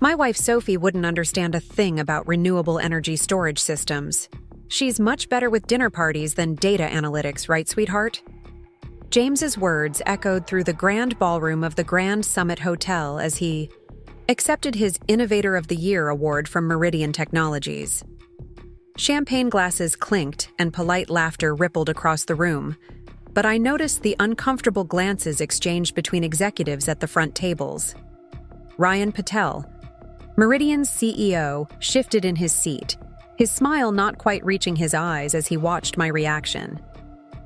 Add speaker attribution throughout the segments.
Speaker 1: My wife Sophie wouldn't understand a thing about renewable energy storage systems. She's much better with dinner parties than data analytics, right, sweetheart? James's words echoed through the grand ballroom of the Grand Summit Hotel as he accepted his Innovator of the Year award from Meridian Technologies. Champagne glasses clinked and polite laughter rippled across the room, but I noticed the uncomfortable glances exchanged between executives at the front tables. Ryan Patel, Meridian's CEO, shifted in his seat, his smile not quite reaching his eyes as he watched my reaction.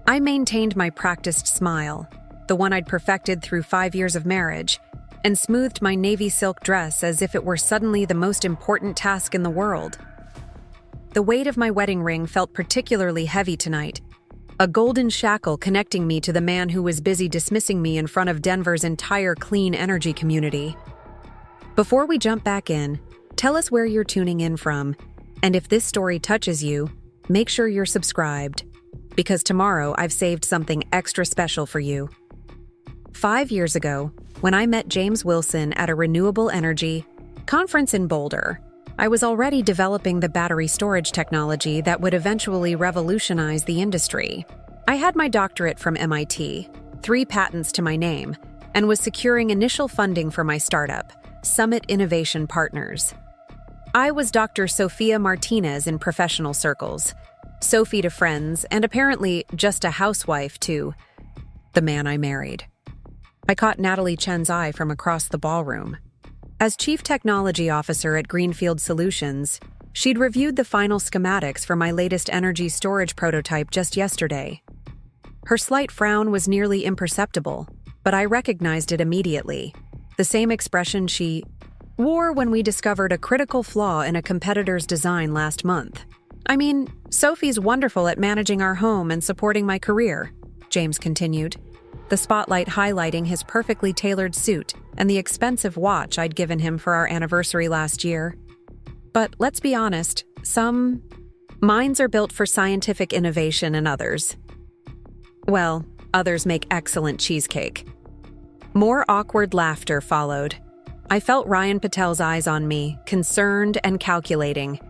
Speaker 1: I maintained my practiced smile, the one I'd perfected through 5 years of marriage, and smoothed my navy silk dress as if it were suddenly the most important task in the world. The weight of my wedding ring felt particularly heavy tonight, a golden shackle connecting me to the man who was busy dismissing me in front of Denver's entire clean energy community. Before we jump back in, tell us where you're tuning in from, and if this story touches you, make sure you're subscribed, because tomorrow I've saved something extra special for you. 5 years ago, when I met James Wilson at a renewable energy conference in Boulder, I was already developing the battery storage technology that would eventually revolutionize the industry. I had my doctorate from MIT, 3 patents to my name, and was securing initial funding for my startup, Summit Innovation Partners. I was Dr. Sophia Martinez in professional circles, Sophie to friends, and apparently just a housewife to the man I married. I caught Natalie Chen's eye from across the ballroom. As Chief Technology Officer at GreenField Solutions, she'd reviewed the final schematics for my latest energy storage prototype just yesterday. Her slight frown was nearly imperceptible, but I recognized it immediately, the same expression she wore when we discovered a critical flaw in a competitor's design last month. I mean, Sophie's wonderful at managing our home and supporting my career, James continued, the spotlight highlighting his perfectly tailored suit and the expensive watch I'd given him for our anniversary last year. But let's be honest, some minds are built for scientific innovation and others make excellent cheesecake. More awkward laughter followed. I felt Ryan Patel's eyes on me, concerned and calculating.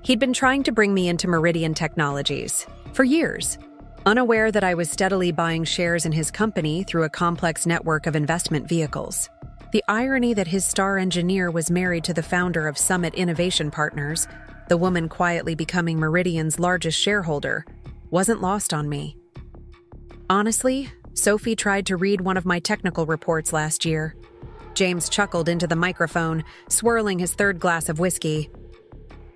Speaker 1: He'd been trying to bring me into Meridian Technologies for years, unaware that I was steadily buying shares in his company through a complex network of investment vehicles. The irony that his star engineer was married to the founder of Summit Innovation Partners, the woman quietly becoming Meridian's largest shareholder, wasn't lost on me. Honestly, Sophie tried to read one of my technical reports last year. James chuckled into the microphone, swirling his 3rd glass of whiskey.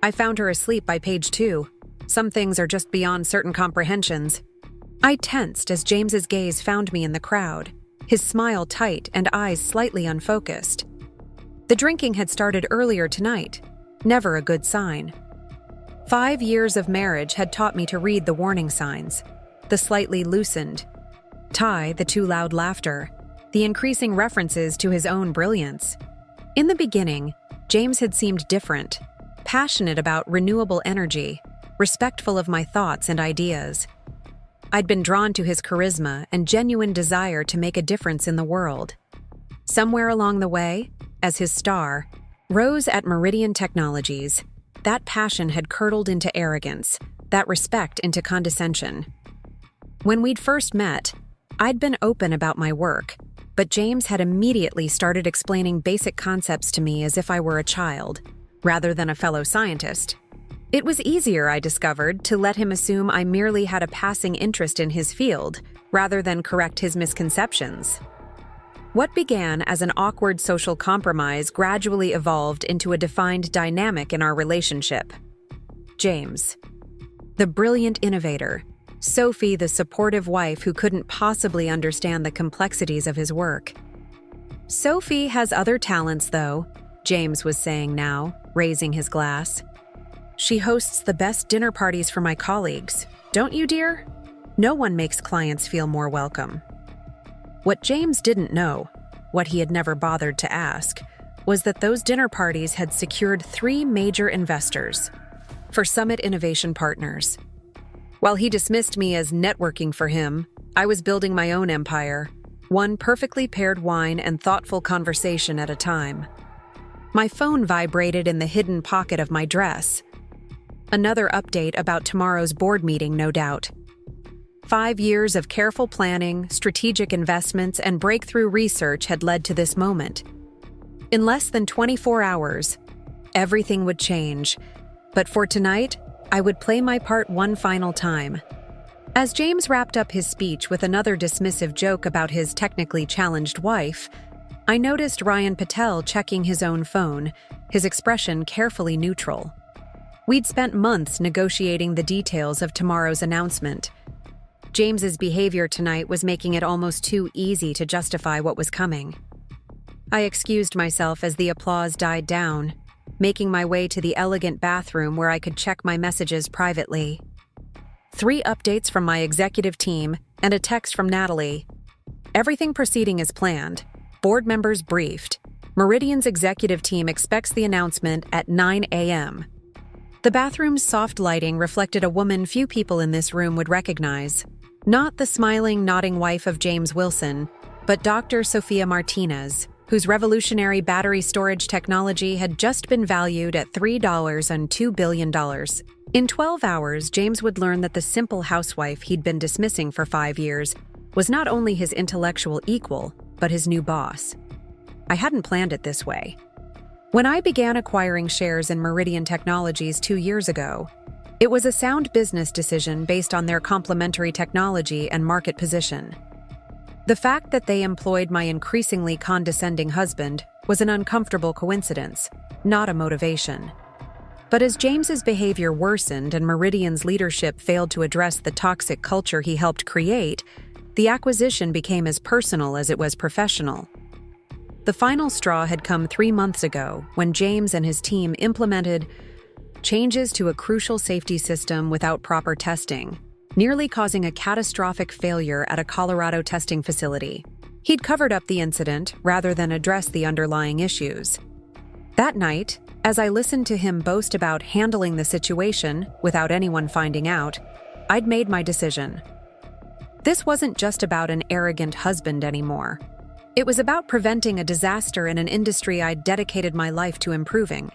Speaker 1: I found her asleep by page 2. Some things are just beyond certain comprehensions. I tensed as James's gaze found me in the crowd, his smile tight and eyes slightly unfocused. The drinking had started earlier tonight, never a good sign. 5 years of marriage had taught me to read the warning signs, the slightly loosened tie, the too loud laughter, the increasing references to his own brilliance. In the beginning, James had seemed different, passionate about renewable energy, respectful of my thoughts and ideas. I'd been drawn to his charisma and genuine desire to make a difference in the world. Somewhere along the way, as his star rose at Meridian Technologies, that passion had curdled into arrogance, that respect into condescension. When we'd first met, I'd been open about my work, but James had immediately started explaining basic concepts to me as if I were a child, rather than a fellow scientist. It was easier, I discovered, to let him assume I merely had a passing interest in his field, rather than correct his misconceptions. What began as an awkward social compromise gradually evolved into a defined dynamic in our relationship. James, the brilliant innovator, Sophie, the supportive wife who couldn't possibly understand the complexities of his work. Sophie has other talents, though, James was saying now, raising his glass. She hosts the best dinner parties for my colleagues. Don't you, dear? No one makes clients feel more welcome. What James didn't know, what he had never bothered to ask, was that those dinner parties had secured 3 major investors for Summit Innovation Partners. While he dismissed me as networking for him, I was building my own empire, one perfectly paired wine and thoughtful conversation at a time. My phone vibrated in the hidden pocket of my dress. Another update about tomorrow's board meeting, no doubt. 5 years of careful planning, strategic investments, and breakthrough research had led to this moment. In less than 24 hours, everything would change. But for tonight, I would play my part one final time. As James wrapped up his speech with another dismissive joke about his technically challenged wife, I noticed Ryan Patel checking his own phone, his expression carefully neutral. We'd spent months negotiating the details of tomorrow's announcement. James's behavior tonight was making it almost too easy to justify what was coming. I excused myself as the applause died down, making my way to the elegant bathroom where I could check my messages privately. 3 updates from my executive team and a text from Natalie. Everything proceeding as planned. Board members briefed. Meridian's executive team expects the announcement at 9 a.m. The bathroom's soft lighting reflected a woman few people in this room would recognize. Not the smiling, nodding wife of James Wilson, but Dr. Sophia Martinez, whose revolutionary battery storage technology had just been valued at $3 and $2 billion. In 12 hours, James would learn that the simple housewife he'd been dismissing for 5 years was not only his intellectual equal, but his new boss. I hadn't planned it this way. When I began acquiring shares in Meridian Technologies 2 years ago, it was a sound business decision based on their complementary technology and market position. The fact that they employed my increasingly condescending husband was an uncomfortable coincidence, not a motivation. But as James's behavior worsened and Meridian's leadership failed to address the toxic culture he helped create, the acquisition became as personal as it was professional. The final straw had come 3 months ago when James and his team implemented changes to a crucial safety system without proper testing, nearly causing a catastrophic failure at a Colorado testing facility. He'd covered up the incident rather than address the underlying issues. That night, as I listened to him boast about handling the situation without anyone finding out, I'd made my decision. This wasn't just about an arrogant husband anymore. It was about preventing a disaster in an industry I'd dedicated my life to improving.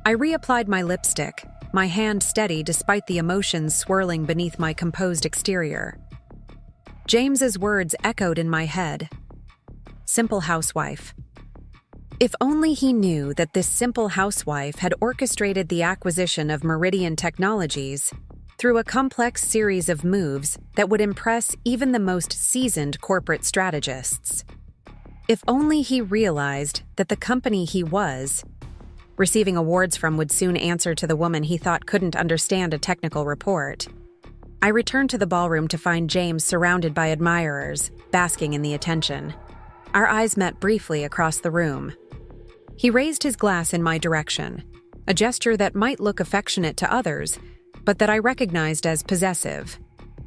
Speaker 1: I reapplied my lipstick, my hand steady despite the emotions swirling beneath my composed exterior. James's words echoed in my head. Simple housewife. If only he knew that this simple housewife had orchestrated the acquisition of Meridian Technologies through a complex series of moves that would impress even the most seasoned corporate strategists. If only he realized that the company he was receiving awards from would soon answer to the woman he thought couldn't understand a technical report. I returned to the ballroom to find James surrounded by admirers, basking in the attention. Our eyes met briefly across the room. He raised his glass in my direction, a gesture that might look affectionate to others, but that I recognized as possessive,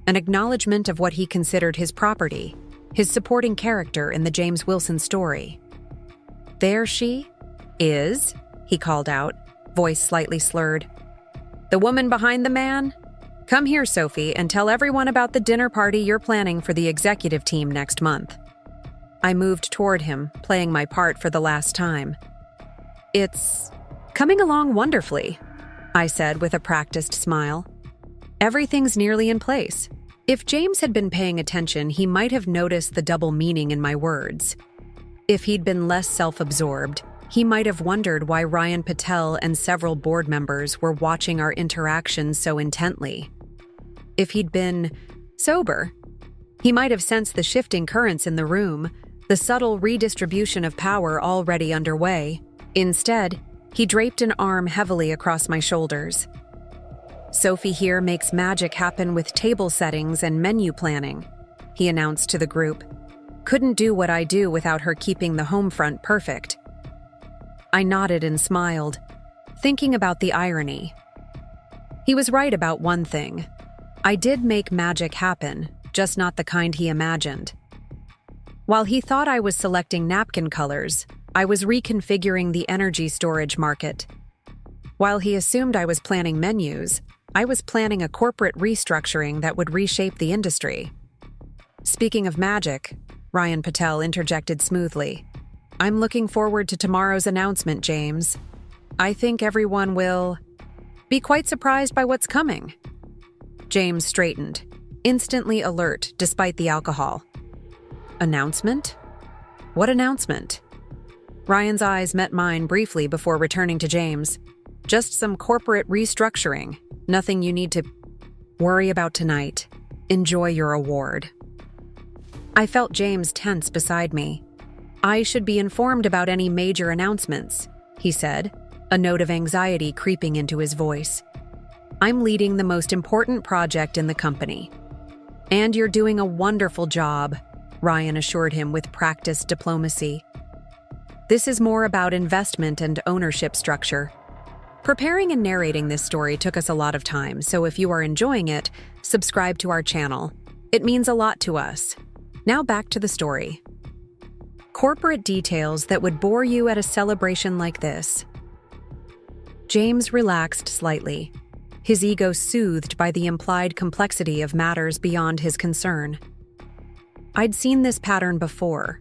Speaker 1: an acknowledgement of what he considered his property, his supporting character in the James Wilson story. There she is, he called out, voice slightly slurred. The woman behind the man? Come here, Sophie, and tell everyone about the dinner party you're planning for the executive team next month. I moved toward him, playing my part for the last time. It's coming along wonderfully, I said with a practiced smile. Everything's nearly in place. If James had been paying attention, he might have noticed the double meaning in my words. If he'd been less self-absorbed, he might have wondered why Ryan Patel and several board members were watching our interactions so intently. If he'd been sober, he might have sensed the shifting currents in the room, the subtle redistribution of power already underway. Instead, he draped an arm heavily across my shoulders. Sophie here makes magic happen with table settings and menu planning, he announced to the group. Couldn't do what I do without her keeping the home front perfect. I nodded and smiled, thinking about the irony. He was right about one thing. I did make magic happen, just not the kind he imagined. While he thought I was selecting napkin colors, I was reconfiguring the energy storage market. While he assumed I was planning menus, I was planning a corporate restructuring that would reshape the industry. Speaking of magic, Ryan Patel interjected smoothly. I'm looking forward to tomorrow's announcement, James. I think everyone will be quite surprised by what's coming. James straightened, instantly alert despite the alcohol. Announcement? What announcement? Ryan's eyes met mine briefly before returning to James. Just some corporate restructuring. Nothing you need to worry about tonight. Enjoy your award. I felt James tense beside me. I should be informed about any major announcements, he said, a note of anxiety creeping into his voice. I'm leading the most important project in the company. And you're doing a wonderful job, Ryan assured him with practiced diplomacy. This is more about investment and ownership structure. Preparing and narrating this story took us a lot of time, so if you are enjoying it, subscribe to our channel. It means a lot to us. Now back to the story. Corporate details that would bore you at a celebration like this. James relaxed slightly, his ego soothed by the implied complexity of matters beyond his concern. I'd seen this pattern before,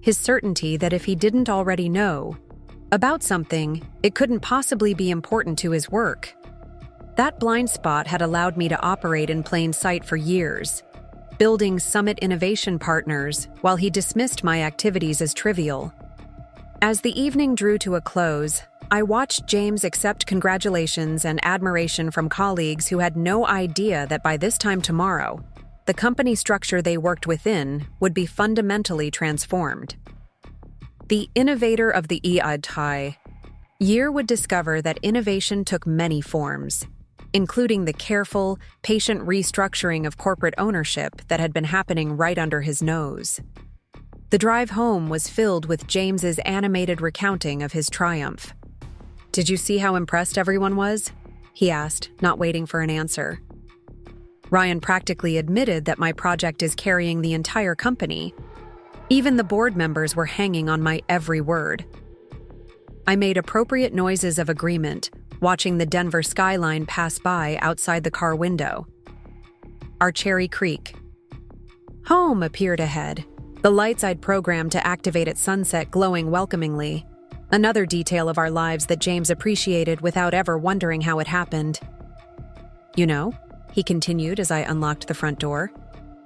Speaker 1: his certainty that if he didn't already know about something, it couldn't possibly be important to his work. That blind spot had allowed me to operate in plain sight for years, building Summit Innovation partners while he dismissed my activities as trivial. As the evening drew to a close, I watched James accept congratulations and admiration from colleagues who had no idea that by this time tomorrow, the company structure they worked within would be fundamentally transformed. The Innovator of the EITI year would discover that innovation took many forms, including the careful, patient restructuring of corporate ownership that had been happening right under his nose. The drive home was filled with James's animated recounting of his triumph. "Did you see how impressed everyone was?" he asked, not waiting for an answer. Ryan practically admitted that my project is carrying the entire company. Even the board members were hanging on my every word. I made appropriate noises of agreement, watching the Denver skyline pass by outside the car window. Our Cherry Creek home appeared ahead, the lights I'd programmed to activate at sunset glowing welcomingly, another detail of our lives that James appreciated without ever wondering how it happened. "You know," he continued as I unlocked the front door,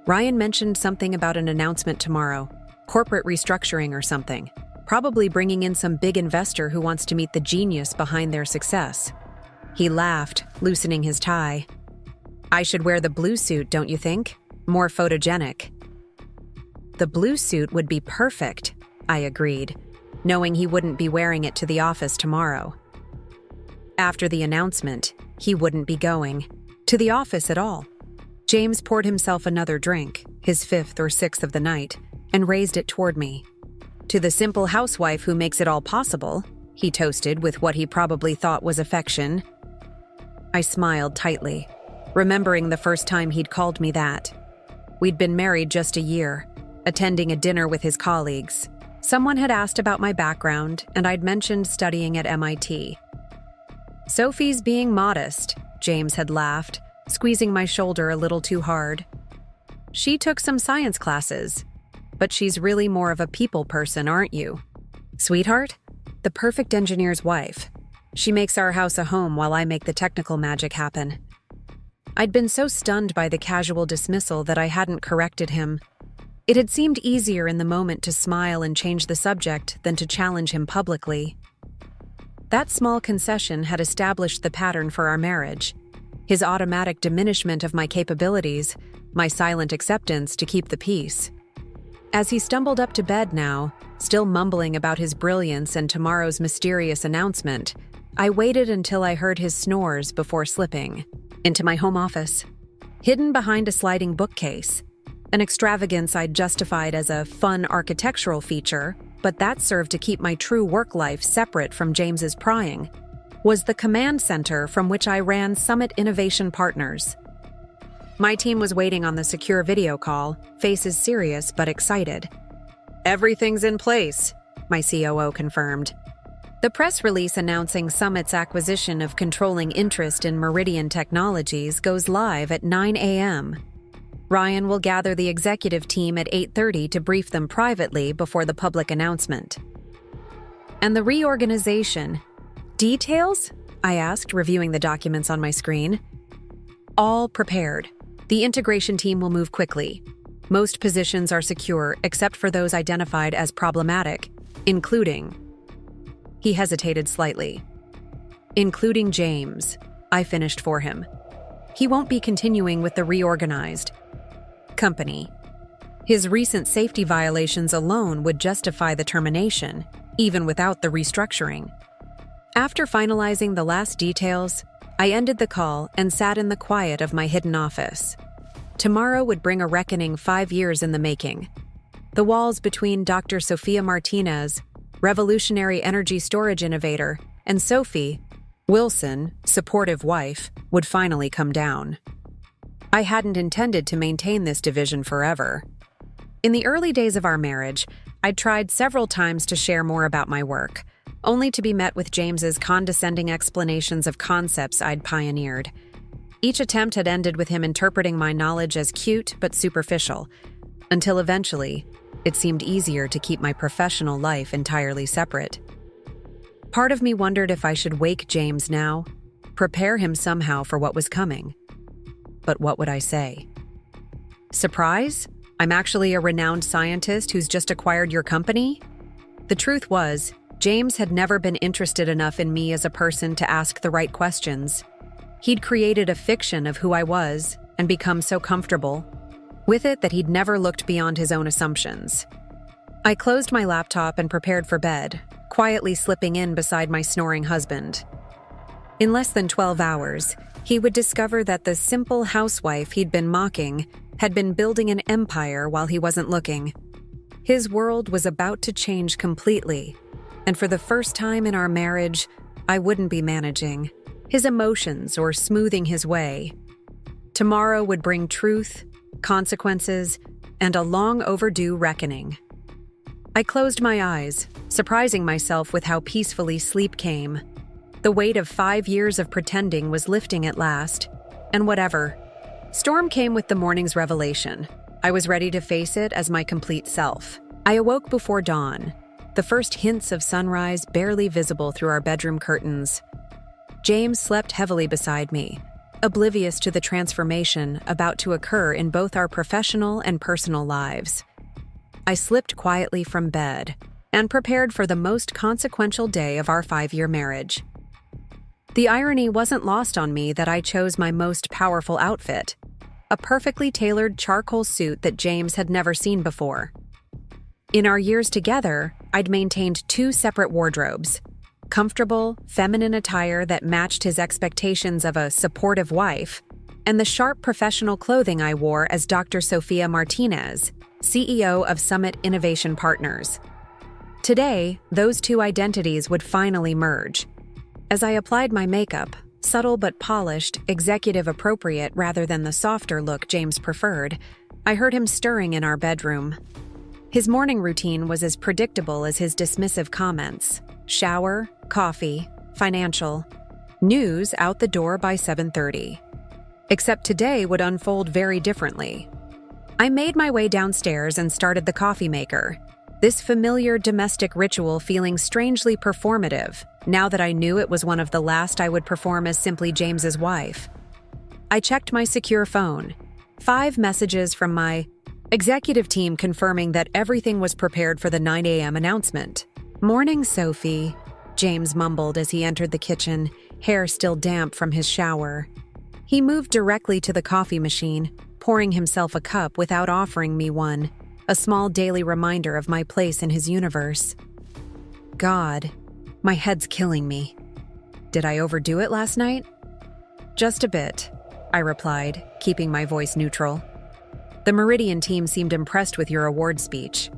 Speaker 1: "Ryan mentioned something about an announcement tomorrow, corporate restructuring or something. Probably bringing in some big investor who wants to meet the genius behind their success." He laughed, loosening his tie. "I should wear the blue suit, don't you think? More photogenic." "The blue suit would be perfect," I agreed, knowing he wouldn't be wearing it to the office tomorrow. After the announcement, he wouldn't be going to the office at all. James poured himself another drink, his fifth or sixth of the night, and raised it toward me. "To the simple housewife who makes it all possible," he toasted with what he probably thought was affection. I smiled tightly, remembering the first time he'd called me that. We'd been married just a year, attending a dinner with his colleagues. Someone had asked about my background, and I'd mentioned studying at MIT. "Sophie's being modest," James had laughed, squeezing my shoulder a little too hard. "She took some science classes. But she's really more of a people person, aren't you? Sweetheart? The perfect engineer's wife. She makes our house a home while I make the technical magic happen." I'd been so stunned by the casual dismissal that I hadn't corrected him. It had seemed easier in the moment to smile and change the subject than to challenge him publicly. That small concession had established the pattern for our marriage. His automatic diminishment of my capabilities, my silent acceptance to keep the peace. As he stumbled up to bed now, still mumbling about his brilliance and tomorrow's mysterious announcement, I waited until I heard his snores before slipping into my home office, hidden behind a sliding bookcase, an extravagance I'd justified as a fun architectural feature, but that served to keep my true work life separate from James's prying, was the command center from which I ran Summit Innovation Partners. My team was waiting on the secure video call, faces serious but excited. "Everything's in place," my COO confirmed. The press release announcing Summit's acquisition of controlling interest in Meridian Technologies goes live at 9 a.m. Ryan will gather the executive team at 8:30 to brief them privately before the public announcement. And the reorganization. Details? I asked, reviewing the documents on my screen. All prepared. The integration team will move quickly. Most positions are secure except for those identified as problematic, including... He hesitated slightly. Including James. I finished for him. He won't be continuing with the reorganized company. His recent safety violations alone would justify the termination, even without the restructuring. After finalizing the last details, I ended the call and sat in the quiet of my hidden office. Tomorrow would bring a reckoning 5 years in the making. The walls between Dr. Sophia Martinez, revolutionary energy storage innovator, and Sophie, Wilson, supportive wife, would finally come down. I hadn't intended to maintain this division forever. In the early days of our marriage, I'd tried several times to share more about my work, only to be met with James's condescending explanations of concepts I'd pioneered. Each attempt had ended with him interpreting my knowledge as cute but superficial, until eventually, it seemed easier to keep my professional life entirely separate. Part of me wondered if I should wake James now, prepare him somehow for what was coming. But what would I say? Surprise? I'm actually a renowned scientist who's just acquired your company? The truth was, James had never been interested enough in me as a person to ask the right questions. He'd created a fiction of who I was and become so comfortable with it that he'd never looked beyond his own assumptions. I closed my laptop and prepared for bed, quietly slipping in beside my snoring husband. In less than 12 hours, he would discover that the simple housewife he'd been mocking had been building an empire while he wasn't looking. His world was about to change completely, and for the first time in our marriage, I wouldn't be managing his emotions or smoothing his way. Tomorrow would bring truth, consequences, and a long overdue reckoning. I closed my eyes, surprising myself with how peacefully sleep came. The weight of 5 years of pretending was lifting at last, and whatever. Storm came with the morning's revelation. I was ready to face it as my complete self. I awoke before dawn, the first hints of sunrise barely visible through our bedroom curtains. James slept heavily beside me, oblivious to the transformation about to occur in both our professional and personal lives. I slipped quietly from bed and prepared for the most consequential day of our 5-year marriage. The irony wasn't lost on me that I chose my most powerful outfit, a perfectly tailored charcoal suit that James had never seen before. In our years together, I'd maintained 2 separate wardrobes, comfortable, feminine attire that matched his expectations of a supportive wife, and the sharp professional clothing I wore as Dr. Sophia Martinez, CEO of Summit Innovation Partners. Today, those 2 identities would finally merge. As I applied my makeup, subtle but polished, executive appropriate rather than the softer look James preferred, I heard him stirring in our bedroom. His morning routine was as predictable as his dismissive comments. Shower, coffee, financial, news out the door by 7:30. Except today would unfold very differently. I made my way downstairs and started the coffee maker, this familiar domestic ritual feeling strangely performative, now that I knew it was one of the last I would perform as simply James's wife. I checked my secure phone. 5 messages from my executive team confirming that everything was prepared for the 9 a.m. announcement. "Morning, Sophie," James mumbled as he entered the kitchen, hair still damp from his shower. He moved directly to the coffee machine, pouring himself a cup without offering me one, a small daily reminder of my place in his universe. God, my head's killing me. Did I overdo it last night? Just a bit, I replied, keeping my voice neutral. The Meridian team seemed impressed with your award speech.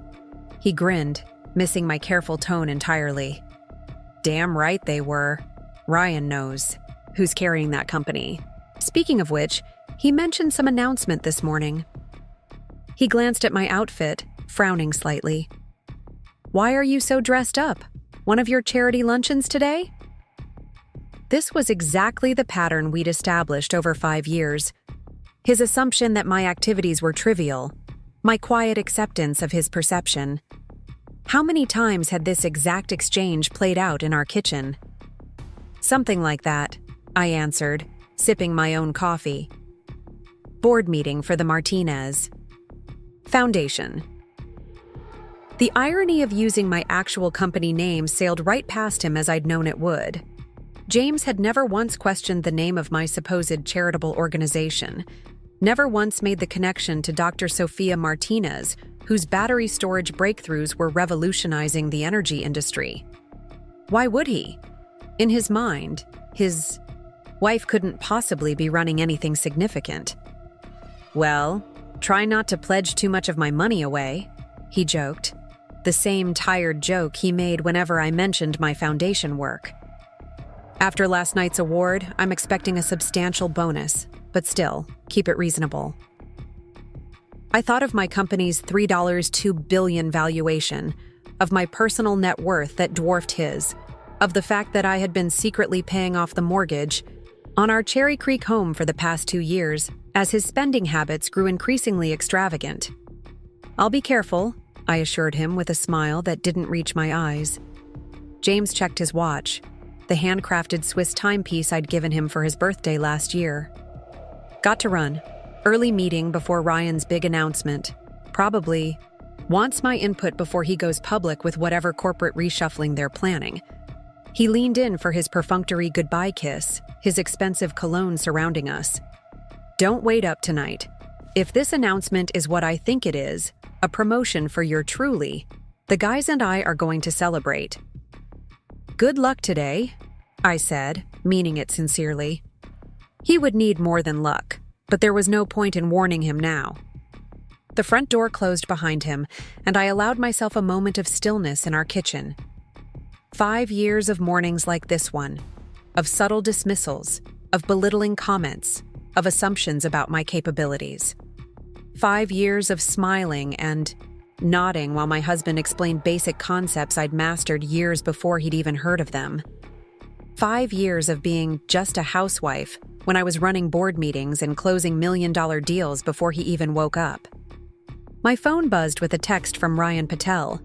Speaker 1: He grinned, missing my careful tone entirely. Damn right they were. Ryan knows who's carrying that company. Speaking of which, he mentioned some announcement this morning. He glanced at my outfit, frowning slightly. Why are you so dressed up? One of your charity luncheons today? This was exactly the pattern we'd established over 5 years. His assumption that my activities were trivial, my quiet acceptance of his perception. How many times had this exact exchange played out in our kitchen? Something like that, I answered, sipping my own coffee. Board meeting for the Martinez. Foundation. The irony of using my actual company name sailed right past him as I'd known it would. James had never once questioned the name of my supposed charitable organization, never once made the connection to Dr. Sophia Martinez, whose battery storage breakthroughs were revolutionizing the energy industry. Why would he? In his mind, his wife couldn't possibly be running anything significant. Well, try not to pledge too much of my money away, he joked. The same tired joke he made whenever I mentioned my foundation work. After last night's award, I'm expecting a substantial bonus, but still, keep it reasonable. I thought of my company's $2 billion valuation, of my personal net worth that dwarfed his, of the fact that I had been secretly paying off the mortgage on our Cherry Creek home for the past 2 years, as his spending habits grew increasingly extravagant. I'll be careful, I assured him with a smile that didn't reach my eyes. James checked his watch, the handcrafted Swiss timepiece I'd given him for his birthday last year. Got to run. Early meeting before Ryan's big announcement. Probably wants my input before he goes public with whatever corporate reshuffling they're planning. He leaned in for his perfunctory goodbye kiss, his expensive cologne surrounding us. Don't wait up tonight. If this announcement is what I think it is, a promotion for your truly, the guys and I are going to celebrate. Good luck today, I said, meaning it sincerely. He would need more than luck, but there was no point in warning him now. The front door closed behind him, and I allowed myself a moment of stillness in our kitchen. 5 years of mornings like this one, of subtle dismissals, of belittling comments, of assumptions about my capabilities. 5 years of smiling and nodding while my husband explained basic concepts I'd mastered years before he'd even heard of them. 5 years of being just a housewife when I was running board meetings and closing million-dollar deals before he even woke up. My phone buzzed with a text from Ryan Patel.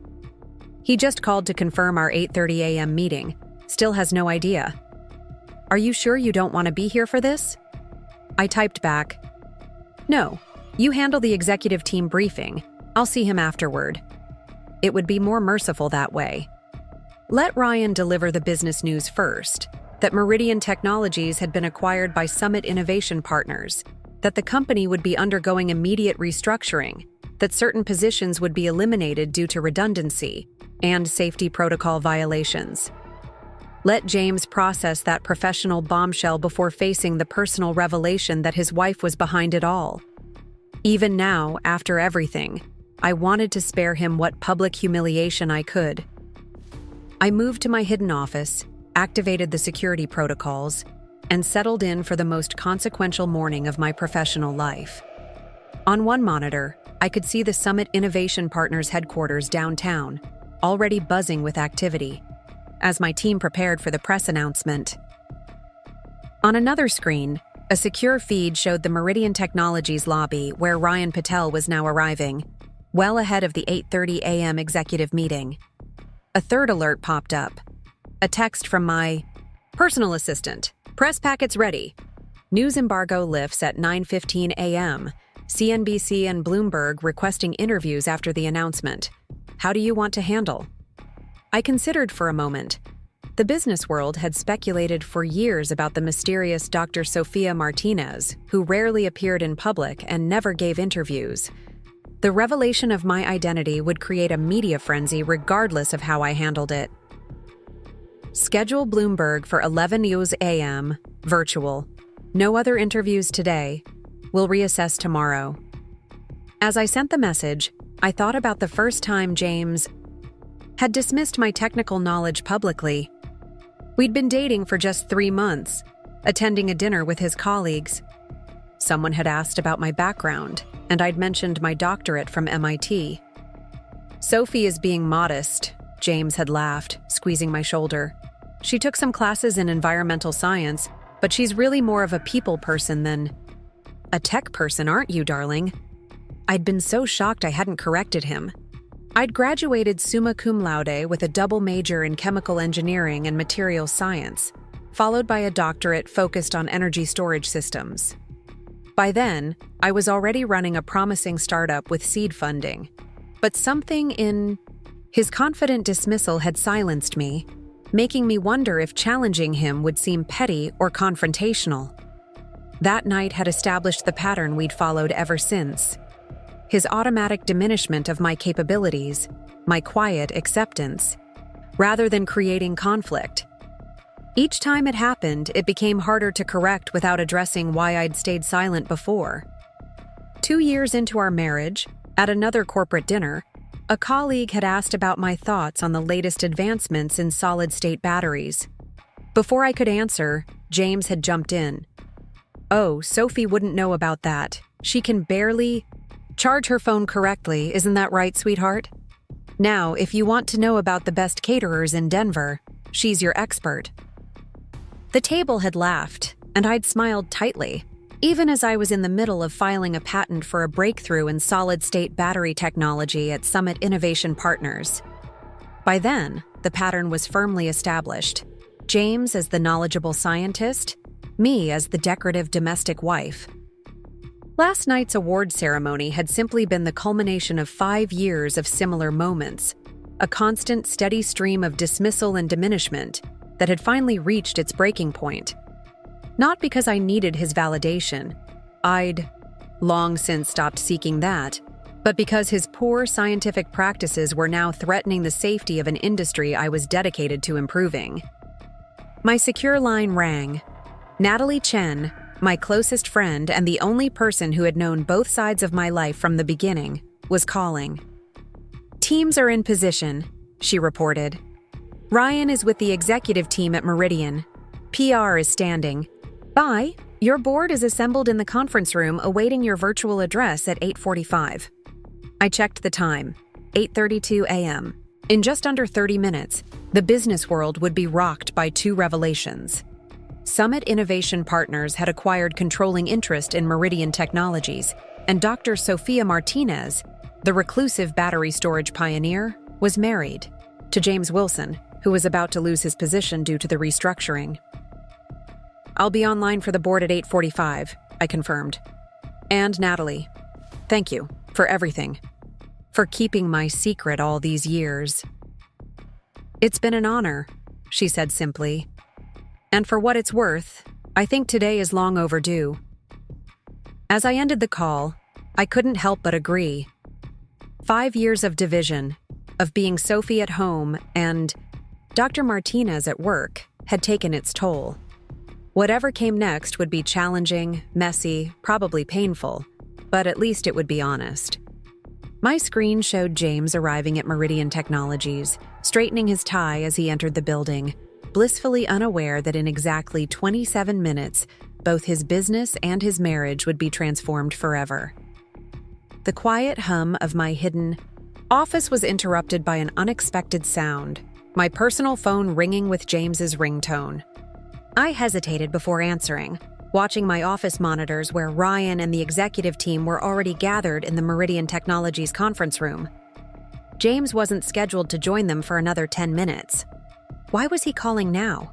Speaker 1: He just called to confirm our 8:30 a.m. meeting. Still has no idea. Are you sure you don't want to be here for this? I typed back, no, you handle the executive team briefing. I'll see him afterward. It would be more merciful that way. Let Ryan deliver the business news first, that Meridian Technologies had been acquired by Summit Innovation Partners, that the company would be undergoing immediate restructuring, that certain positions would be eliminated due to redundancy and safety protocol violations. Let James process that professional bombshell before facing the personal revelation that his wife was behind it all. Even now, after everything, I wanted to spare him what public humiliation I could. I moved to my hidden office, activated the security protocols, and settled in for the most consequential morning of my professional life. On one monitor, I could see the Summit Innovation Partners headquarters downtown, already buzzing with activity, as my team prepared for the press announcement. On another screen, a secure feed showed the Meridian Technologies lobby where Ryan Patel was now arriving, well ahead of the 8:30 a.m. executive meeting. A third alert popped up. A text from my personal assistant. Press packets ready. News embargo lifts at 9:15 a.m. CNBC and Bloomberg requesting interviews after the announcement. How do you want to handle? I considered for a moment. The business world had speculated for years about the mysterious Dr. Sophia Martinez, who rarely appeared in public and never gave interviews. The revelation of my identity would create a media frenzy regardless of how I handled it. Schedule Bloomberg for 11 a.m., virtual. No other interviews today. We'll reassess tomorrow. As I sent the message, I thought about the first time James had dismissed my technical knowledge publicly. We'd been dating for just 3 months, attending a dinner with his colleagues. Someone had asked about my background, and I'd mentioned my doctorate from MIT. Sophie is being modest, James had laughed, squeezing my shoulder. She took some classes in environmental science, but she's really more of a people person than a tech person, aren't you, darling? I'd been so shocked I hadn't corrected him. I'd graduated summa cum laude with a double major in chemical engineering and materials science, followed by a doctorate focused on energy storage systems. By then, I was already running a promising startup with seed funding, but something in his confident dismissal had silenced me, making me wonder if challenging him would seem petty or confrontational. That night had established the pattern we'd followed ever since. His automatic diminishment of my capabilities, my quiet acceptance, rather than creating conflict. Each time it happened, it became harder to correct without addressing why I'd stayed silent before. 2 years into our marriage, at another corporate dinner, a colleague had asked about my thoughts on the latest advancements in solid-state batteries. Before I could answer, James had jumped in. "Oh, Sophie wouldn't know about that. She can barely charge her phone correctly, isn't that right, sweetheart? Now, if you want to know about the best caterers in Denver, she's your expert." The table had laughed, and I'd smiled tightly, even as I was in the middle of filing a patent for a breakthrough in solid-state battery technology at Summit Innovation Partners. By then, the pattern was firmly established. James as the knowledgeable scientist, me as the decorative domestic wife. Last night's award ceremony had simply been the culmination of 5 years of similar moments, a constant, steady stream of dismissal and diminishment that had finally reached its breaking point. Not because I needed his validation, I'd long since stopped seeking that, but because his poor scientific practices were now threatening the safety of an industry I was dedicated to improving. My secure line rang. Natalie Chen, my closest friend and the only person who had known both sides of my life from the beginning, was calling. "Teams are in position," she reported. "Ryan is with the executive team at Meridian. PR is standing. Bye. Your board is assembled in the conference room awaiting your virtual address at 8:45. I checked the time. 8:32 a.m. In just under 30 minutes, the business world would be rocked by 2 revelations. Summit Innovation Partners had acquired controlling interest in Meridian Technologies, and Dr. Sophia Martinez, the reclusive battery storage pioneer, was married to James Wilson, who was about to lose his position due to the restructuring. "I'll be online for the board at 8:45, I confirmed. "And Natalie, thank you for everything, for keeping my secret all these years." "It's been an honor," she said simply. "And for what it's worth, I think today is long overdue." As I ended the call, I couldn't help but agree. 5 years of division, of being Sophie at home and Dr. Martinez at work, had taken its toll. Whatever came next would be challenging, messy, probably painful, but at least it would be honest. My screen showed James arriving at Meridian Technologies, straightening his tie as he entered the building, blissfully unaware that in exactly 27 minutes, both his business and his marriage would be transformed forever. The quiet hum of my hidden office was interrupted by an unexpected sound, my personal phone ringing with James's ringtone. I hesitated before answering, watching my office monitors where Ryan and the executive team were already gathered in the Meridian Technologies conference room. James wasn't scheduled to join them for another 10 minutes. Why was he calling now?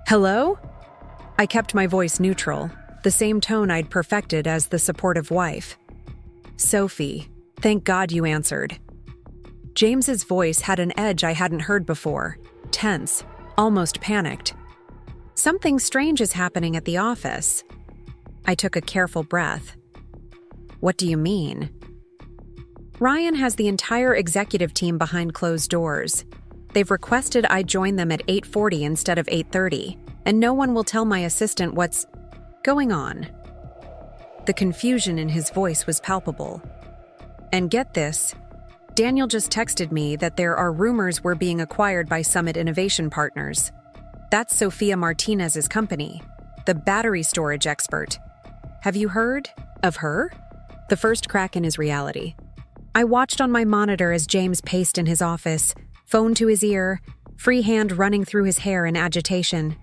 Speaker 1: "Hello?" I kept my voice neutral, the same tone I'd perfected as the supportive wife. "Sophie, thank God you answered." James's voice had an edge I hadn't heard before, tense, almost panicked. "Something strange is happening at the office." I took a careful breath. "What do you mean?" "Ryan has the entire executive team behind closed doors. They've requested I join them at 8:40 instead of 8:30, and no one will tell my assistant what's going on." The confusion in his voice was palpable. "And get this, Daniel just texted me that there are rumors we're being acquired by Summit Innovation Partners. That's Sophia Martinez's company, the battery storage expert. Have you heard of her?" The first crack in his reality. I watched on my monitor as James paced in his office, phone to his ear, free hand running through his hair in agitation.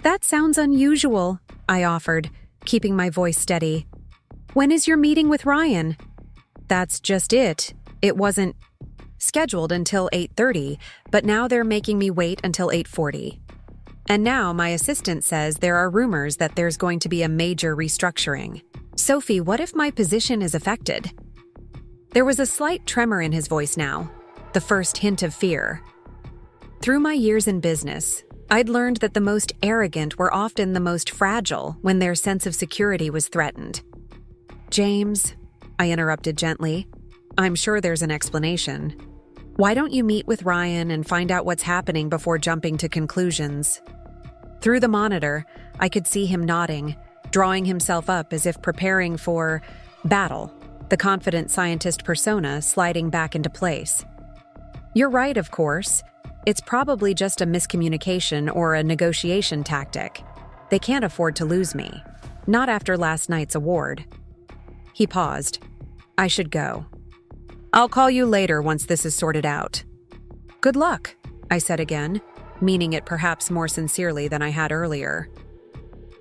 Speaker 1: "That sounds unusual," I offered, keeping my voice steady. "When is your meeting with Ryan?" "That's just it," It wasn't scheduled until 8:30, but now they're making me wait until 8:40. And now my assistant says there are rumors that there's going to be a major restructuring. Sophie, what if my position is affected? There was a slight tremor in his voice now, the first hint of fear. Through my years in business, I'd learned that the most arrogant were often the most fragile when their sense of security was threatened. James, I interrupted gently, I'm sure there's an explanation. Why don't you meet with Ryan and find out what's happening before jumping to conclusions? Through the monitor, I could see him nodding, drawing himself up as if preparing for battle, the confident scientist persona sliding back into place. You're right, of course. It's probably just a miscommunication or a negotiation tactic. They can't afford to lose me. Not after last night's award. He paused. I should go. I'll call you later once this is sorted out. Good luck, I said again, meaning it perhaps more sincerely than I had earlier.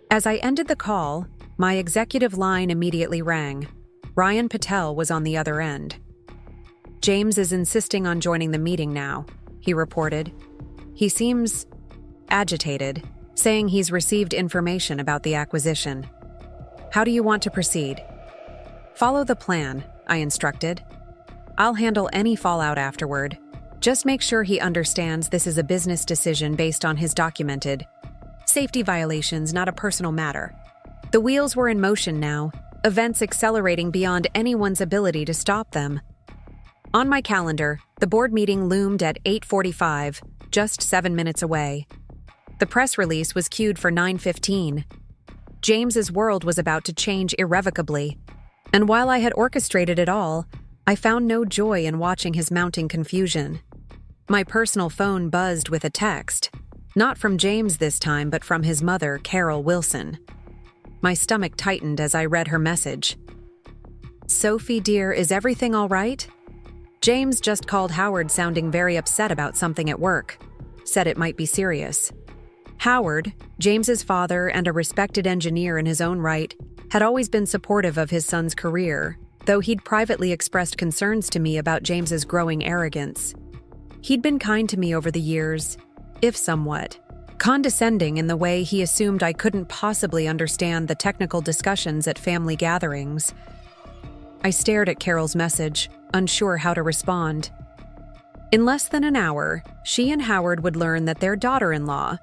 Speaker 1: As I ended the call, my executive line immediately rang. Ryan Patel was on the other end. James is insisting on joining the meeting now, he reported. He seems agitated, saying he's received information about the acquisition. How do you want to proceed? Follow the plan, I instructed. I'll handle any fallout afterward. Just make sure he understands this is a business decision based on his documented safety violations, not a personal matter. The wheels were in motion now, events accelerating beyond anyone's ability to stop them. On my calendar, the board meeting loomed at 8:45, just 7 minutes away. The press release was queued for 9:15. James's world was about to change irrevocably, and while I had orchestrated it all, I found no joy in watching his mounting confusion. My personal phone buzzed with a text, not from James this time, but from his mother, Carol Wilson. My stomach tightened as I read her message. Sophie, dear, is everything all right? James just called Howard sounding very upset about something at work. Said it might be serious. Howard, James's father and a respected engineer in his own right, had always been supportive of his son's career, though he'd privately expressed concerns to me about James's growing arrogance. He'd been kind to me over the years, if somewhat condescending in the way he assumed I couldn't possibly understand the technical discussions at family gatherings. I stared at Carol's message, unsure how to respond. In less than an hour, she and Howard would learn that their daughter-in-law,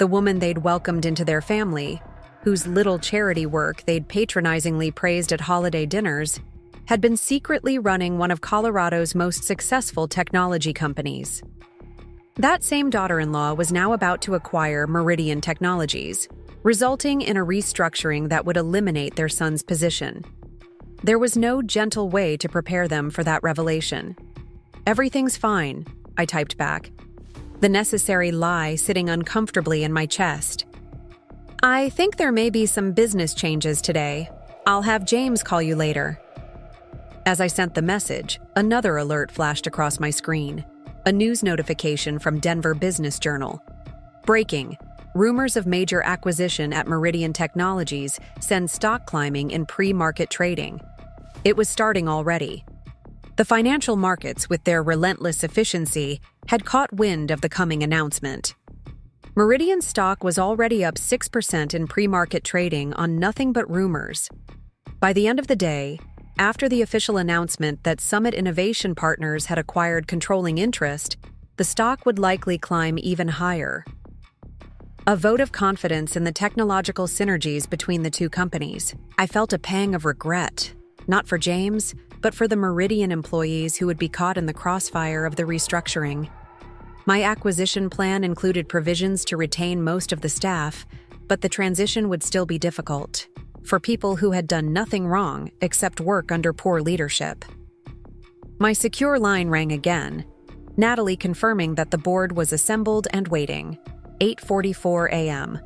Speaker 1: the woman they'd welcomed into their family, whose little charity work they'd patronizingly praised at holiday dinners, had been secretly running one of Colorado's most successful technology companies. That same daughter-in-law was now about to acquire Meridian Technologies, resulting in a restructuring that would eliminate their son's position. There was no gentle way to prepare them for that revelation. Everything's fine, I typed back, the necessary lie sitting uncomfortably in my chest. I think there may be some business changes today. I'll have James call you later. As I sent the message, another alert flashed across my screen, a news notification from Denver Business Journal. Breaking: rumors of major acquisition at Meridian Technologies send stock climbing in pre-market trading. It was starting already. The financial markets, with their relentless efficiency, had caught wind of the coming announcement. Meridian stock was already up 6% in pre-market trading on nothing but rumors. By the end of the day, after the official announcement that Summit Innovation Partners had acquired controlling interest, the stock would likely climb even higher. A vote of confidence in the technological synergies between the two companies. I felt a pang of regret, not for James, but for the Meridian employees who would be caught in the crossfire of the restructuring. My acquisition plan included provisions to retain most of the staff, but the transition would still be difficult for people who had done nothing wrong except work under poor leadership. My secure line rang again, Natalie confirming that the board was assembled and waiting. 8:44 a.m.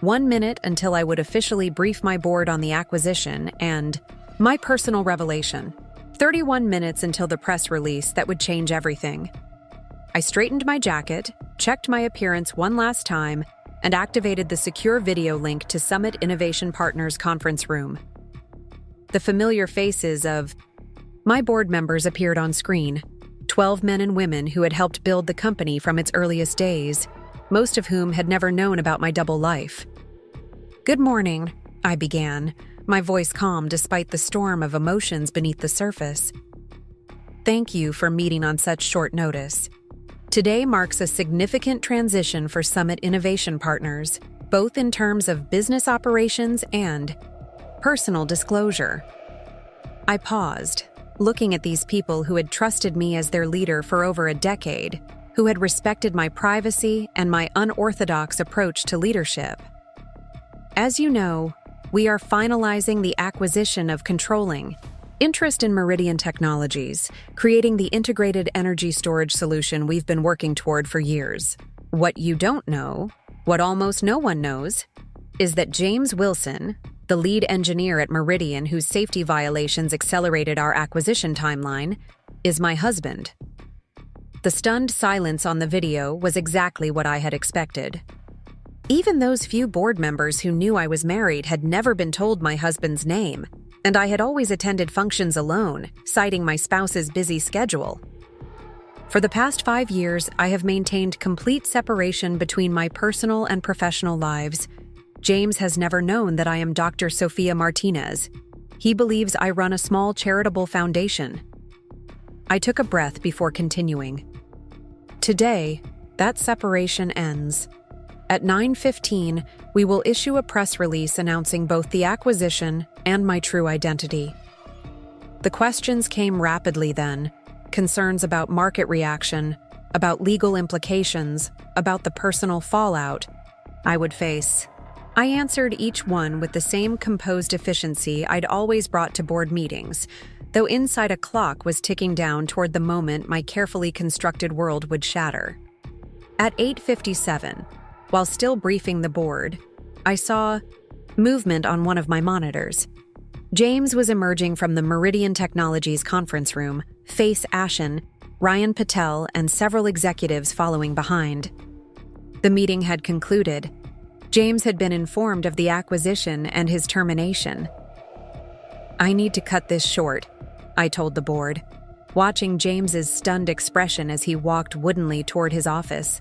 Speaker 1: 1 minute until I would officially brief my board on the acquisition and my personal revelation. 31 minutes until the press release that would change everything. I straightened my jacket, checked my appearance one last time, and activated the secure video link to Summit Innovation Partners conference room. The familiar faces of My board members appeared on screen, 12 men and women who had helped build the company from its earliest days, most of whom had never known about my double life. "Good morning," I began, my voice calm despite the storm of emotions beneath the surface. "Thank you for meeting on such short notice. Today marks a significant transition for Summit Innovation Partners, both in terms of business operations and personal disclosure." I paused, looking at these people who had trusted me as their leader for over a decade, who had respected my privacy and my unorthodox approach to leadership. "As you know, we are finalizing the acquisition of controlling interest in Meridian Technologies, creating the integrated energy storage solution we've been working toward for years. What you don't know, what almost no one knows, is that James Wilson, the lead engineer at Meridian whose safety violations accelerated our acquisition timeline, is my husband." The stunned silence on the video was exactly what I had expected. Even those few board members who knew I was married had never been told my husband's name, and I had always attended functions alone, citing my spouse's busy schedule. For the past 5 years, I have maintained complete separation between my personal and professional lives. James has never known that I am Dr. Sophia Martinez. He believes I run a small charitable foundation. I took a breath before continuing. Today, that separation ends. At 9:15, we will issue a press release announcing both the acquisition and my true identity. The questions came rapidly then, concerns about market reaction, about legal implications, about the personal fallout I would face. I answered each one with the same composed efficiency I'd always brought to board meetings, though inside a clock was ticking down toward the moment my carefully constructed world would shatter. At 8:57, while still briefing the board, I saw movement on one of my monitors. James was emerging from the Meridian Technologies conference room, face ashen, Ryan Patel and several executives following behind. The meeting had concluded. James had been informed of the acquisition and his termination. "I need to cut this short," I told the board, watching James's stunned expression as he walked woodenly toward his office.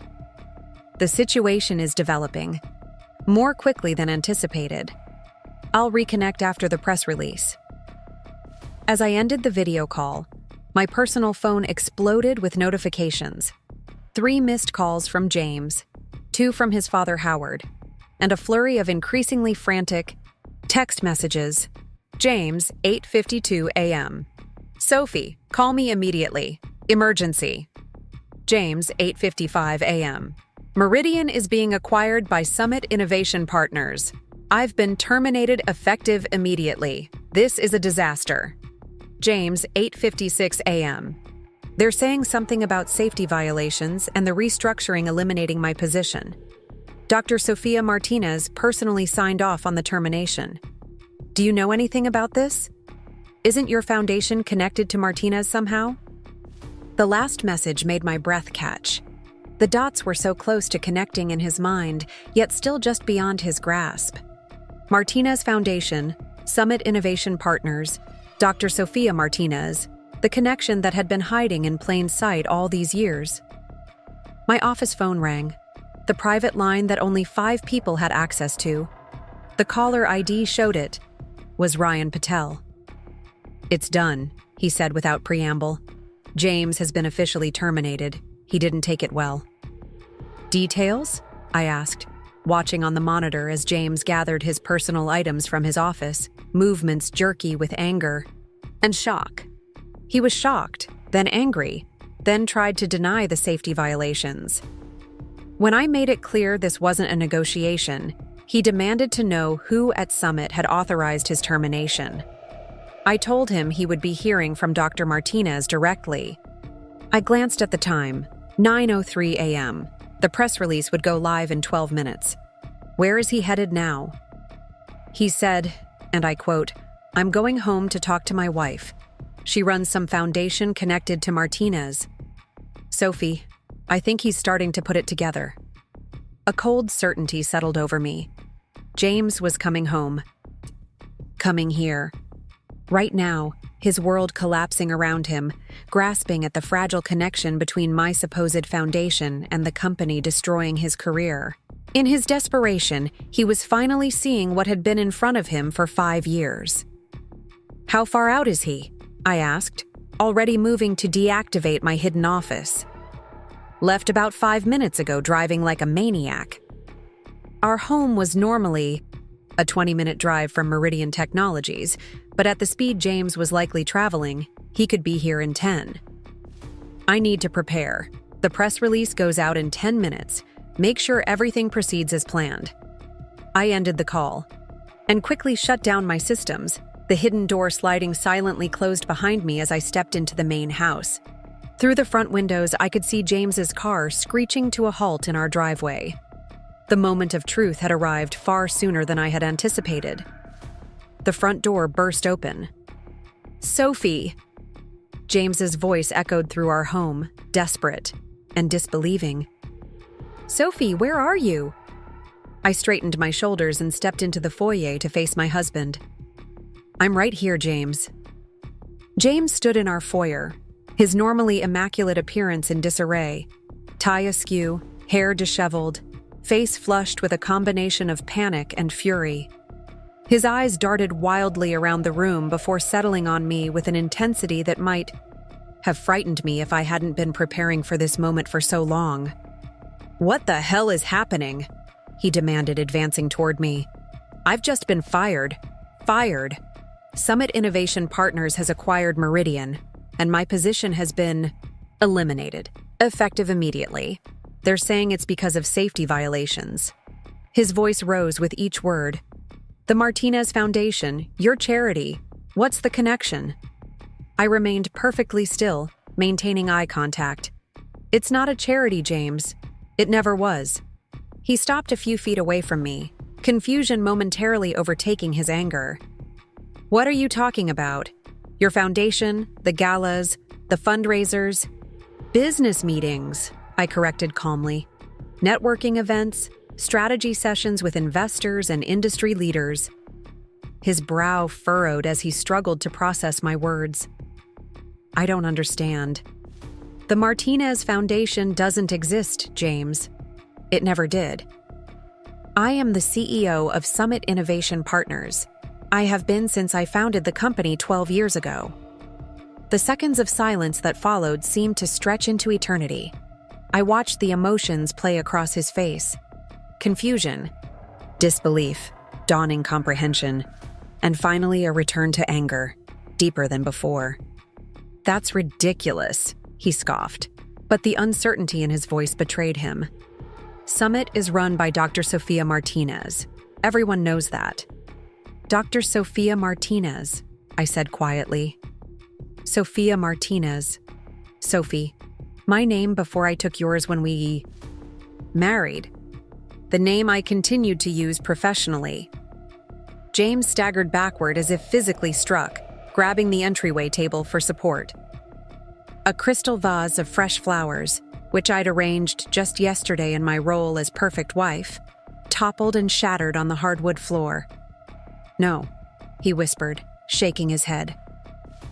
Speaker 1: "The situation is developing, more quickly than anticipated. I'll reconnect after the press release." As I ended the video call, my personal phone exploded with notifications. 3 missed calls from James, 2 from his father Howard, and a flurry of increasingly frantic text messages. James, 8:52 a.m. "Sophie, call me immediately. Emergency." James, 8:55 a.m. "Meridian is being acquired by Summit Innovation Partners. I've been terminated effective immediately. This is a disaster." James, 8:56 a.m. "They're saying something about safety violations and the restructuring eliminating my position. Dr. Sophia Martinez personally signed off on the termination. Do you know anything about this? Isn't your foundation connected to Martinez somehow?" The last message made my breath catch. The dots were so close to connecting in his mind, yet still just beyond his grasp. Martinez Foundation, Summit Innovation Partners, Dr. Sophia Martinez, the connection that had been hiding in plain sight all these years. My office phone rang, the private line that only 5 people had access to. The caller ID showed it, was Ryan Patel. "It's done," he said without preamble. "James has been officially terminated. He didn't take it well." "Details?" I asked, watching on the monitor as James gathered his personal items from his office, movements jerky with anger and shock. He was shocked, then angry, then tried to deny the safety violations. When I made it clear this wasn't a negotiation, he demanded to know who at Summit had authorized his termination. I told him he would be hearing from Dr. Martinez directly. I glanced at the time, 9:03 a.m. The press release would go live in 12 minutes. Where is he headed now? He said, and I quote, "I'm going home to talk to my wife. She runs some foundation connected to Martinez. Sophie, I think he's starting to put it together." A cold certainty settled over me. James was coming home. Coming here. Right now, his world collapsing around him, grasping at the fragile connection between my supposed foundation and the company destroying his career. In his desperation, he was finally seeing what had been in front of him for 5 years. "How far out is he?" I asked, already moving to deactivate my hidden office. "Left about 5 minutes ago, driving like a maniac." Our home was normally a 20-minute drive from Meridian Technologies, but at the speed James was likely traveling, he could be here in 10. "I need to prepare. The press release goes out in 10 minutes. Make sure everything proceeds as planned." I ended the call and quickly shut down my systems, the hidden door sliding silently closed behind me as I stepped into the main house. Through the front windows, I could see James's car screeching to a halt in our driveway. The moment of truth had arrived far sooner than I had anticipated. The front door burst open. "Sophie!" James's voice echoed through our home, desperate and disbelieving. "Sophie, where are you?" I straightened my shoulders and stepped into the foyer to face my husband. "I'm right here, James." James stood in our foyer, his normally immaculate appearance in disarray, tie askew, hair disheveled, face flushed with a combination of panic and fury. His eyes darted wildly around the room before settling on me with an intensity that might have frightened me if I hadn't been preparing for this moment for so long. "What the hell is happening?" he demanded, advancing toward me. "I've just been fired. Fired. Summit Innovation Partners has acquired Meridian, and my position has been eliminated, effective immediately. They're saying it's because of safety violations." His voice rose with each word. "The Martinez Foundation, your charity. What's the connection?" I remained perfectly still, maintaining eye contact. "It's not a charity, James. It never was." He stopped a few feet away from me, confusion momentarily overtaking his anger. "What are you talking about? Your foundation, the galas, the fundraisers?" "Business meetings," I corrected calmly. "Networking events, strategy sessions with investors and industry leaders." His brow furrowed as he struggled to process my words. "I don't understand. The Martinez Foundation doesn't exist, James. It never did. I am the CEO of Summit Innovation Partners. I have been since I founded the company 12 years ago." The seconds of silence that followed seemed to stretch into eternity. I watched the emotions play across his face. Confusion, disbelief, dawning comprehension, and finally a return to anger, deeper than before. "That's ridiculous," he scoffed, but the uncertainty in his voice betrayed him. "Summit is run by Dr. Sophia Martinez. Everyone knows that." "Dr. Sophia Martinez," I said quietly. "Sophia Martinez. Sophie. My name before I took yours when we married. The name I continued to use professionally." James staggered backward as if physically struck, grabbing the entryway table for support. A crystal vase of fresh flowers, which I'd arranged just yesterday in my role as perfect wife, toppled and shattered on the hardwood floor. "No," he whispered, shaking his head.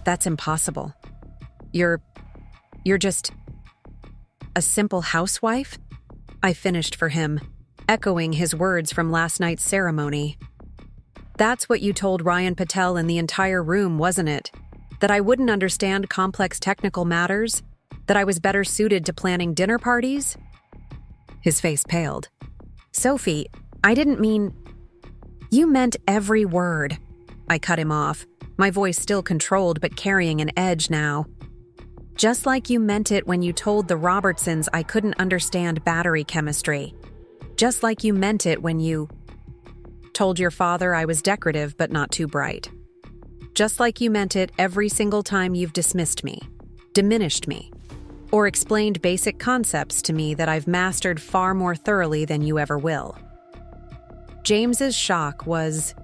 Speaker 1: "That's impossible. You're just a simple housewife?" I finished for him, echoing his words from last night's ceremony. "That's what you told Ryan Patel and the entire room, wasn't it? That I wouldn't understand complex technical matters? That I was better suited to planning dinner parties?" His face paled. "Sophie, I didn't mean—" "You meant every word." I cut him off, my voice still controlled but carrying an edge now. "Just like you meant it when you told the Robertsons I couldn't understand battery chemistry. Just like you meant it when you told your father I was decorative but not too bright. Just like you meant it every single time you've dismissed me, diminished me, or explained basic concepts to me that I've mastered far more thoroughly than you ever will." James's shock was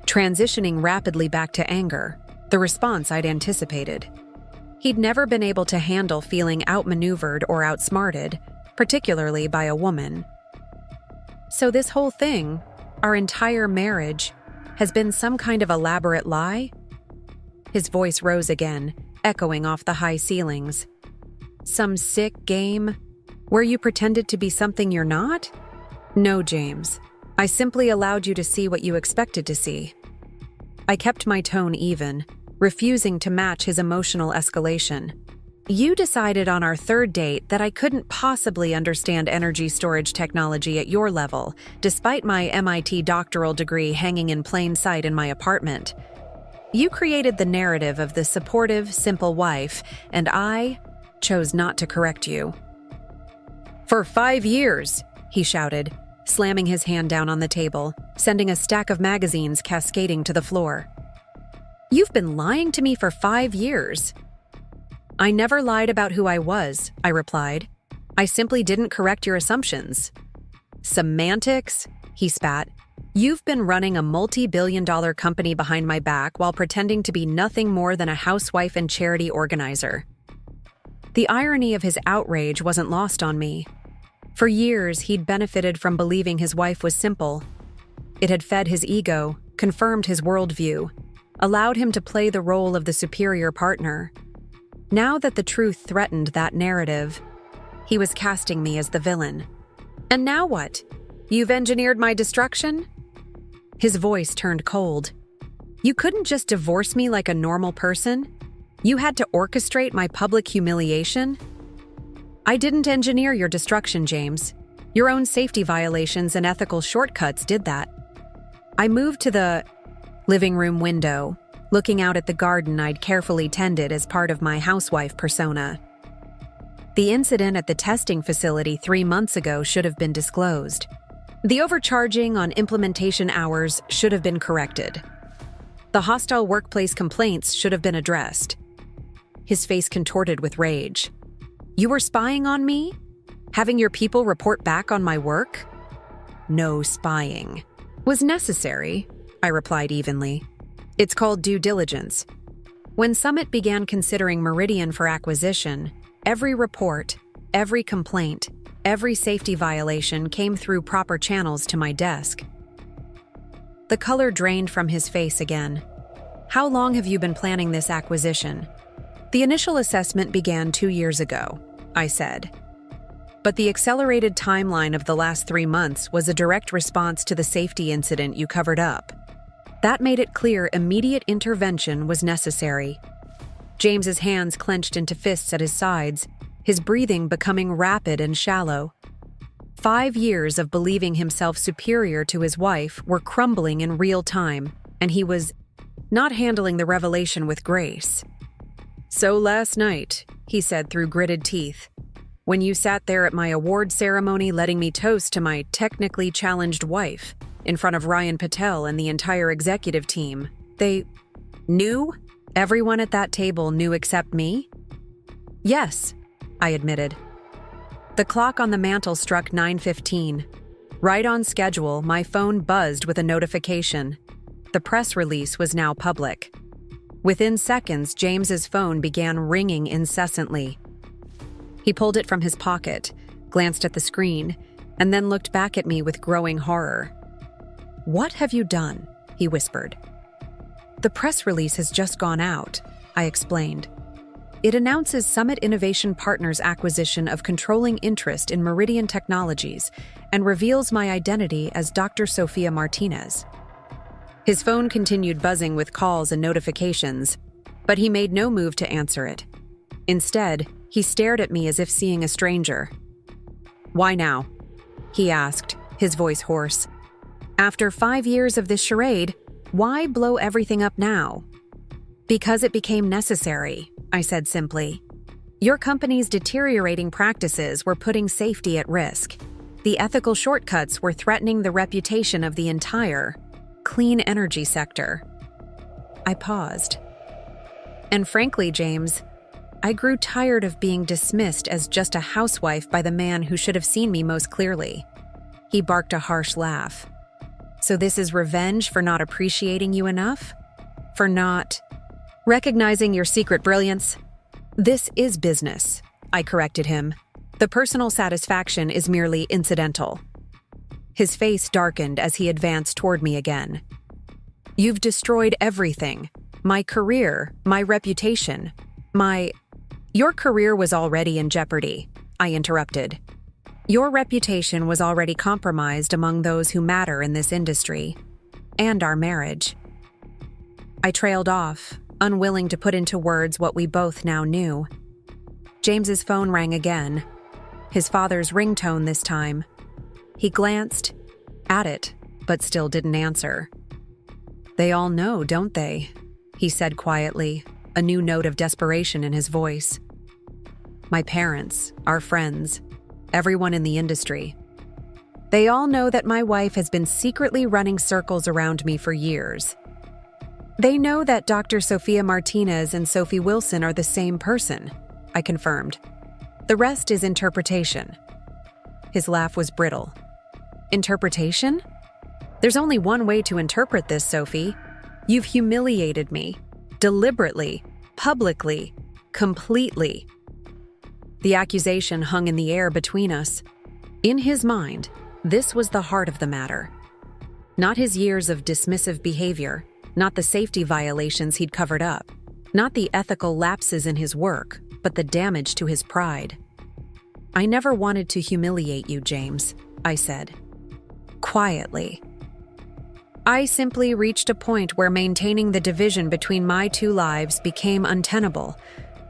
Speaker 1: transitioning rapidly back to anger, the response I'd anticipated. He'd never been able to handle feeling outmaneuvered or outsmarted, particularly by a woman. "So this whole thing, our entire marriage, has been some kind of elaborate lie?" His voice rose again, echoing off the high ceilings. Some sick game where you pretended to be something you're not? No, James. I simply allowed you to see what you expected to see. I kept my tone even, refusing to match his emotional escalation. You decided on our third date that I couldn't possibly understand energy storage technology at your level, despite my MIT doctoral degree hanging in plain sight in my apartment. You created the narrative of the supportive, simple wife, and I chose not to correct you. For 5 years, he shouted, slamming his hand down on the table, sending a stack of magazines cascading to the floor. You've been lying to me for 5 years. I never lied about who I was, I replied. I simply didn't correct your assumptions. Semantics, he spat. You've been running a multi-billion-dollar company behind my back while pretending to be nothing more than a housewife and charity organizer. The irony of his outrage wasn't lost on me. For years, he'd benefited from believing his wife was simple. It had fed his ego, confirmed his worldview, allowed him to play the role of the superior partner. Now that the truth threatened that narrative, he was casting me as the villain. And now what? You've engineered my destruction? His voice turned cold. You couldn't just divorce me like a normal person? You had to orchestrate my public humiliation? I didn't engineer your destruction, James. Your own safety violations and ethical shortcuts did that. I moved to the living room window, looking out at the garden I'd carefully tended as part of my housewife persona. The incident at the testing facility 3 months ago should have been disclosed. The overcharging on implementation hours should have been corrected. The hostile workplace complaints should have been addressed. His face contorted with rage. You were spying on me? Having your people report back on my work? No spying was necessary, I replied evenly. It's called due diligence. When Summit began considering Meridian for acquisition, every report, every complaint, every safety violation came through proper channels to my desk. The color drained from his face again. How long have you been planning this acquisition? The initial assessment began 2 years ago, I said. But the accelerated timeline of the last 3 months was a direct response to the safety incident you covered up. That made it clear immediate intervention was necessary. James's hands clenched into fists at his sides, his breathing becoming rapid and shallow. 5 years of believing himself superior to his wife were crumbling in real time, and he was not handling the revelation with grace. So last night, he said through gritted teeth, when you sat there at my award ceremony letting me toast to my technically challenged wife in front of Ryan Patel and the entire executive team, they knew? Everyone at that table knew except me? Yes, I admitted. The clock on the mantel struck 9:15. Right on schedule, my phone buzzed with a notification. The press release was now public. Within seconds, James's phone began ringing incessantly. He pulled it from his pocket, glanced at the screen, and then looked back at me with growing horror. What have you done? He whispered. The press release has just gone out, I explained. It announces Summit Innovation Partners' acquisition of controlling interest in Meridian Technologies and reveals my identity as Dr. Sophia Martinez. His phone continued buzzing with calls and notifications, but he made no move to answer it. Instead, he stared at me as if seeing a stranger. Why now? He asked, his voice hoarse. After 5 years of this charade, why blow everything up now? Because it became necessary, I said simply. Your company's deteriorating practices were putting safety at risk. The ethical shortcuts were threatening the reputation of the entire clean energy sector. I paused. And frankly, James, I grew tired of being dismissed as just a housewife by the man who should have seen me most clearly. He barked a harsh laugh. So this is revenge for not appreciating you enough? For not recognizing your secret brilliance? This is business, I corrected him. The personal satisfaction is merely incidental. His face darkened as he advanced toward me again. You've destroyed everything. My career, my reputation, my... Your career was already in jeopardy, I interrupted. Your reputation was already compromised among those who matter in this industry, and our marriage. I trailed off, unwilling to put into words what we both now knew. James's phone rang again, his father's ringtone this time. He glanced at it, but still didn't answer. They all know, don't they? He said quietly, a new note of desperation in his voice. My parents, our friends, everyone in the industry. They all know that my wife has been secretly running circles around me for years. They know that Dr. Sophia Martinez and Sophie Wilson are the same person, I confirmed. The rest is interpretation. His laugh was brittle. Interpretation? There's only one way to interpret this, Sophie. You've humiliated me. Deliberately. Publicly. Completely. The accusation hung in the air between us. In his mind, this was the heart of the matter. Not his years of dismissive behavior, not the safety violations he'd covered up, not the ethical lapses in his work, but the damage to his pride. I never wanted to humiliate you, James, I said. Quietly. I simply reached a point where maintaining the division between my two lives became untenable.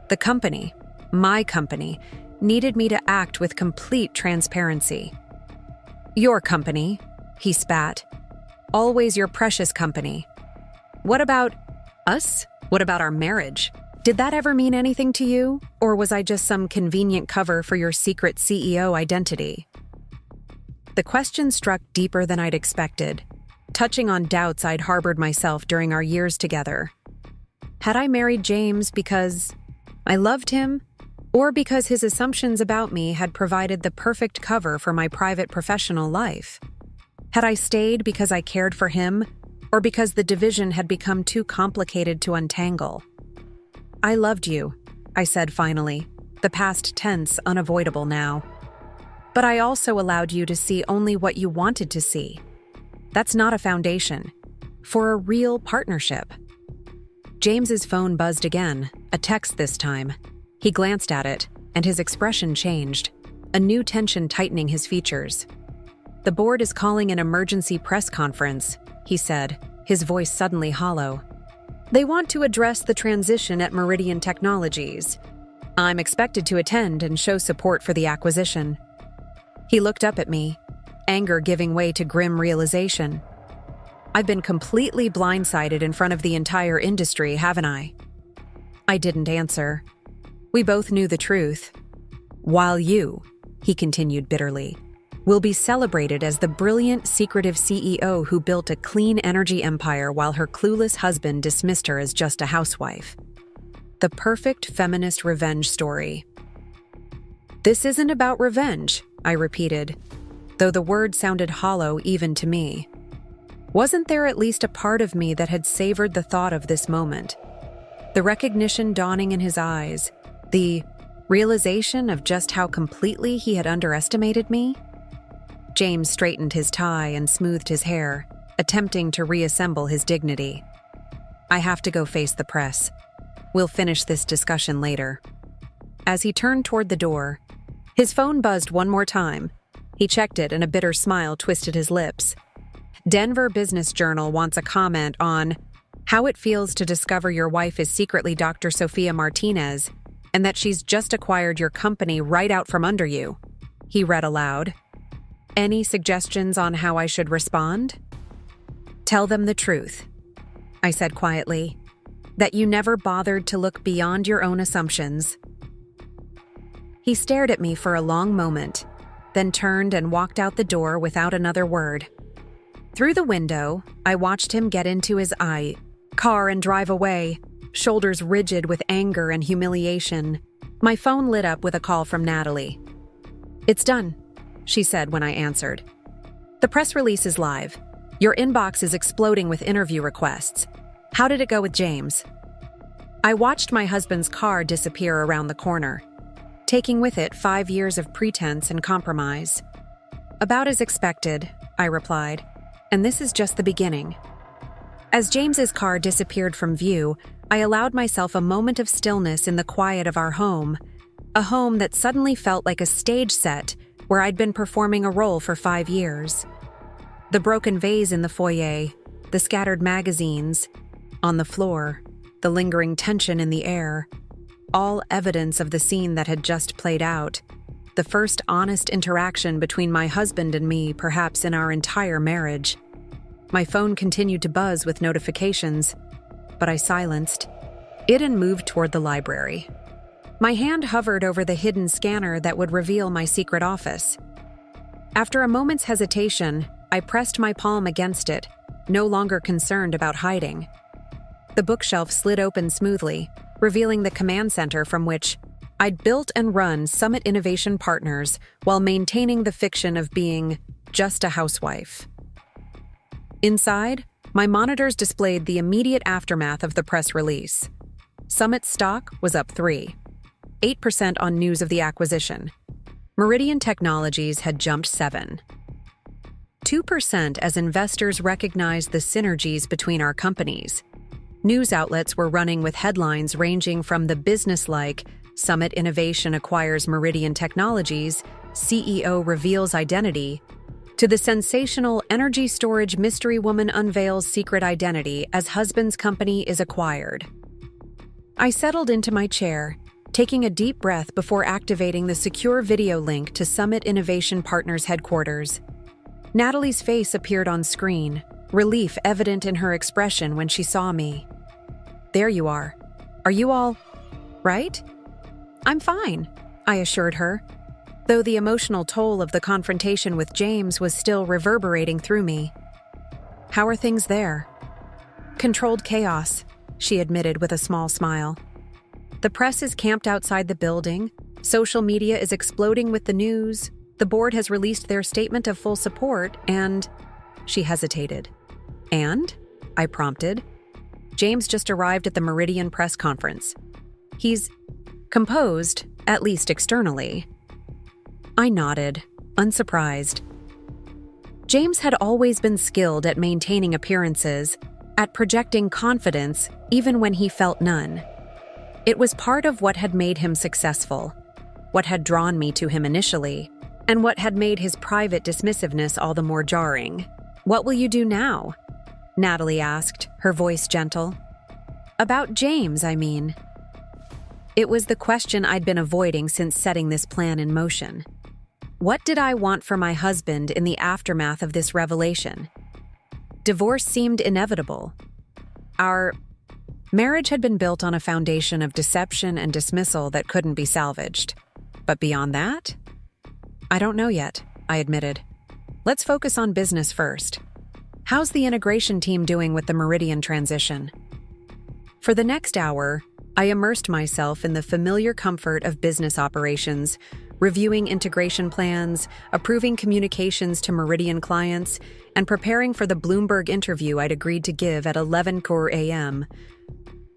Speaker 1: The company, my company, needed me to act with complete transparency. Your company, he spat. Always your precious company. What about us? What about our marriage? Did that ever mean anything to you? Or was I just some convenient cover for your secret CEO identity? The question struck deeper than I'd expected, touching on doubts I'd harbored myself during our years together. Had I married James because I loved him, or because his assumptions about me had provided the perfect cover for my private professional life? Had I stayed because I cared for him, or because the division had become too complicated to untangle? I loved you, I said finally, the past tense unavoidable now. But I also allowed you to see only what you wanted to see. That's not a foundation for a real partnership. James's phone buzzed again, a text this time. He glanced at it, and his expression changed, a new tension tightening his features. The board is calling an emergency press conference, he said, his voice suddenly hollow. They want to address the transition at Meridian Technologies. I'm expected to attend and show support for the acquisition. He looked up at me, anger giving way to grim realization. I've been completely blindsided in front of the entire industry, haven't I? I didn't answer. We both knew the truth. While you, he continued bitterly, will be celebrated as the brilliant, secretive CEO who built a clean energy empire while her clueless husband dismissed her as just a housewife. The perfect feminist revenge story. This isn't about revenge, I repeated, though the word sounded hollow even to me. Wasn't there at least a part of me that had savored the thought of this moment? The recognition dawning in his eyes, the realization of just how completely he had underestimated me? James straightened his tie and smoothed his hair, attempting to reassemble his dignity. I have to go face the press. We'll finish this discussion later. As he turned toward the door, his phone buzzed one more time. He checked it and a bitter smile twisted his lips. Denver Business Journal wants a comment on how it feels to discover your wife is secretly Dr. Sophia Martinez and that she's just acquired your company right out from under you. He read aloud. Any suggestions on how I should respond? Tell them the truth, I said quietly, that you never bothered to look beyond your own assumptions. He stared at me for a long moment, then turned and walked out the door without another word. Through the window, I watched him get into his car and drive away, shoulders rigid with anger and humiliation. My phone lit up with a call from Natalie. It's done, she said when I answered. The press release is live. Your inbox is exploding with interview requests. How did it go with James? I watched my husband's car disappear around the corner, taking with it 5 years of pretense and compromise. About as expected, I replied, and this is just the beginning. As James's car disappeared from view, I allowed myself a moment of stillness in the quiet of our home, a home that suddenly felt like a stage set where I'd been performing a role for 5 years. The broken vase in the foyer, the scattered magazines on the floor, the lingering tension in the air, all evidence of the scene that had just played out, the first honest interaction between my husband and me, perhaps in our entire marriage. My phone continued to buzz with notifications, but I silenced it and moved toward the library. My hand hovered over the hidden scanner that would reveal my secret office. After a moment's hesitation, I pressed my palm against it, no longer concerned about hiding. The bookshelf slid open smoothly, revealing the command center from which I'd built and run Summit Innovation Partners while maintaining the fiction of being just a housewife. Inside, my monitors displayed the immediate aftermath of the press release. Summit's stock was up 8% on news of the acquisition. Meridian Technologies had jumped 2% as investors recognized the synergies between our companies. News outlets were running with headlines ranging from the businesslike Summit Innovation acquires Meridian Technologies, CEO reveals identity, to the sensational energy storage mystery woman unveils secret identity as husband's company is acquired. I settled into my chair, taking a deep breath before activating the secure video link to Summit Innovation Partners headquarters. Natalie's face appeared on screen, relief evident in her expression when she saw me. "There you are. Are you all right?" "I'm fine," I assured her, though the emotional toll of the confrontation with James was still reverberating through me. "How are things there?" "Controlled chaos," she admitted with a small smile. "The press is camped outside the building, social media is exploding with the news, the board has released their statement of full support, and—" She hesitated. "And?" I prompted. "James just arrived at the Meridian press conference. He's composed, at least externally." I nodded, unsurprised. James had always been skilled at maintaining appearances, at projecting confidence even when he felt none. It was part of what had made him successful, what had drawn me to him initially, and what had made his private dismissiveness all the more jarring. "What will you do now?" Natalie asked, her voice gentle. "About James, I mean." It was the question I'd been avoiding since setting this plan in motion. What did I want for my husband in the aftermath of this revelation? Divorce seemed inevitable. Our marriage had been built on a foundation of deception and dismissal that couldn't be salvaged. But beyond that? "I don't know yet," I admitted. "Let's focus on business first. How's the integration team doing with the Meridian transition?" For the next hour, I immersed myself in the familiar comfort of business operations, reviewing integration plans, approving communications to Meridian clients, and preparing for the Bloomberg interview I'd agreed to give at 11 a.m.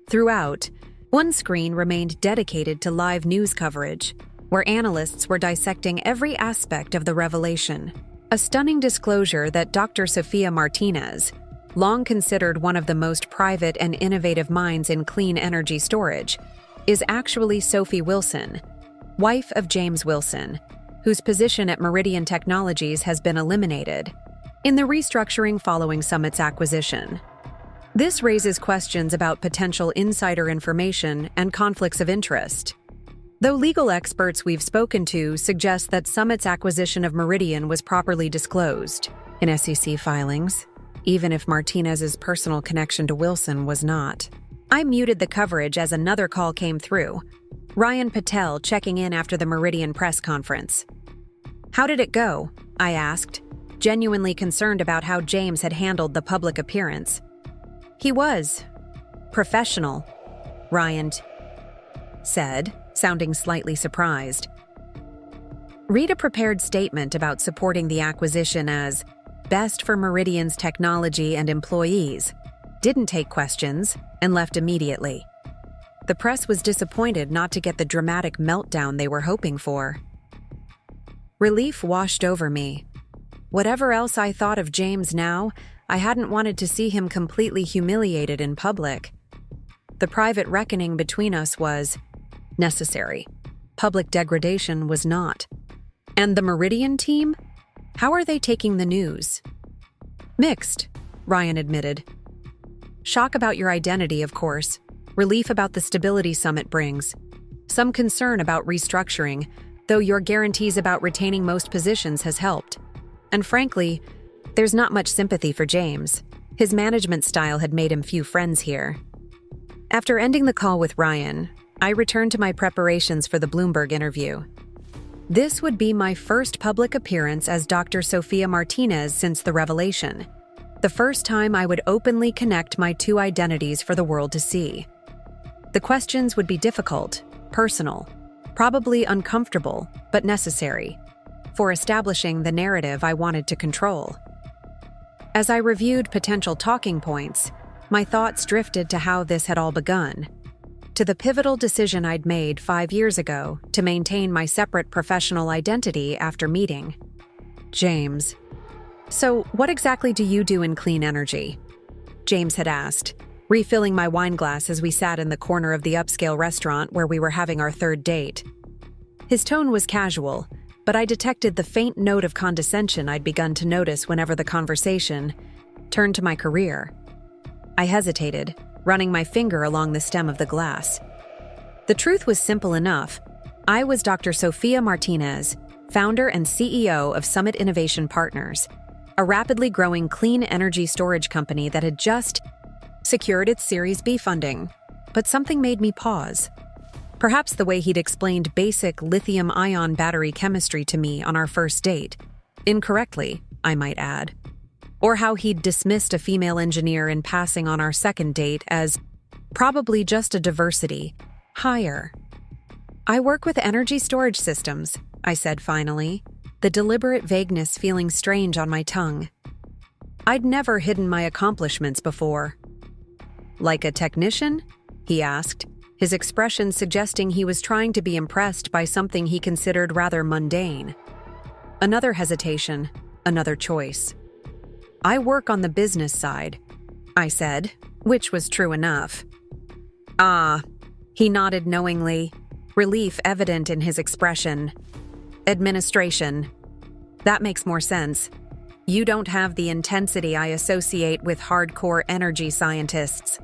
Speaker 1: Throughout, one screen remained dedicated to live news coverage, where analysts were dissecting every aspect of the revelation. A stunning disclosure that Dr. Sophia Martinez, long considered one of the most private and innovative minds in clean energy storage, is actually Sophie Wilson, wife of James Wilson, whose position at Meridian Technologies has been eliminated in the restructuring following Summit's acquisition. This raises questions about potential insider information and conflicts of interest. Though legal experts we've spoken to suggest that Summit's acquisition of Meridian was properly disclosed in SEC filings, even if Martinez's personal connection to Wilson was not. I muted the coverage as another call came through. Ryan Patel checking in after the Meridian press conference. "How did it go?" I asked, genuinely concerned about how James had handled the public appearance. "He was professional," Ryan said, sounding slightly surprised. "Read a prepared statement about supporting the acquisition as best for Meridian's technology and employees, didn't take questions, and left immediately." The press was disappointed not to get the dramatic meltdown they were hoping for. Relief washed over me. Whatever else I thought of James now, I hadn't wanted to see him completely humiliated in public. The private reckoning between us was necessary. Public degradation was not. And the Meridian team? How are they taking the news? Mixed, Ryan admitted. Shock about your identity, of course. Relief about the stability summit brings. Some concern about restructuring, though your guarantees about retaining most positions has helped. And frankly, there's not much sympathy for James. His management style had made him few friends here. After ending the call with Ryan, I returned to my preparations for the Bloomberg interview. This would be my first public appearance as Dr. Sophia Martinez since the revelation. The first time I would openly connect my two identities for the world to see. The questions would be difficult, personal, probably uncomfortable, but necessary, for establishing the narrative I wanted to control. As I reviewed potential talking points, my thoughts drifted to how this had all begun, to the pivotal decision I'd made 5 years ago to maintain my separate professional identity after meeting James. "So, what exactly do you do in clean energy?" James had asked, refilling my wine glass as we sat in the corner of the upscale restaurant where we were having our third date. His tone was casual, but I detected the faint note of condescension I'd begun to notice whenever the conversation turned to my career. I hesitated, running my finger along the stem of the glass. The truth was simple enough. I was Dr. Sophia Martinez, founder and CEO of Summit Innovation Partners, a rapidly growing clean energy storage company that had just secured its Series B funding. But something made me pause. Perhaps the way he'd explained basic lithium-ion battery chemistry to me on our first date. Incorrectly, I might add. Or how he'd dismissed a female engineer in passing on our second date as probably just a diversity hire. "I work with energy storage systems," I said finally, the deliberate vagueness feeling strange on my tongue. I'd never hidden my accomplishments before. "Like a technician?" he asked, his expression suggesting he was trying to be impressed by something he considered rather mundane. Another hesitation, another choice. "I work on the business side," I said, which was true enough. "Ah," he nodded knowingly, relief evident in his expression. "Administration. That makes more sense. You don't have the intensity I associate with hardcore energy scientists."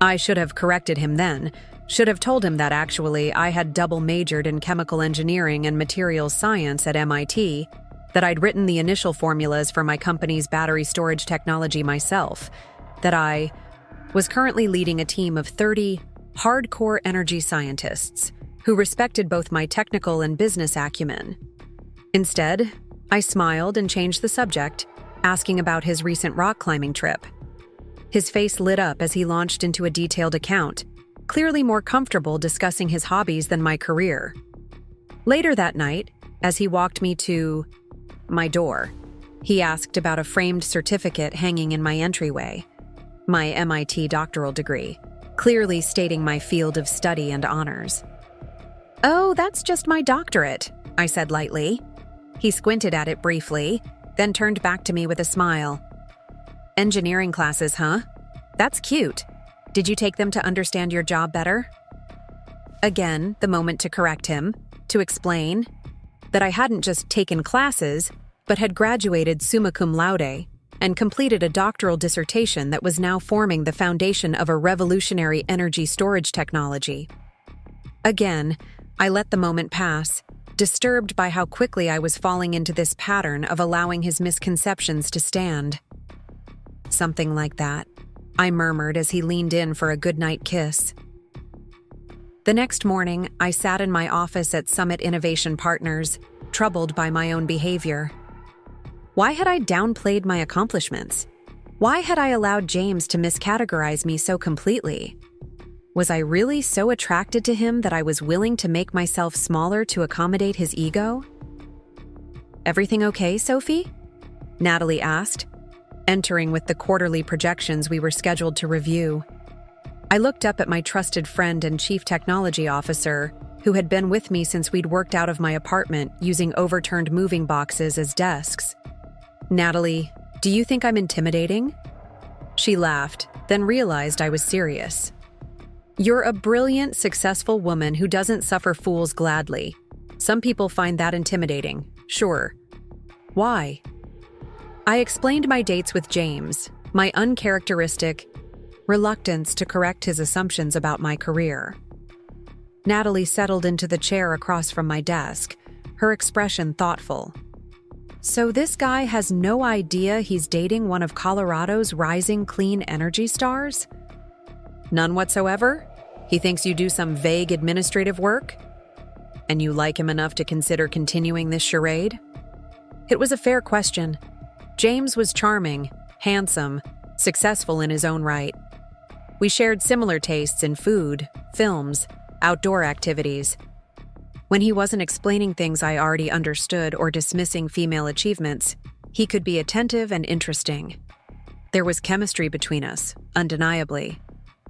Speaker 1: I should have corrected him then, should have told him that actually I had double majored in chemical engineering and materials science at MIT, that I'd written the initial formulas for my company's battery storage technology myself, that I was currently leading a team of 30 hardcore energy scientists who respected both my technical and business acumen. Instead, I smiled and changed the subject, asking about his recent rock climbing trip. His face lit up as he launched into a detailed account, clearly more comfortable discussing his hobbies than my career. Later that night, as he walked me to my door, he asked about a framed certificate hanging in my entryway, my MIT doctoral degree, clearly stating my field of study and honors. "Oh, that's just my doctorate," I said lightly. He squinted at it briefly, then turned back to me with a smile. "Engineering classes, huh? That's cute. Did you take them to understand your job better?" Again, the moment to correct him, to explain that I hadn't just taken classes, but had graduated summa cum laude and completed a doctoral dissertation that was now forming the foundation of a revolutionary energy storage technology. Again, I let the moment pass, disturbed by how quickly I was falling into this pattern of allowing his misconceptions to stand. "Something like that," I murmured as he leaned in for a goodnight kiss. The next morning, I sat in my office at Summit Innovation Partners, troubled by my own behavior. Why had I downplayed my accomplishments? Why had I allowed James to miscategorize me so completely? Was I really so attracted to him that I was willing to make myself smaller to accommodate his ego? "Everything okay, Sophie?" Natalie asked, entering with the quarterly projections we were scheduled to review. I looked up at my trusted friend and chief technology officer, who had been with me since we'd worked out of my apartment using overturned moving boxes as desks. "Natalie, do you think I'm intimidating?" She laughed, then realized I was serious. "You're a brilliant, successful woman who doesn't suffer fools gladly. Some people find that intimidating, sure. Why?" I explained my dates with James, my uncharacteristic reluctance to correct his assumptions about my career. Natalie settled into the chair across from my desk, her expression thoughtful. "So this guy has no idea he's dating one of Colorado's rising clean energy stars?" "None whatsoever? He thinks you do some vague administrative work? And you like him enough to consider continuing this charade?" It was a fair question. James was charming, handsome, successful in his own right. We shared similar tastes in food, films, outdoor activities. When he wasn't explaining things I already understood or dismissing female achievements, he could be attentive and interesting. There was chemistry between us, undeniably.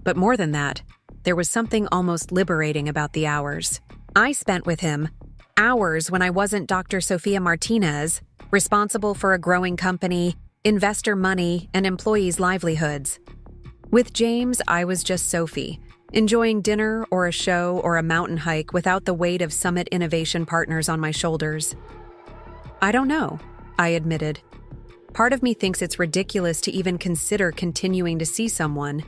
Speaker 1: But more than that, there was something almost liberating about the hours I spent with him. Hours when I wasn't Dr. Sophia Martinez, responsible for a growing company, investor money, and employees' livelihoods. With James, I was just Sophie, enjoying dinner or a show or a mountain hike without the weight of Summit Innovation partners on my shoulders. "I don't know," I admitted. "Part of me thinks it's ridiculous to even consider continuing to see someone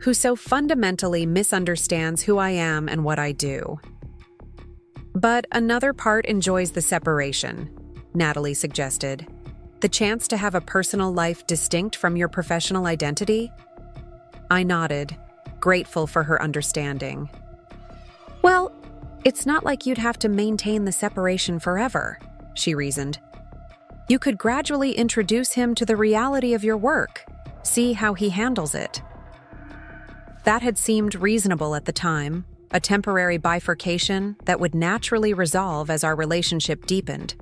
Speaker 1: who so fundamentally misunderstands who I am and what I do." "But another part enjoys the separation," Natalie suggested. "The chance to have a personal life distinct from your professional identity?" I nodded, grateful for her understanding. "Well, it's not like you'd have to maintain the separation forever," she reasoned. "You could gradually introduce him to the reality of your work, see how he handles it." That had seemed reasonable at the time, a temporary bifurcation that would naturally resolve as our relationship deepened.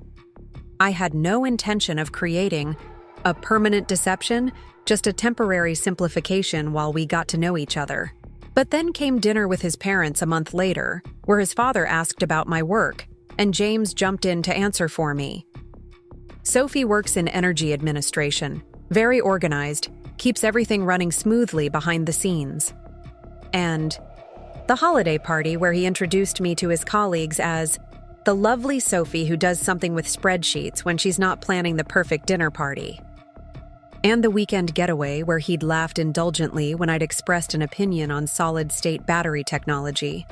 Speaker 1: I had no intention of creating a permanent deception, just a temporary simplification while we got to know each other. But then came dinner with his parents a month later, where his father asked about my work, and James jumped in to answer for me. Sophie works in energy administration, very organized, keeps everything running smoothly behind the scenes. And the holiday party where he introduced me to his colleagues as the lovely Sophie who does something with spreadsheets when she's not planning the perfect dinner party. And the weekend getaway where he'd laughed indulgently when I'd expressed an opinion on solid-state battery technology.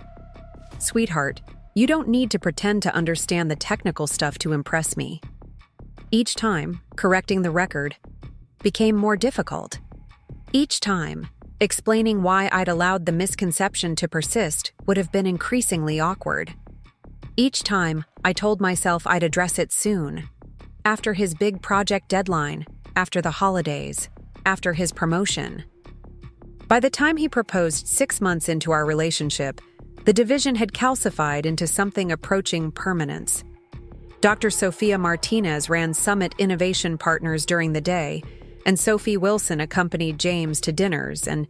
Speaker 1: "Sweetheart, you don't need to pretend to understand the technical stuff to impress me." Each time, correcting the record became more difficult. Each time, explaining why I'd allowed the misconception to persist would have been increasingly awkward. Each time, I told myself I'd address it soon, after his big project deadline, after the holidays, after his promotion. By the time he proposed 6 months into our relationship, the division had calcified into something approaching permanence. Dr. Sophia Martinez ran Summit Innovation Partners during the day, and Sophie Wilson accompanied James to dinners and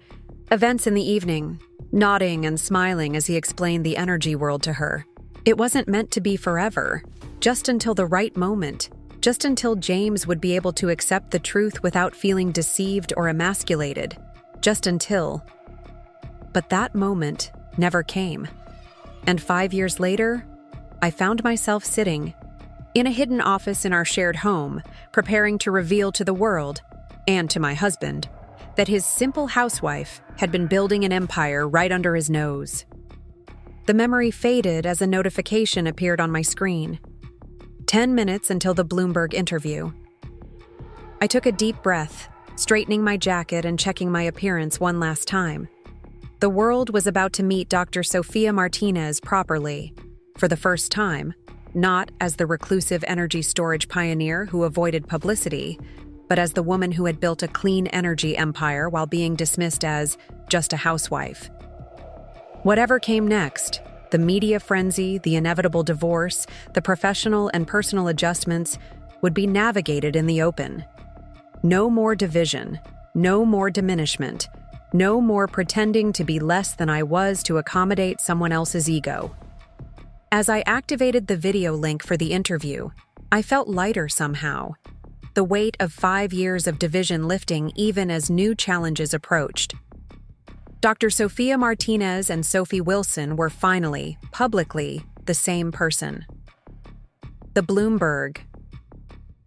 Speaker 1: events in the evening, nodding and smiling as he explained the energy world to her. It wasn't meant to be forever, just until the right moment, just until James would be able to accept the truth without feeling deceived or emasculated, just until. But that moment never came. And 5 years later, I found myself sitting in a hidden office in our shared home, preparing to reveal to the world, and to my husband, that his simple housewife had been building an empire right under his nose. The memory faded as a notification appeared on my screen. 10 minutes until the Bloomberg interview. I took a deep breath, straightening my jacket and checking my appearance one last time. The world was about to meet Dr. Sophia Martinez properly, for the first time, not as the reclusive energy storage pioneer who avoided publicity, but as the woman who had built a clean energy empire while being dismissed as just a housewife. Whatever came next, the media frenzy, the inevitable divorce, the professional and personal adjustments, would be navigated in the open. No more division, no more diminishment, no more pretending to be less than I was to accommodate someone else's ego. As I activated the video link for the interview, I felt lighter somehow. the weight of 5 years of division lifting even as new challenges approached. Dr. Sophia Martinez and Sophie Wilson were finally, publicly, the same person. The Bloomberg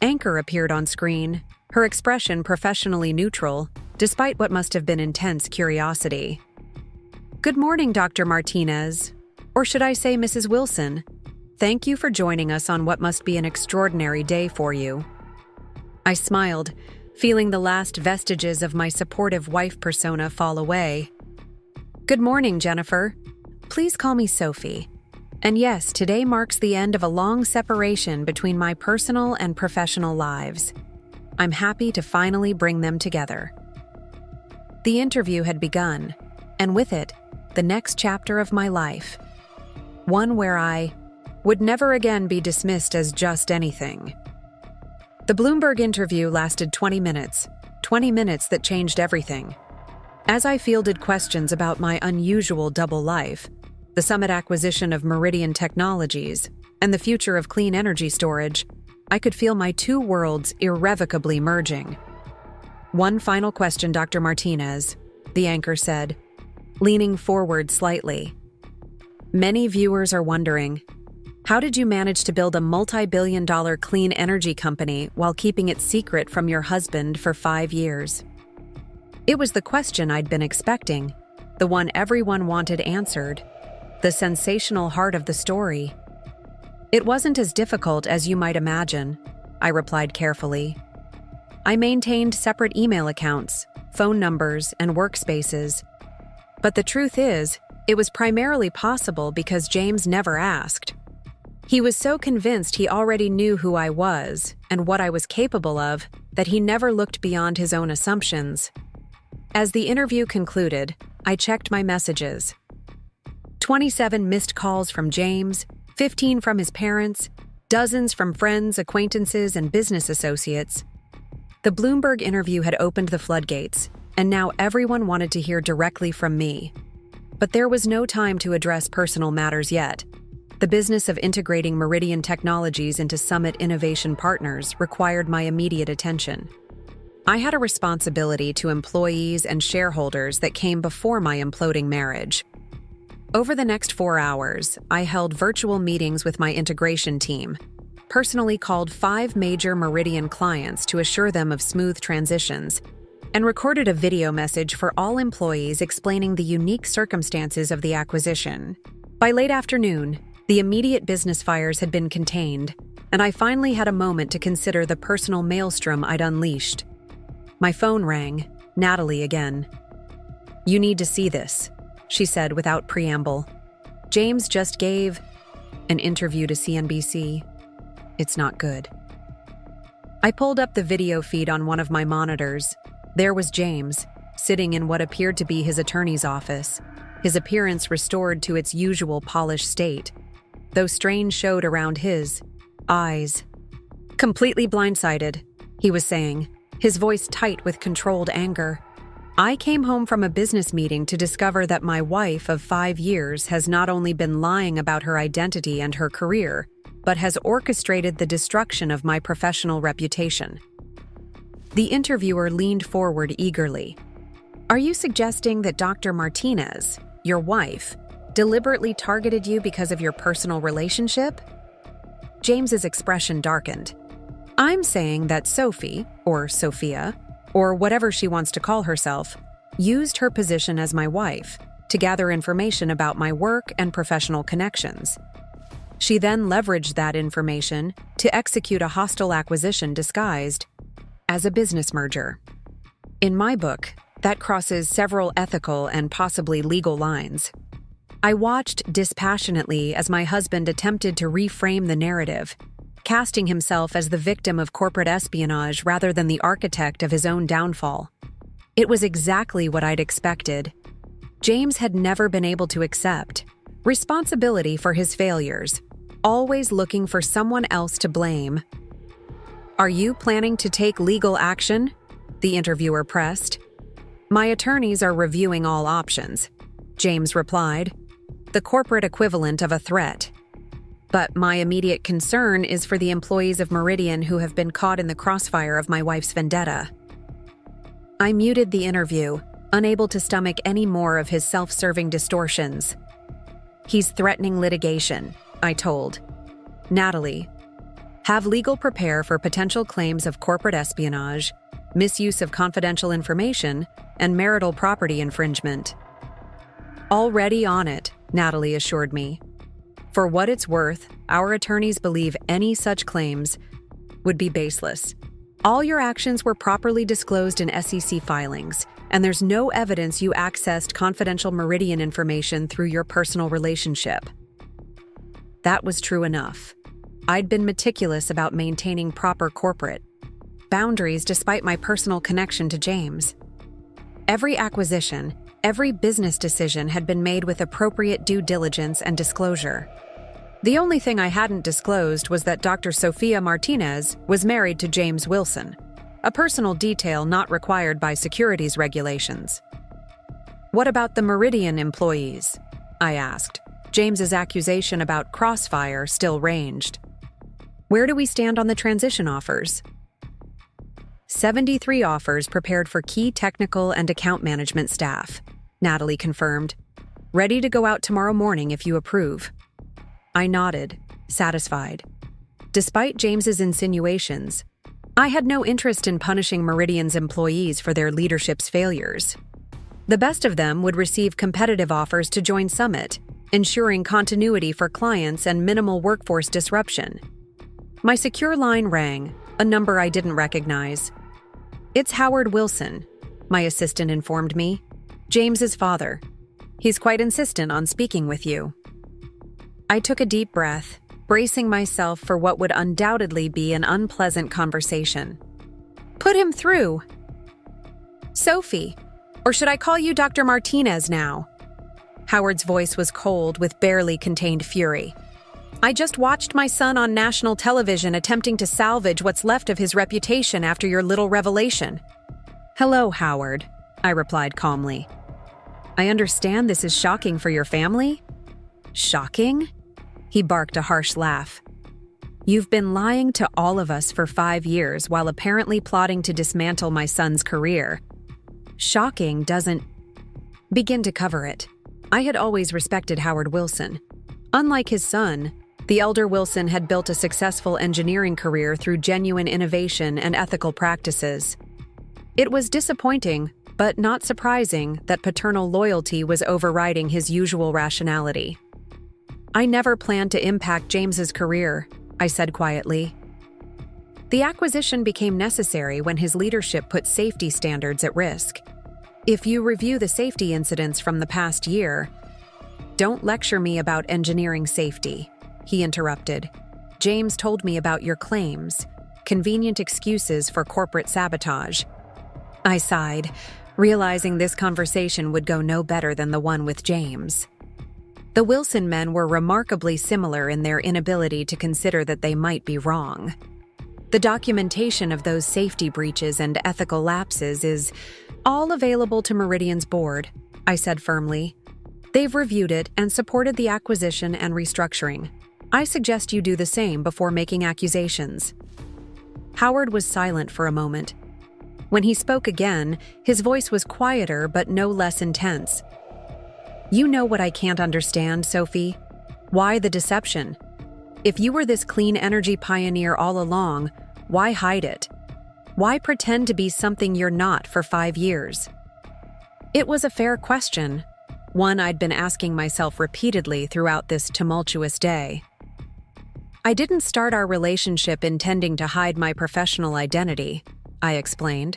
Speaker 1: anchor appeared on screen, her expression professionally neutral, despite what must have been intense curiosity. "Good morning, Dr. Martinez. Or should I say Mrs. Wilson? Thank you for joining us on what must be an extraordinary day for you." I smiled, feeling the last vestiges of my supportive wife persona fall away. "Good morning, Jennifer. Please call me Sophie. And yes, today marks the end of a long separation between my personal and professional lives. I'm happy to finally bring them together." The interview had begun, and with it, the next chapter of my life. One where I would never again be dismissed as just anything. The Bloomberg interview lasted 20 minutes that changed everything. As I fielded questions about my unusual double life, the summit acquisition of Meridian Technologies, and the future of clean energy storage, I could feel my two worlds irrevocably merging. "One final question, Dr. Martinez," the anchor said, leaning forward slightly. "Many viewers are wondering, how did you manage to build a multi-billion-dollar clean energy company while keeping it secret from your husband for 5 years?" It was the question I'd been expecting, the one everyone wanted answered, the sensational heart of the story. "It wasn't as difficult as you might imagine," I replied carefully. "I maintained separate email accounts, phone numbers, and workspaces. But the truth is, it was primarily possible because James never asked. He was so convinced he already knew who I was and what I was capable of that he never looked beyond his own assumptions." As the interview concluded, I checked my messages. 27 missed calls from James, 15 from his parents, dozens from friends, acquaintances, and business associates. The Bloomberg interview had opened the floodgates, and now everyone wanted to hear directly from me. But there was no time to address personal matters yet. The business of integrating Meridian Technologies into Summit Innovation Partners required my immediate attention. I had a responsibility to employees and shareholders that came before my imploding marriage. Over the next 4 hours, I held virtual meetings with my integration team, personally called 5 major Meridian clients to assure them of smooth transitions, and recorded a video message for all employees explaining the unique circumstances of the acquisition. By late afternoon, the immediate business fires had been contained, and I finally had a moment to consider the personal maelstrom I'd unleashed. My phone rang, Natalie again. "You need to see this," she said without preamble. "James just gave an interview to CNBC. It's not good." I pulled up the video feed on one of my monitors. There was James, sitting in what appeared to be his attorney's office, his appearance restored to its usual polished state, though strain showed around his eyes. "Completely blindsided," he was saying, his voice tight with controlled anger. "I came home from a business meeting to discover that my wife of 5 years has not only been lying about her identity and her career, but has orchestrated the destruction of my professional reputation." The interviewer leaned forward eagerly. "Are you suggesting that Dr. Martinez, your wife, deliberately targeted you because of your personal relationship?" James's expression darkened. "I'm saying that Sophie, or Sophia, or whatever she wants to call herself, used her position as my wife to gather information about my work and professional connections. She then leveraged that information to execute a hostile acquisition disguised as a business merger. In my book, that crosses several ethical and possibly legal lines. I watched dispassionately as my husband attempted to reframe the narrative, casting himself as the victim of corporate espionage rather than the architect of his own downfall. It was exactly what I'd expected. James had never been able to accept responsibility for his failures, always looking for someone else to blame. "Are you planning to take legal action?" the interviewer pressed. "My attorneys are reviewing all options," James replied, the corporate equivalent of a threat. But my immediate concern is for the employees of Meridian who have been caught in the crossfire of my wife's vendetta. I muted the interview, unable to stomach any more of his self-serving distortions. He's threatening litigation, I told. Natalie, have legal prepare for potential claims of corporate espionage, misuse of confidential information, and marital property infringement. Already on it, Natalie assured me. For what it's worth, our attorneys believe any such claims would be baseless. All your actions were properly disclosed in SEC filings, and there's no evidence you accessed confidential Meridian information through your personal relationship. That was true enough. I'd been meticulous about maintaining proper corporate boundaries despite my personal connection to James. Every acquisition, every business decision had been made with appropriate due diligence and disclosure. The only thing I hadn't disclosed was that Dr. Sophia Martinez was married to James Wilson, a personal detail not required by securities regulations. What about the Meridian employees? I asked. James's accusation about crossfire still ranged. Where do we stand on the transition offers? 73 offers prepared for key technical and account management staff, Natalie confirmed. Ready to go out tomorrow morning if you approve. I nodded, satisfied. Despite James's insinuations, I had no interest in punishing Meridian's employees for their leadership's failures. The best of them would receive competitive offers to join Summit, ensuring continuity for clients and minimal workforce disruption. My secure line rang, a number I didn't recognize. It's Howard Wilson, my assistant informed me. James's father. He's quite insistent on speaking with you. I took a deep breath, bracing myself for what would undoubtedly be an unpleasant conversation. Put him through. Sophie, or should I call you Dr. Martinez now? Howard's voice was cold with barely contained fury. I just watched my son on national television attempting to salvage what's left of his reputation after your little revelation. Hello, Howard, I replied calmly. I understand this is shocking for your family? Shocking? He barked a harsh laugh. You've been lying to all of us for 5 years while apparently plotting to dismantle my son's career. Shocking doesn't begin to cover it. I had always respected Howard Wilson. Unlike his son, the elder Wilson had built a successful engineering career through genuine innovation and ethical practices. It was disappointing, but not surprising, that paternal loyalty was overriding his usual rationality. I never planned to impact James's career, I said quietly. The acquisition became necessary when his leadership put safety standards at risk. If you review the safety incidents from the past year, don't lecture me about engineering safety, he interrupted. James told me about your claims, convenient excuses for corporate sabotage. I sighed, realizing this conversation would go no better than the one with James. The Wilson men were remarkably similar in their inability to consider that they might be wrong. The documentation of those safety breaches and ethical lapses is all available to Meridian's board, I said firmly. They've reviewed it and supported the acquisition and restructuring. I suggest you do the same before making accusations. Howard was silent for a moment. When he spoke again, his voice was quieter but no less intense. You know what I can't understand, Sophie? Why the deception? If you were this clean energy pioneer all along, why hide it? Why pretend to be something you're not for 5 years? It was a fair question, one I'd been asking myself repeatedly throughout this tumultuous day. I didn't start our relationship intending to hide my professional identity, I explained.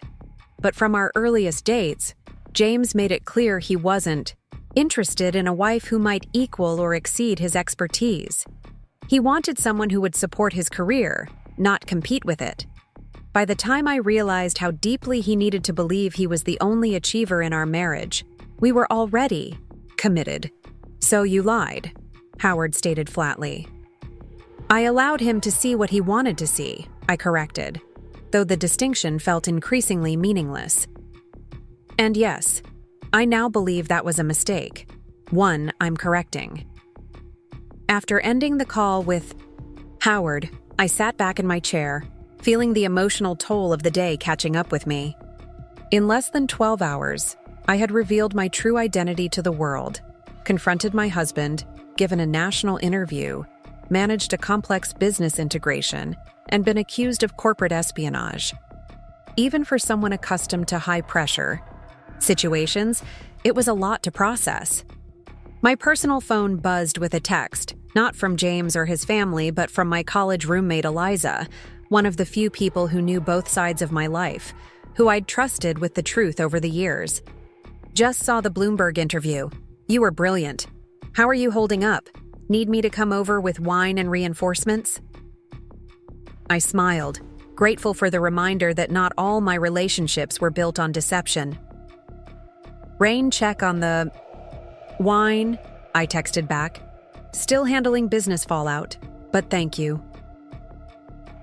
Speaker 1: But from our earliest dates, James made it clear he wasn't interested in a wife who might equal or exceed his expertise. He wanted someone who would support his career, not compete with it. By the time I realized how deeply he needed to believe he was the only achiever in our marriage, we were already committed. So you lied, Howard stated flatly. I allowed him to see what he wanted to see, I corrected, though the distinction felt increasingly meaningless. And yes, I now believe that was a mistake, one I'm correcting. After ending the call with Howard, I sat back in my chair, feeling the emotional toll of the day catching up with me. In less than 12 hours, I had revealed my true identity to the world, confronted my husband, given a national interview, managed a complex business integration, and been accused of corporate espionage. Even for someone accustomed to high-pressure situations, it was a lot to process. My personal phone buzzed with a text, not from James or his family, but from my college roommate Eliza, one of the few people who knew both sides of my life, who I'd trusted with the truth over the years. Just saw the Bloomberg interview. You were brilliant. How are you holding up? Need me to come over with wine and reinforcements? I smiled, grateful for the reminder that not all my relationships were built on deception. Rain check on the wine, I texted back. Still handling business fallout, but thank you.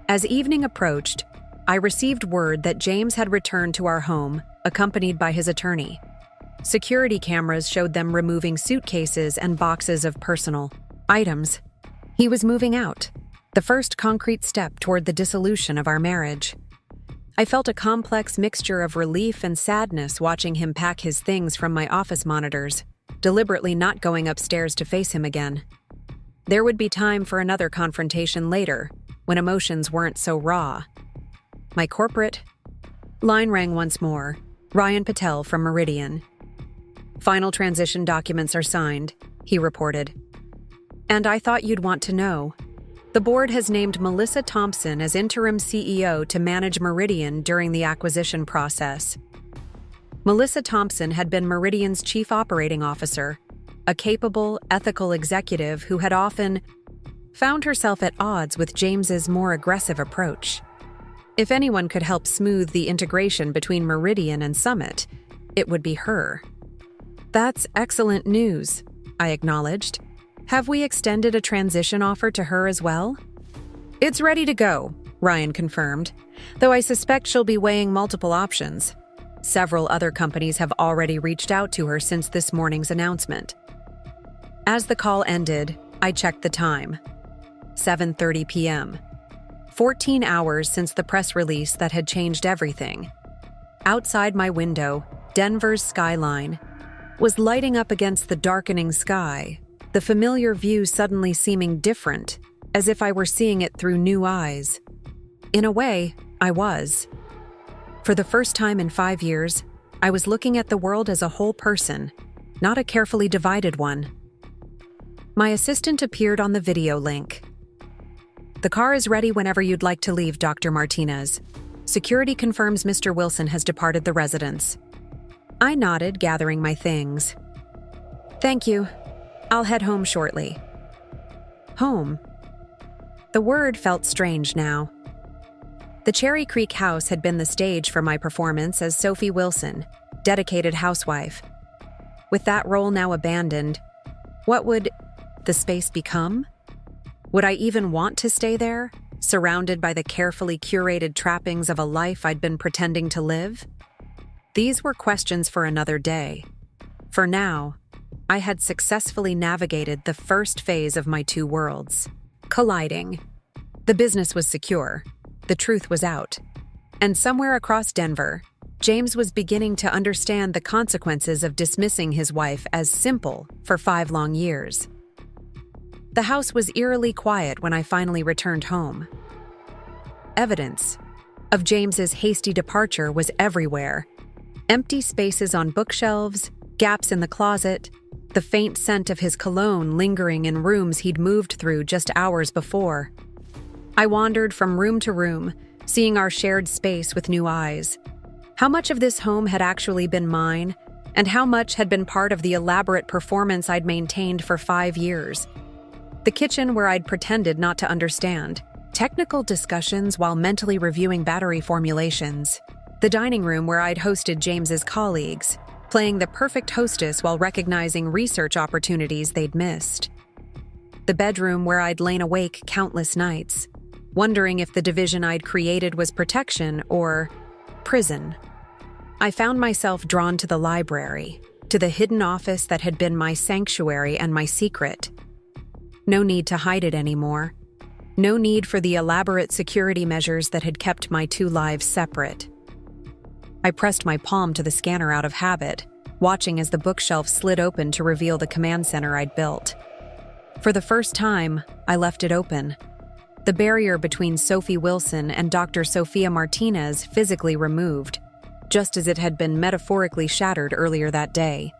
Speaker 1: As evening approached, I received word that James had returned to our home, accompanied by his attorney. Security cameras showed them removing suitcases and boxes of personal items. He was moving out, the first concrete step toward the dissolution of our marriage. I felt a complex mixture of relief and sadness watching him pack his things from my office monitors, deliberately not going upstairs to face him again. There would be time for another confrontation later, when emotions weren't so raw. My corporate line rang once more. Ryan Patel from Meridian. Final transition documents are signed, he reported. And I thought you'd want to know. The board has named Melissa Thompson as interim CEO to manage Meridian during the acquisition process. Melissa Thompson had been Meridian's chief operating officer, a capable, ethical executive who had often found herself at odds with James's more aggressive approach. If anyone could help smooth the integration between Meridian and Summit, it would be her. That's excellent news, I acknowledged. Have we extended a transition offer to her as well? It's ready to go, Ryan confirmed, though I suspect she'll be weighing multiple options. Several other companies have already reached out to her since this morning's announcement. As the call ended, I checked the time. 7:30 p.m. 14 hours since the press release that had changed everything. Outside my window, Denver's skyline was lighting up against the darkening sky, the familiar view suddenly seeming different, as if I were seeing it through new eyes. In a way, I was. For the first time in 5 years, I was looking at the world as a whole person, not a carefully divided one. My assistant appeared on the video link. The car is ready whenever you'd like to leave, Dr. Martinez. Security confirms Mr. Wilson has departed the residence. I nodded, gathering my things. Thank you. I'll head home shortly. Home. The word felt strange now. The Cherry Creek house had been the stage for my performance as Sophie Wilson, dedicated housewife. With that role now abandoned, what would the space become? Would I even want to stay there, surrounded by the carefully curated trappings of a life I'd been pretending to live? These were questions for another day. For now, I had successfully navigated the first phase of my two worlds, colliding. The business was secure. The truth was out. And somewhere across Denver, James was beginning to understand the consequences of dismissing his wife as simple for 5 long years. The house was eerily quiet when I finally returned home. Evidence of James's hasty departure was everywhere. Empty spaces on bookshelves, gaps in the closet, the faint scent of his cologne lingering in rooms he'd moved through just hours before. I wandered from room to room, seeing our shared space with new eyes. How much of this home had actually been mine, and how much had been part of the elaborate performance I'd maintained for 5 years? The kitchen where I'd pretended not to understand, technical discussions while mentally reviewing battery formulations. The dining room where I'd hosted James's colleagues, playing the perfect hostess while recognizing research opportunities they'd missed. The bedroom where I'd lain awake countless nights, wondering if the division I'd created was protection or prison. I found myself drawn to the library, to the hidden office that had been my sanctuary and my secret. No need to hide it anymore. No need for the elaborate security measures that had kept my two lives separate. I pressed my palm to the scanner out of habit, watching as the bookshelf slid open to reveal the command center I'd built. For the first time, I left it open. The barrier between Sophie Wilson and Dr. Sophia Martinez physically removed, just as it had been metaphorically shattered earlier that day.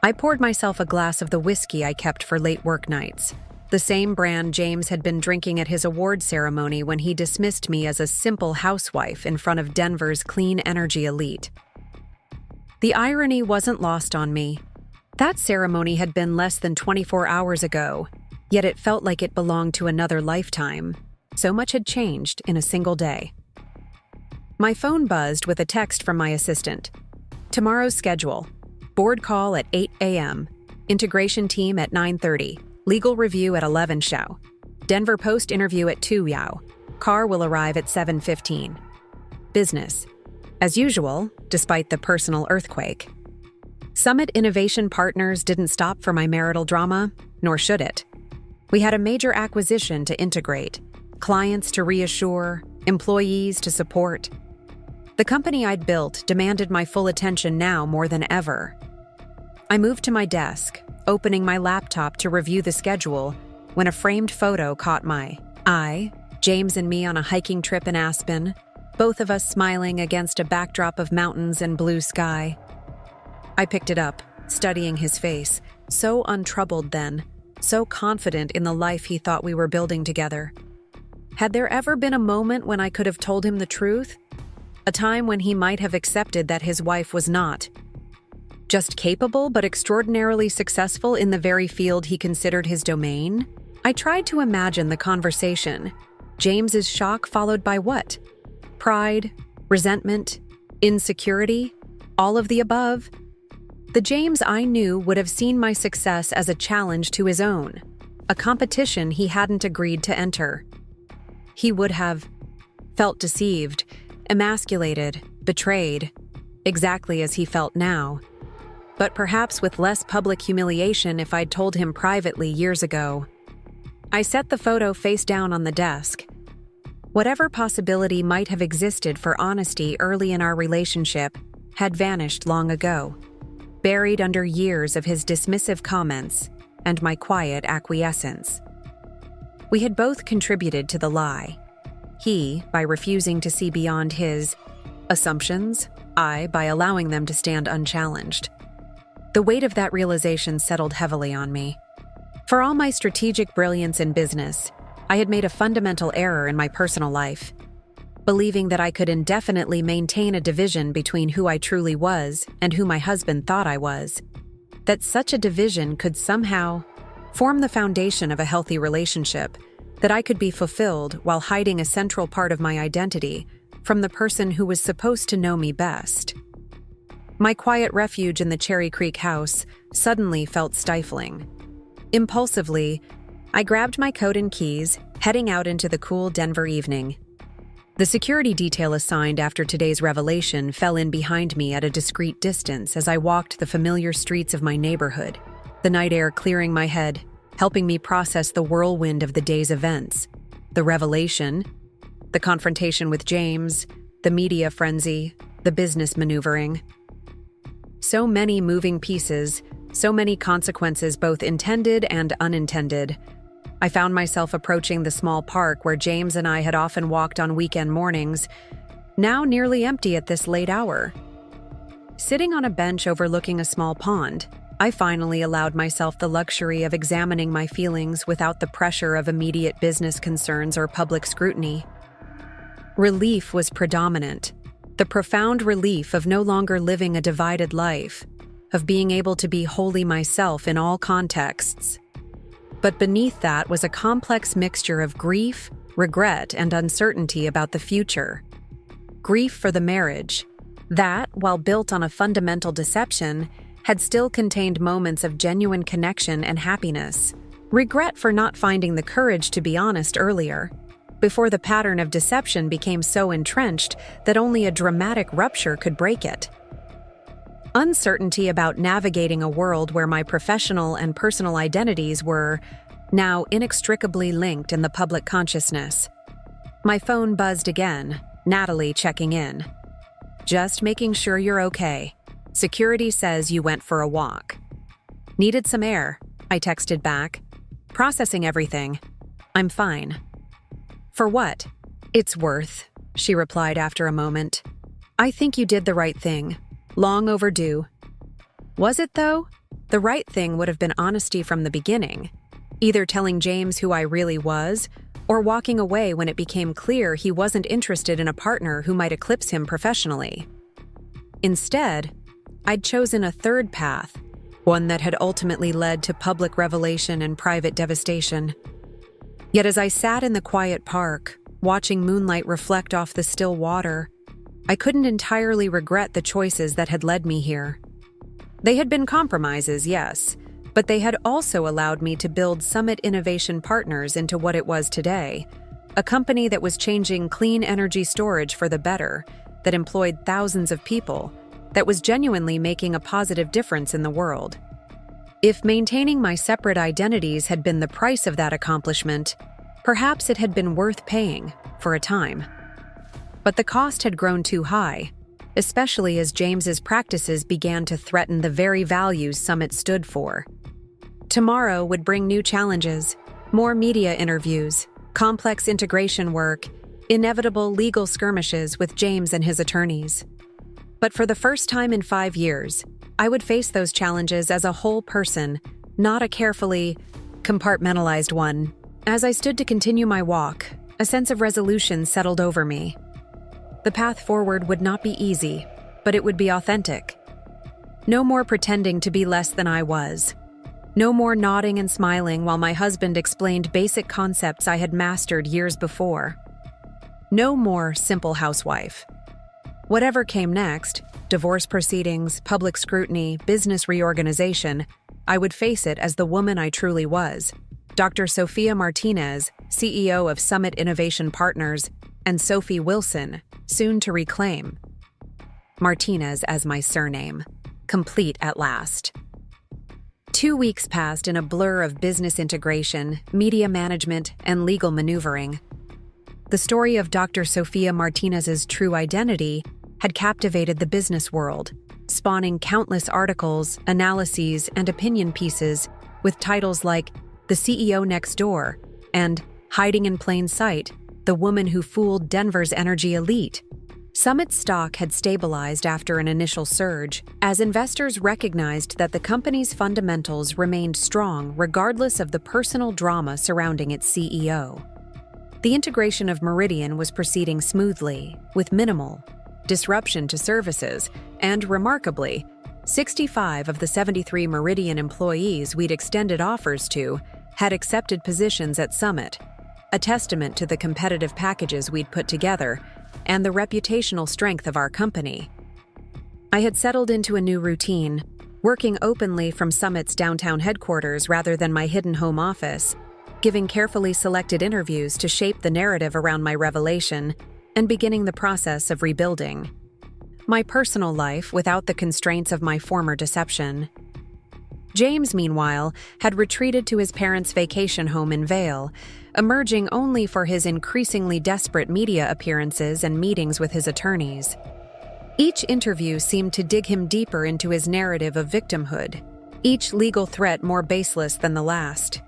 Speaker 1: I poured myself a glass of the whiskey I kept for late work nights, the same brand James had been drinking at his award ceremony when he dismissed me as a simple housewife in front of Denver's clean energy elite. The irony wasn't lost on me. That ceremony had been less than 24 hours ago, yet it felt like it belonged to another lifetime. So much had changed in a single day. My phone buzzed with a text from my assistant. Tomorrow's schedule. Board call at 8 a.m. Integration team at 9:30. Legal review at 11 show. Denver Post interview at 2 yow. Car will arrive at 7:15. Business. As usual, despite the personal earthquake. Summit Innovation Partners didn't stop for my marital drama, nor should it. We had a major acquisition to integrate, clients to reassure, employees to support. The company I'd built demanded my full attention now more than ever. I moved to my desk, opening my laptop to review the schedule, when a framed photo caught my eye. James and me on a hiking trip in Aspen, both of us smiling against a backdrop of mountains and blue sky. I picked it up, studying his face, so untroubled then, so confident in the life he thought we were building together. Had there ever been a moment when I could have told him the truth? A time when he might have accepted that his wife was not just capable but extraordinarily successful in the very field he considered his domain? I tried to imagine the conversation. James's shock followed by what? Pride, resentment, insecurity, all of the above? The James I knew would have seen my success as a challenge to his own, a competition he hadn't agreed to enter. He would have felt deceived, emasculated, betrayed, exactly as he felt now. But perhaps with less public humiliation if I'd told him privately years ago. I set the photo face down on the desk. Whatever possibility might have existed for honesty early in our relationship had vanished long ago, buried under years of his dismissive comments and my quiet acquiescence. We had both contributed to the lie. He, by refusing to see beyond his assumptions, I, by allowing them to stand unchallenged. The weight of that realization settled heavily on me. For all my strategic brilliance in business, I had made a fundamental error in my personal life, believing that I could indefinitely maintain a division between who I truly was and who my husband thought I was, that such a division could somehow form the foundation of a healthy relationship, that I could be fulfilled while hiding a central part of my identity from the person who was supposed to know me best. My quiet refuge in the Cherry Creek house suddenly felt stifling. Impulsively, I grabbed my coat and keys, heading out into the cool Denver evening. The security detail assigned after today's revelation fell in behind me at a discreet distance as I walked the familiar streets of my neighborhood, the night air clearing my head, helping me process the whirlwind of the day's events, the revelation, the confrontation with James, the media frenzy, the business maneuvering. So many moving pieces, so many consequences both intended and unintended. I found myself approaching the small park where James and I had often walked on weekend mornings, now nearly empty at this late hour. Sitting on a bench overlooking a small pond, I finally allowed myself the luxury of examining my feelings without the pressure of immediate business concerns or public scrutiny. Relief was predominant. The profound relief of no longer living a divided life, of being able to be wholly myself in all contexts. But beneath that was a complex mixture of grief, regret, and uncertainty about the future. Grief for the marriage, that, while built on a fundamental deception, had still contained moments of genuine connection and happiness. Regret for not finding the courage to be honest earlier, before the pattern of deception became so entrenched that only a dramatic rupture could break it. Uncertainty about navigating a world where my professional and personal identities were now inextricably linked in the public consciousness. My phone buzzed again, Natalie checking in. "Just making sure you're okay. Security says you went for a walk." "Needed some air," I texted back. "Processing everything. I'm fine." "For what?" "It's worth," she replied after a moment. "I think you did the right thing. Long overdue." Was it, though? The right thing would have been honesty from the beginning, either telling James who I really was, or walking away when it became clear he wasn't interested in a partner who might eclipse him professionally. Instead, I'd chosen a third path, one that had ultimately led to public revelation and private devastation. Yet as I sat in the quiet park, watching moonlight reflect off the still water, I couldn't entirely regret the choices that had led me here. They had been compromises, yes, but they had also allowed me to build Summit Innovation Partners into what it was today, a company that was changing clean energy storage for the better, that employed thousands of people, that was genuinely making a positive difference in the world. If maintaining my separate identities had been the price of that accomplishment, perhaps it had been worth paying, for a time. But the cost had grown too high, especially as James's practices began to threaten the very values Summit stood for. Tomorrow would bring new challenges, more media interviews, complex integration work, inevitable legal skirmishes with James and his attorneys. But for the first time in 5 years, I would face those challenges as a whole person, not a carefully compartmentalized one. As I stood to continue my walk, a sense of resolution settled over me. The path forward would not be easy, but it would be authentic. No more pretending to be less than I was. No more nodding and smiling while my husband explained basic concepts I had mastered years before. No more simple housewife. Whatever came next, divorce proceedings, public scrutiny, business reorganization, I would face it as the woman I truly was. Dr. Sophia Martinez, CEO of Summit Innovation Partners, and Sophie Wilson, soon to reclaim. Martinez as my surname, complete at last. 2 weeks passed in a blur of business integration, media management, and legal maneuvering. The story of Dr. Sophia Martinez's true identity had captivated the business world, spawning countless articles, analyses, and opinion pieces with titles like "The CEO Next Door" and "Hiding in Plain Sight, the Woman Who Fooled Denver's Energy Elite." Summit's stock had stabilized after an initial surge, as investors recognized that the company's fundamentals remained strong regardless of the personal drama surrounding its CEO. The integration of Meridian was proceeding smoothly, with minimal disruption to services, and remarkably, 65 of the 73 Meridian employees we'd extended offers to had accepted positions at Summit, a testament to the competitive packages we'd put together and the reputational strength of our company. I had settled into a new routine, working openly from Summit's downtown headquarters rather than my hidden home office, giving carefully selected interviews to shape the narrative around my revelation, and beginning the process of rebuilding my personal life without the constraints of my former deception. James, meanwhile, had retreated to his parents' vacation home in Vail, emerging only for his increasingly desperate media appearances and meetings with his attorneys. Each interview seemed to dig him deeper into his narrative of victimhood, each legal threat more baseless than the last.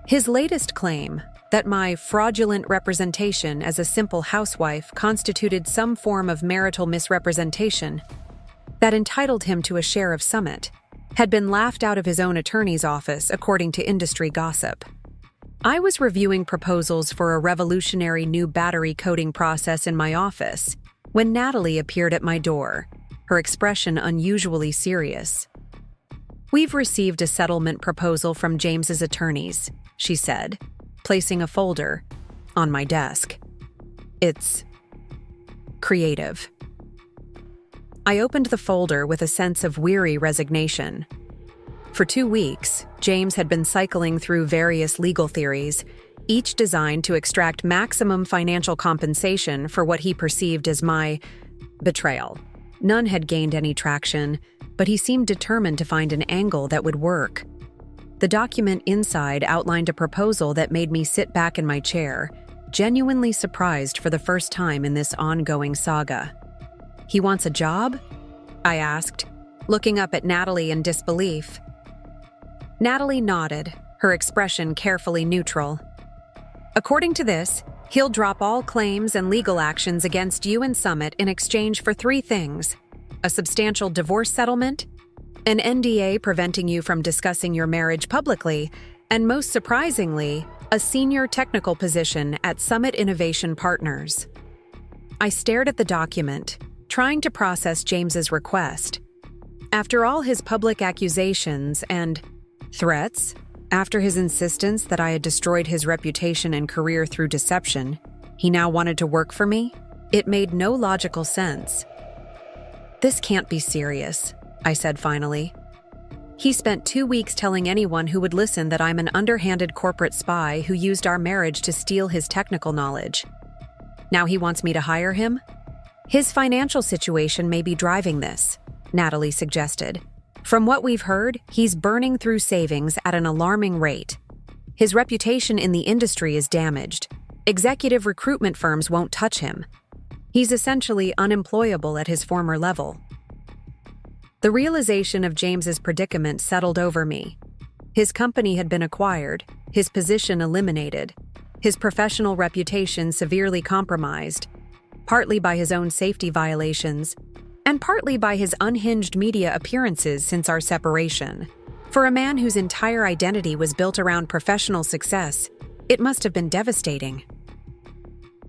Speaker 1: His latest claim, that my fraudulent representation as a simple housewife constituted some form of marital misrepresentation that entitled him to a share of Summit, had been laughed out of his own attorney's office according to industry gossip. I was reviewing proposals for a revolutionary new battery coating process in my office when Natalie appeared at my door, her expression unusually serious. "We've received a settlement proposal from James's attorneys," she said, placing a folder on my desk. "It's creative." I opened the folder with a sense of weary resignation. For 2 weeks, James had been cycling through various legal theories, each designed to extract maximum financial compensation for what he perceived as my betrayal. None had gained any traction, but he seemed determined to find an angle that would work. The document inside outlined a proposal that made me sit back in my chair, genuinely surprised for the first time in this ongoing saga. "He wants a job?" I asked, looking up at Natalie in disbelief. Natalie nodded, her expression carefully neutral. "According to this, he'll drop all claims and legal actions against you and Summit in exchange for 3 things: a substantial divorce settlement, an NDA preventing you from discussing your marriage publicly, and most surprisingly, a senior technical position at Summit Innovation Partners." I stared at the document, trying to process James's request. After all his public accusations and threats, after his insistence that I had destroyed his reputation and career through deception, he now wanted to work for me? It made no logical sense. "This can't be serious," I said finally. "He spent 2 weeks telling anyone who would listen that I'm an underhanded corporate spy who used our marriage to steal his technical knowledge. Now he wants me to hire him? His financial situation may be driving this," Natalie suggested. "From what we've heard, he's burning through savings at an alarming rate. His reputation in the industry is damaged. Executive recruitment firms won't touch him. He's essentially unemployable at his former level." The realization of James's predicament settled over me. His company had been acquired, his position eliminated, his professional reputation severely compromised, partly by his own safety violations, and partly by his unhinged media appearances since our separation. For a man whose entire identity was built around professional success, it must have been devastating.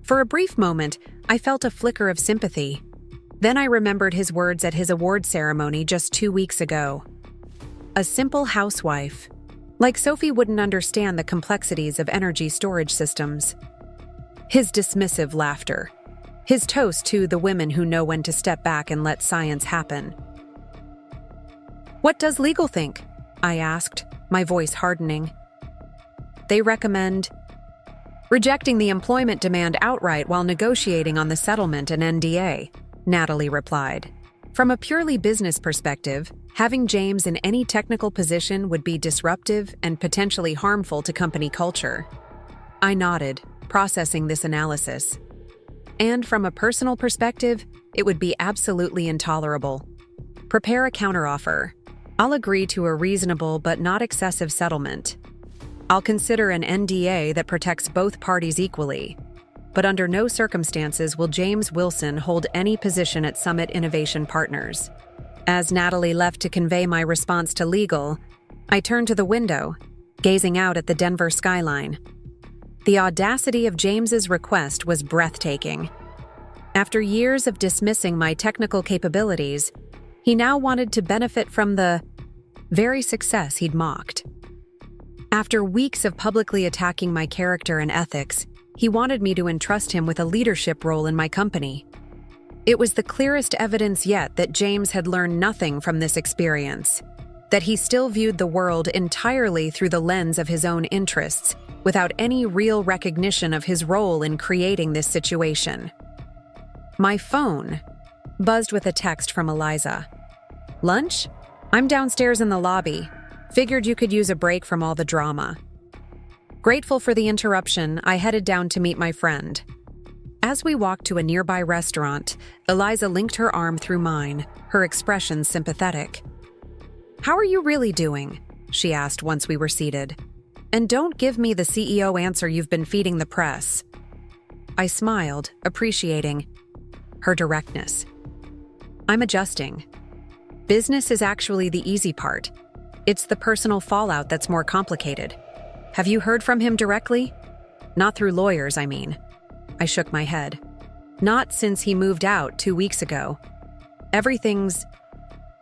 Speaker 1: For a brief moment, I felt a flicker of sympathy. Then I remembered his words at his award ceremony just 2 weeks ago. A simple housewife. Like Sophie wouldn't understand the complexities of energy storage systems. His dismissive laughter. His toast to the women who know when to step back and let science happen. "What does legal think?" I asked, my voice hardening. "They recommend rejecting the employment demand outright while negotiating on the settlement and NDA," Natalie replied. "From a purely business perspective, having James in any technical position would be disruptive and potentially harmful to company culture." I nodded, processing this analysis. "And from a personal perspective, it would be absolutely intolerable. Prepare a counteroffer. I'll agree to a reasonable but not excessive settlement. I'll consider an NDA that protects both parties equally. But under no circumstances will James Wilson hold any position at Summit Innovation Partners." As Natalie left to convey my response to legal, I turned to the window, gazing out at the Denver skyline. The audacity of James's request was breathtaking. After years of dismissing my technical capabilities, he now wanted to benefit from the very success he'd mocked. After weeks of publicly attacking my character and ethics, he wanted me to entrust him with a leadership role in my company. It was the clearest evidence yet that James had learned nothing from this experience, that he still viewed the world entirely through the lens of his own interests, without any real recognition of his role in creating this situation. My phone buzzed with a text from Eliza. "Lunch? I'm downstairs in the lobby. Figured you could use a break from all the drama." Grateful for the interruption, I headed down to meet my friend. As we walked to a nearby restaurant, Eliza linked her arm through mine, her expression sympathetic. "How are you really doing?" she asked once we were seated. "And don't give me the CEO answer you've been feeding the press." I smiled, appreciating her directness. "I'm adjusting. Business is actually the easy part. It's the personal fallout that's more complicated. Have you heard from him directly? Not through lawyers, I mean." I shook my head. "Not since he moved out 2 weeks ago. Everything's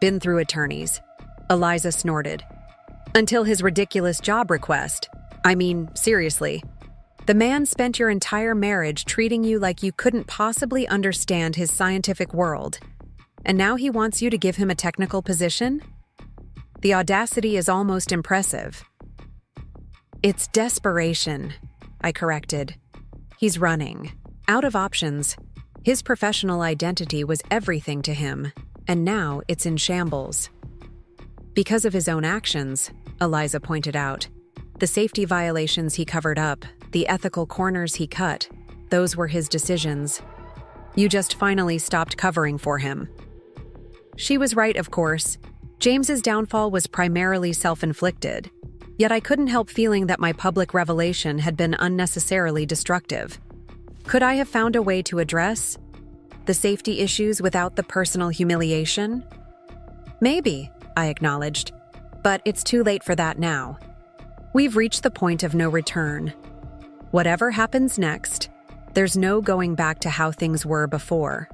Speaker 1: been through attorneys." Eliza snorted. "Until his ridiculous job request. I mean, seriously. The man spent your entire marriage treating you like you couldn't possibly understand his scientific world. And now he wants you to give him a technical position? The audacity is almost impressive." "It's desperation," I corrected. "He's running. Out of options. His professional identity was everything to him, and now it's in shambles. Because of his own actions," Eliza pointed out. The safety violations he covered up, the ethical corners he cut, those were his decisions. You just finally stopped covering for him. She was right, of course. James's downfall was primarily self-inflicted. Yet I couldn't help feeling that my public revelation had been unnecessarily destructive. Could I have found a way to address the safety issues without the personal humiliation? Maybe, I acknowledged, but it's too late for that now. We've reached the point of no return. Whatever happens next, there's no going back to how things were before.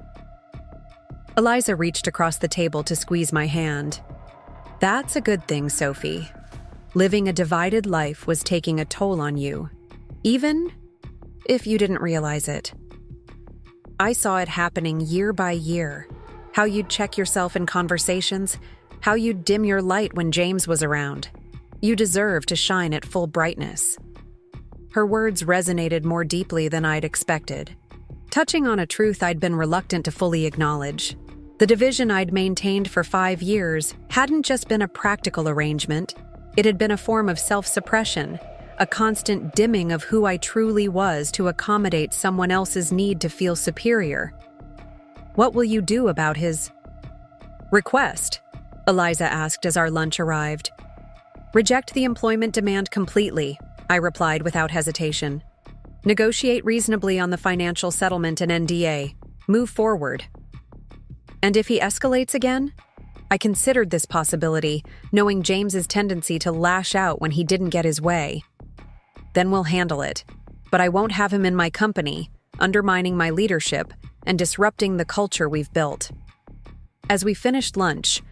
Speaker 1: Eliza reached across the table to squeeze my hand. That's a good thing, Sophie. Living a divided life was taking a toll on you, even if you didn't realize it. I saw it happening year by year. How you'd check yourself in conversations, how you'd dim your light when James was around. You deserve to shine at full brightness. Her words resonated more deeply than I'd expected, touching on a truth I'd been reluctant to fully acknowledge. The division I'd maintained for 5 years hadn't just been a practical arrangement, it had been a form of self-suppression, a constant dimming of who I truly was to accommodate someone else's need to feel superior. What will you do about his request? Eliza asked as our lunch arrived. Reject the employment demand completely, I replied without hesitation. Negotiate reasonably on the financial settlement and NDA. Move forward. And if he escalates again? I considered this possibility, knowing James's tendency to lash out when he didn't get his way. Then we'll handle it, but I won't have him in my company, undermining my leadership and disrupting the culture we've built. As we finished lunch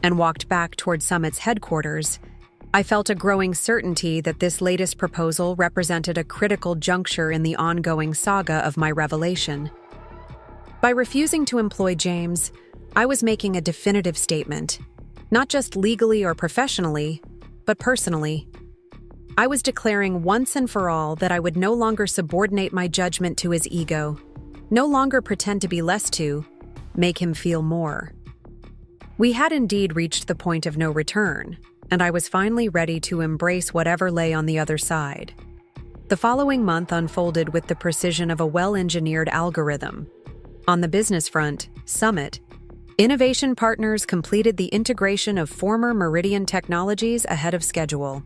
Speaker 1: and walked back toward Summit's headquarters, I felt a growing certainty that this latest proposal represented a critical juncture in the ongoing saga of my revelation. By refusing to employ James, I was making a definitive statement, not just legally or professionally, but personally. I was declaring once and for all that I would no longer subordinate my judgment to his ego, no longer pretend to be less to, make him feel more. We had indeed reached the point of no return, and I was finally ready to embrace whatever lay on the other side. The following month unfolded with the precision of a well-engineered algorithm. On the business front, Summit, Innovation Partners completed the integration of former Meridian Technologies ahead of schedule.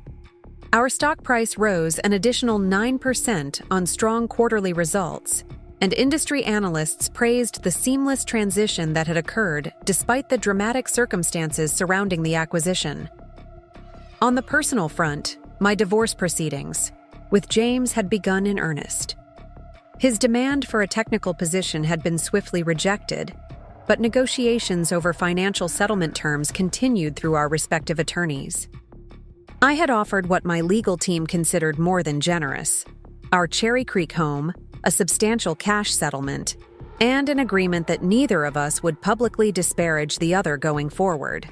Speaker 1: Our stock price rose an additional 9% on strong quarterly results, and industry analysts praised the seamless transition that had occurred despite the dramatic circumstances surrounding the acquisition. On the personal front, my divorce proceedings with James had begun in earnest. His demand for a technical position had been swiftly rejected, but negotiations over financial settlement terms continued through our respective attorneys. I had offered what my legal team considered more than generous: our Cherry Creek home, a substantial cash settlement, and an agreement that neither of us would publicly disparage the other going forward.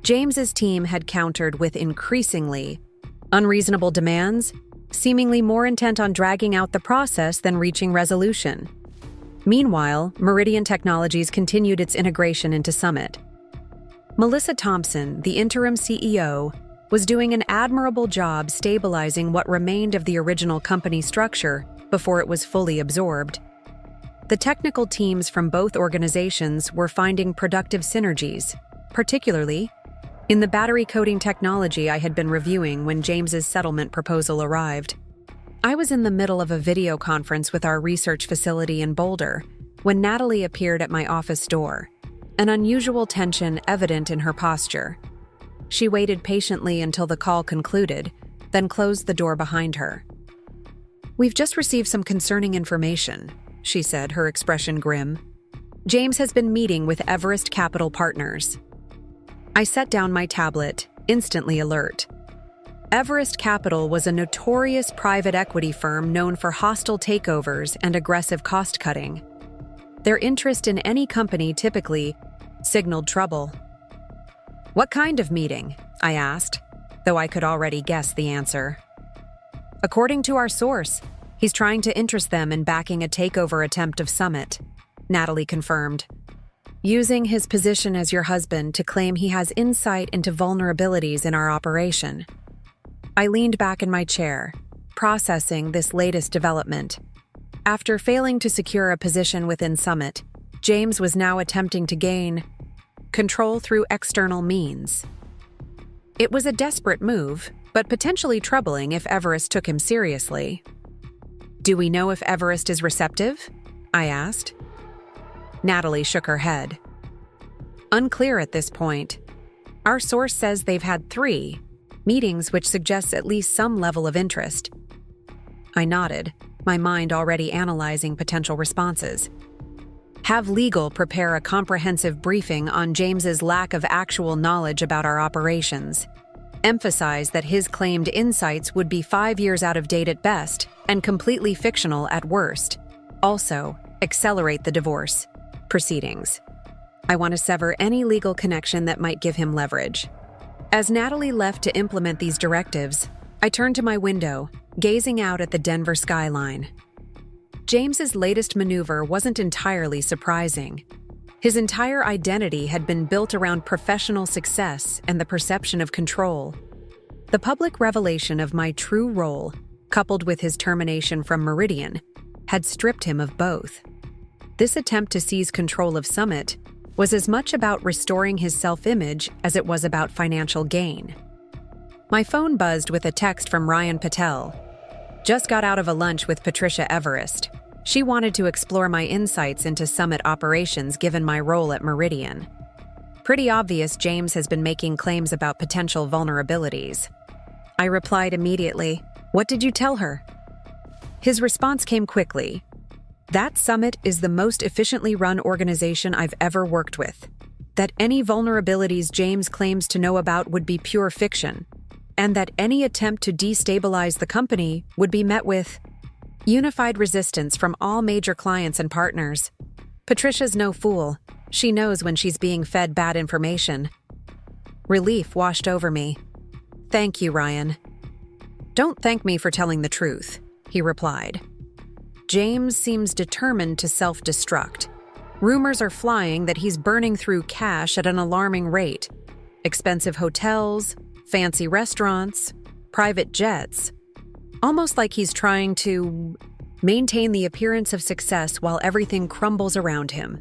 Speaker 1: James's team had countered with increasingly unreasonable demands, seemingly more intent on dragging out the process than reaching resolution. Meanwhile, Meridian Technologies continued its integration into Summit. Melissa Thompson, the interim CEO, was doing an admirable job stabilizing what remained of the original company structure before it was fully absorbed. The technical teams from both organizations were finding productive synergies, particularly in the battery coating technology I had been reviewing when James's settlement proposal arrived. I was in the middle of a video conference with our research facility in Boulder when Natalie appeared at my office door, an unusual tension evident in her posture. She waited patiently until the call concluded, then closed the door behind her. "We've just received some concerning information," she said, her expression grim. "James has been meeting with Everest Capital Partners." I set down my tablet, instantly alert. Everest Capital was a notorious private equity firm known for hostile takeovers and aggressive cost-cutting. Their interest in any company typically signaled trouble. "What kind of meeting?" I asked, though I could already guess the answer. "According to our source, he's trying to interest them in backing a takeover attempt of Summit," Natalie confirmed. using his position as your husband to claim he has insight into vulnerabilities in our operation. I leaned back in my chair, processing this latest development. After failing to secure a position within Summit, James was now attempting to gain control through external means. It was a desperate move, but potentially troubling if Everest took him seriously. Do we know if Everest is receptive? I asked. Natalie shook her head. Unclear at this point. Our source says they've had 3 meetings, which suggests at least some level of interest. I nodded, my mind already analyzing potential responses. Have legal prepare a comprehensive briefing on James's lack of actual knowledge about our operations. Emphasize that his claimed insights would be 5 years out of date at best and completely fictional at worst. Also, accelerate the divorce proceedings. I want to sever any legal connection that might give him leverage. As Natalie left to implement these directives, I turned to my window, gazing out at the Denver skyline. James's latest maneuver wasn't entirely surprising. His entire identity had been built around professional success and the perception of control. The public revelation of my true role, coupled with his termination from Meridian, had stripped him of both. This attempt to seize control of Summit was as much about restoring his self-image as it was about financial gain. My phone buzzed with a text from Ryan Patel. Just got out of a lunch with Patricia Everest. She wanted to explore my insights into Summit operations given my role at Meridian. Pretty obvious James has been making claims about potential vulnerabilities. I replied immediately, "What did you tell her?" His response came quickly. That Summit is the most efficiently run organization I've ever worked with. That any vulnerabilities James claims to know about would be pure fiction. And that any attempt to destabilize the company would be met with unified resistance from all major clients and partners. Patricia's no fool. She knows when she's being fed bad information. Relief washed over me. Thank you, Ryan. Don't thank me for telling the truth, he replied. James seems determined to self-destruct. Rumors are flying that he's burning through cash at an alarming rate. Expensive hotels, fancy restaurants, private jets. Almost like he's trying to maintain the appearance of success while everything crumbles around him.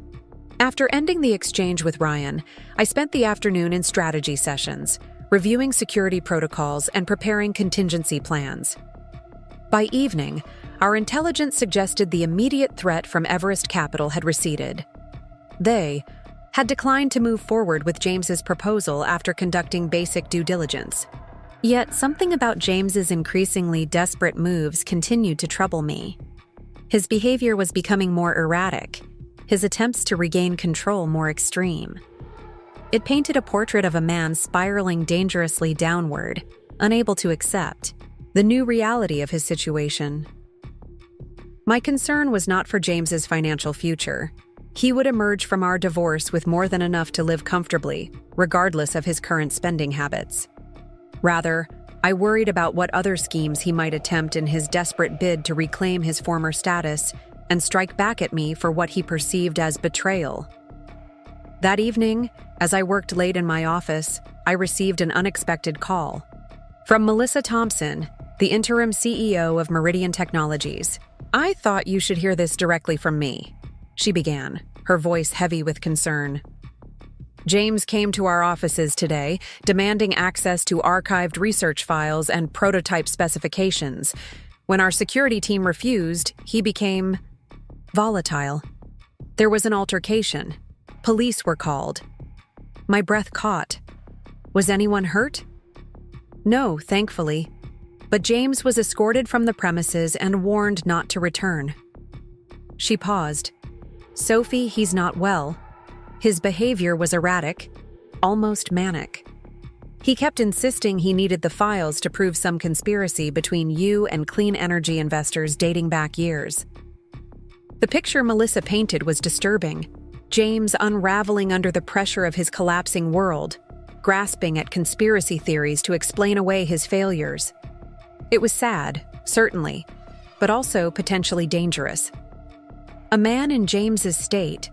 Speaker 1: After ending the exchange with Ryan, I spent the afternoon in strategy sessions, reviewing security protocols and preparing contingency plans. By evening, our intelligence suggested the immediate threat from Everest Capital had receded. They had declined to move forward with James's proposal after conducting basic due diligence. Yet something about James's increasingly desperate moves continued to trouble me. His behavior was becoming more erratic, his attempts to regain control more extreme. It painted a portrait of a man spiraling dangerously downward, unable to accept the new reality of his situation. My concern was not for James's financial future. He would emerge from our divorce with more than enough to live comfortably, regardless of his current spending habits. Rather, I worried about what other schemes he might attempt in his desperate bid to reclaim his former status and strike back at me for what he perceived as betrayal. That evening, as I worked late in my office, I received an unexpected call. From Melissa Thompson, the interim CEO of Meridian Technologies. "I thought you should hear this directly from me," she began, her voice heavy with concern. "James came to our offices today, demanding access to archived research files and prototype specifications. When our security team refused, he became volatile. There was an altercation. Police were called. My breath caught. Was anyone hurt? No, thankfully. But James was escorted from the premises and warned not to return." She paused. "Sophie, he's not well. His behavior was erratic, almost manic. He kept insisting he needed the files to prove some conspiracy between you and clean energy investors dating back years." The picture Melissa painted was disturbing. James unraveling under the pressure of his collapsing world, grasping at conspiracy theories to explain away his failures. It was sad, certainly, but also potentially dangerous. A man in James's state,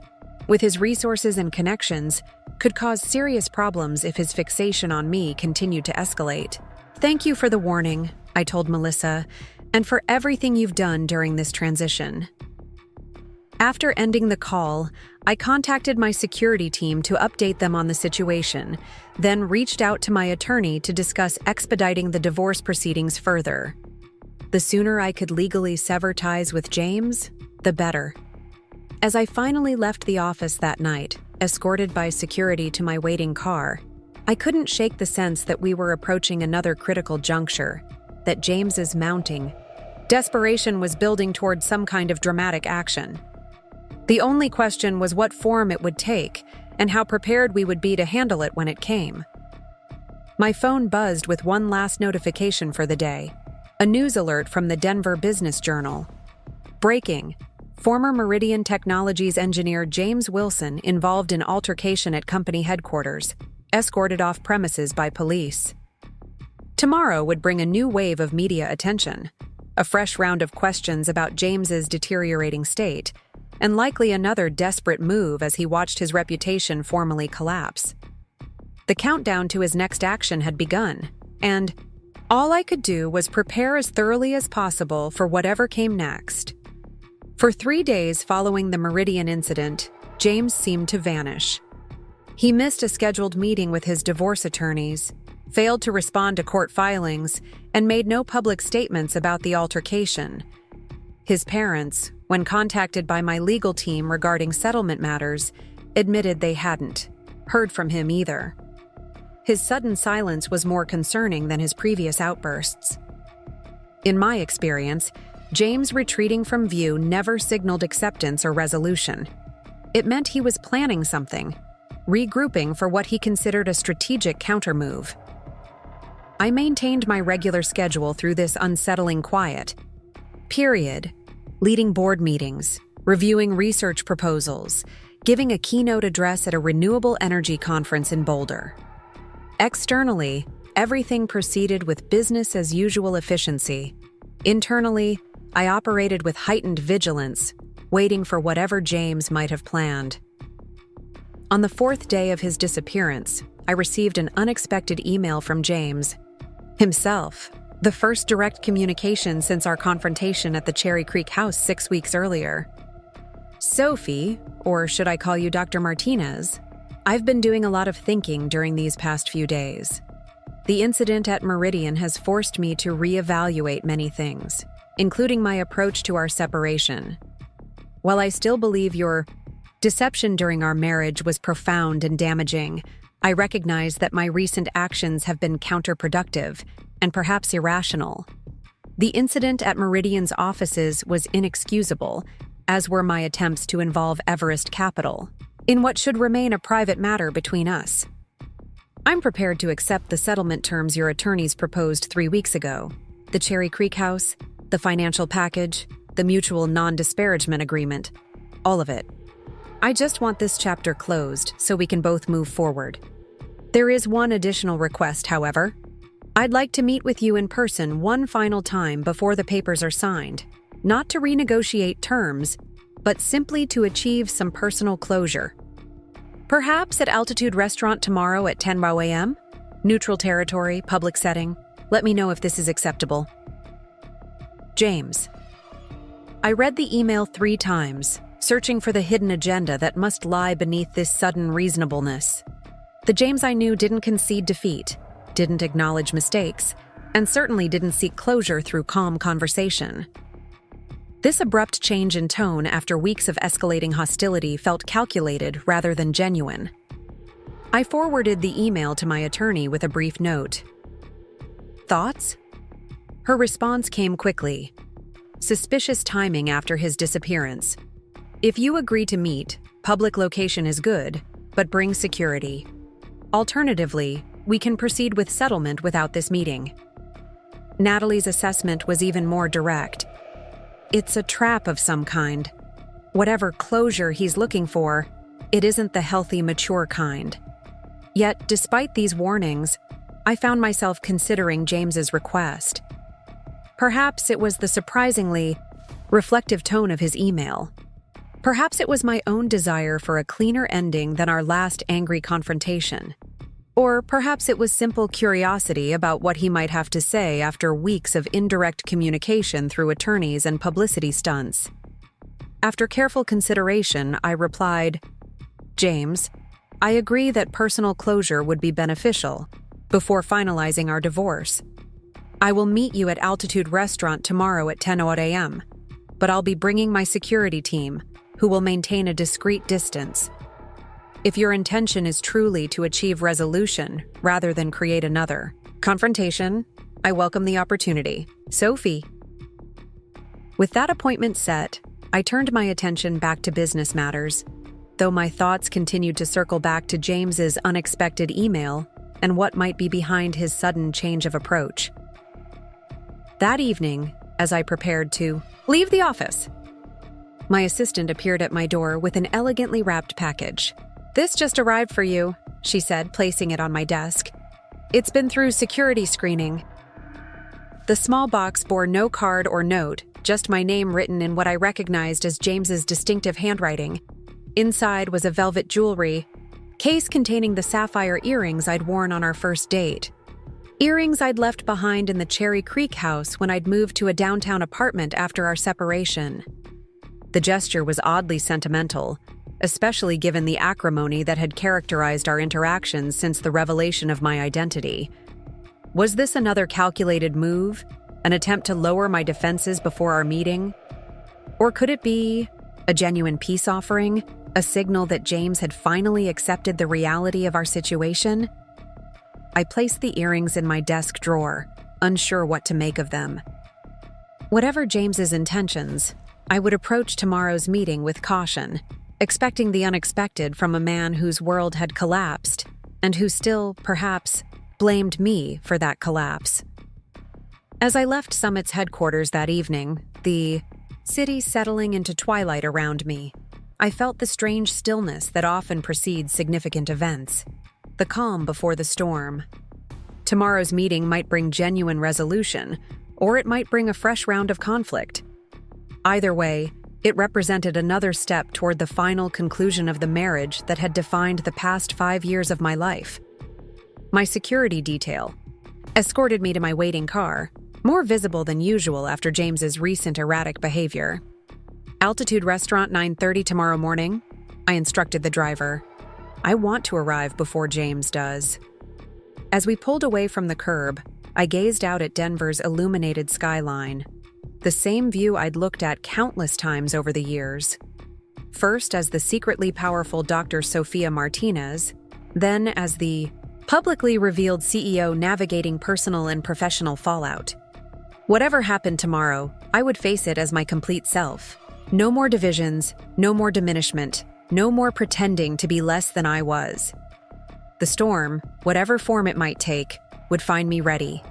Speaker 1: With his resources and connections, could cause serious problems if his fixation on me continued to escalate. "Thank you for the warning," I told Melissa, "and for everything you've done during this transition." After ending the call, I contacted my security team to update them on the situation, then reached out to my attorney to discuss expediting the divorce proceedings further. The sooner I could legally sever ties with James, the better. As I finally left the office that night, escorted by security to my waiting car, I couldn't shake the sense that we were approaching another critical juncture, that James's mounting desperation was building toward some kind of dramatic action. The only question was what form it would take and how prepared we would be to handle it when it came. My phone buzzed with one last notification for the day, a news alert from the Denver Business Journal. Breaking: former Meridian Technologies engineer James Wilson involved in altercation at company headquarters, escorted off premises by police. Tomorrow would bring a new wave of media attention, a fresh round of questions about James's deteriorating state, and likely another desperate move as he watched his reputation formally collapse. The countdown to his next action had begun, and all I could do was prepare as thoroughly as possible for whatever came next. For 3 days following the Meridian incident, James seemed to vanish. He missed a scheduled meeting with his divorce attorneys, failed to respond to court filings, and made no public statements about the altercation. His parents, when contacted by my legal team regarding settlement matters, admitted they hadn't heard from him either. His sudden silence was more concerning than his previous outbursts. In my experience, James retreating from view never signaled acceptance or resolution. It meant he was planning something, regrouping for what he considered a strategic countermove. I maintained my regular schedule through this unsettling quiet period, leading board meetings, reviewing research proposals, giving a keynote address at a renewable energy conference in Boulder. Externally, everything proceeded with business-as-usual efficiency. Internally, I operated with heightened vigilance, waiting for whatever James might have planned. On the 4th day of his disappearance, I received an unexpected email from James himself, the first direct communication since our confrontation at the Cherry Creek house 6 weeks earlier. "Sophie, or should I call you Dr. Martinez? I've been doing a lot of thinking during these past few days. The incident at Meridian has forced me to reevaluate many things, including my approach to our separation. While I still believe your deception during our marriage was profound and damaging, I recognize that my recent actions have been counterproductive and perhaps irrational. The incident at Meridian's offices was inexcusable, as were my attempts to involve Everest Capital in what should remain a private matter between us. I'm prepared to accept the settlement terms your attorneys proposed 3 weeks ago: the Cherry Creek house, the financial package, the mutual non-disparagement agreement, all of it. I just want this chapter closed so we can both move forward. There is one additional request, however. I'd like to meet with you in person one final time before the papers are signed, not to renegotiate terms, but simply to achieve some personal closure. Perhaps at Altitude Restaurant tomorrow at 10 a.m.? Neutral territory, public setting. Let me know if this is acceptable. James. I read the email 3 times, searching for the hidden agenda that must lie beneath this sudden reasonableness. The James I knew didn't concede defeat, didn't acknowledge mistakes, and certainly didn't seek closure through calm conversation. This abrupt change in tone after weeks of escalating hostility felt calculated rather than genuine. I forwarded the email to my attorney with a brief note. Thoughts? Her response came quickly. Suspicious timing after his disappearance. If you agree to meet, public location is good, but bring security. Alternatively, we can proceed with settlement without this meeting. Natalie's assessment was even more direct. It's a trap of some kind. Whatever closure he's looking for, it isn't the healthy, mature kind. Yet, despite these warnings, I found myself considering James's request. Perhaps it was the surprisingly reflective tone of his email. Perhaps it was my own desire for a cleaner ending than our last angry confrontation. Or perhaps it was simple curiosity about what he might have to say after weeks of indirect communication through attorneys and publicity stunts. After careful consideration, I replied, "James, I agree that personal closure would be beneficial before finalizing our divorce. I will meet you at Altitude Restaurant tomorrow at 10 a.m., but I'll be bringing my security team, who will maintain a discreet distance. If your intention is truly to achieve resolution rather than create another confrontation, I welcome the opportunity. Sophie." With that appointment set, I turned my attention back to business matters, though my thoughts continued to circle back to James's unexpected email and what might be behind his sudden change of approach. That evening, as I prepared to leave the office, my assistant appeared at my door with an elegantly wrapped package. "This just arrived for you," she said, placing it on my desk. "It's been through security screening." The small box bore no card or note, just my name written in what I recognized as James's distinctive handwriting. Inside was a velvet jewelry case containing the sapphire earrings I'd worn on our first date. Earrings I'd left behind in the Cherry Creek house when I'd moved to a downtown apartment after our separation. The gesture was oddly sentimental, especially given the acrimony that had characterized our interactions since the revelation of my identity. Was this another calculated move, an attempt to lower my defenses before our meeting? Or could it be a genuine peace offering, a signal that James had finally accepted the reality of our situation? I placed the earrings in my desk drawer, unsure what to make of them. Whatever James's intentions, I would approach tomorrow's meeting with caution, expecting the unexpected from a man whose world had collapsed and who still, perhaps, blamed me for that collapse. As I left Summit's headquarters that evening, the city settling into twilight around me, I felt the strange stillness that often precedes significant events, the calm before the storm. Tomorrow's meeting might bring genuine resolution, or it might bring a fresh round of conflict. Either way, it represented another step toward the final conclusion of the marriage that had defined the past 5 years of my life. My security detail escorted me to my waiting car, more visible than usual after James's recent erratic behavior. "Altitude Restaurant 9:30 tomorrow morning," I instructed the driver. "I want to arrive before James does." As we pulled away from the curb, I gazed out at Denver's illuminated skyline. The same view I'd looked at countless times over the years. First as the secretly powerful Dr. Sophia Martinez, then as the publicly revealed CEO navigating personal and professional fallout. Whatever happened tomorrow, I would face it as my complete self. No more divisions, no more diminishment, no more pretending to be less than I was. The storm, whatever form it might take, would find me ready.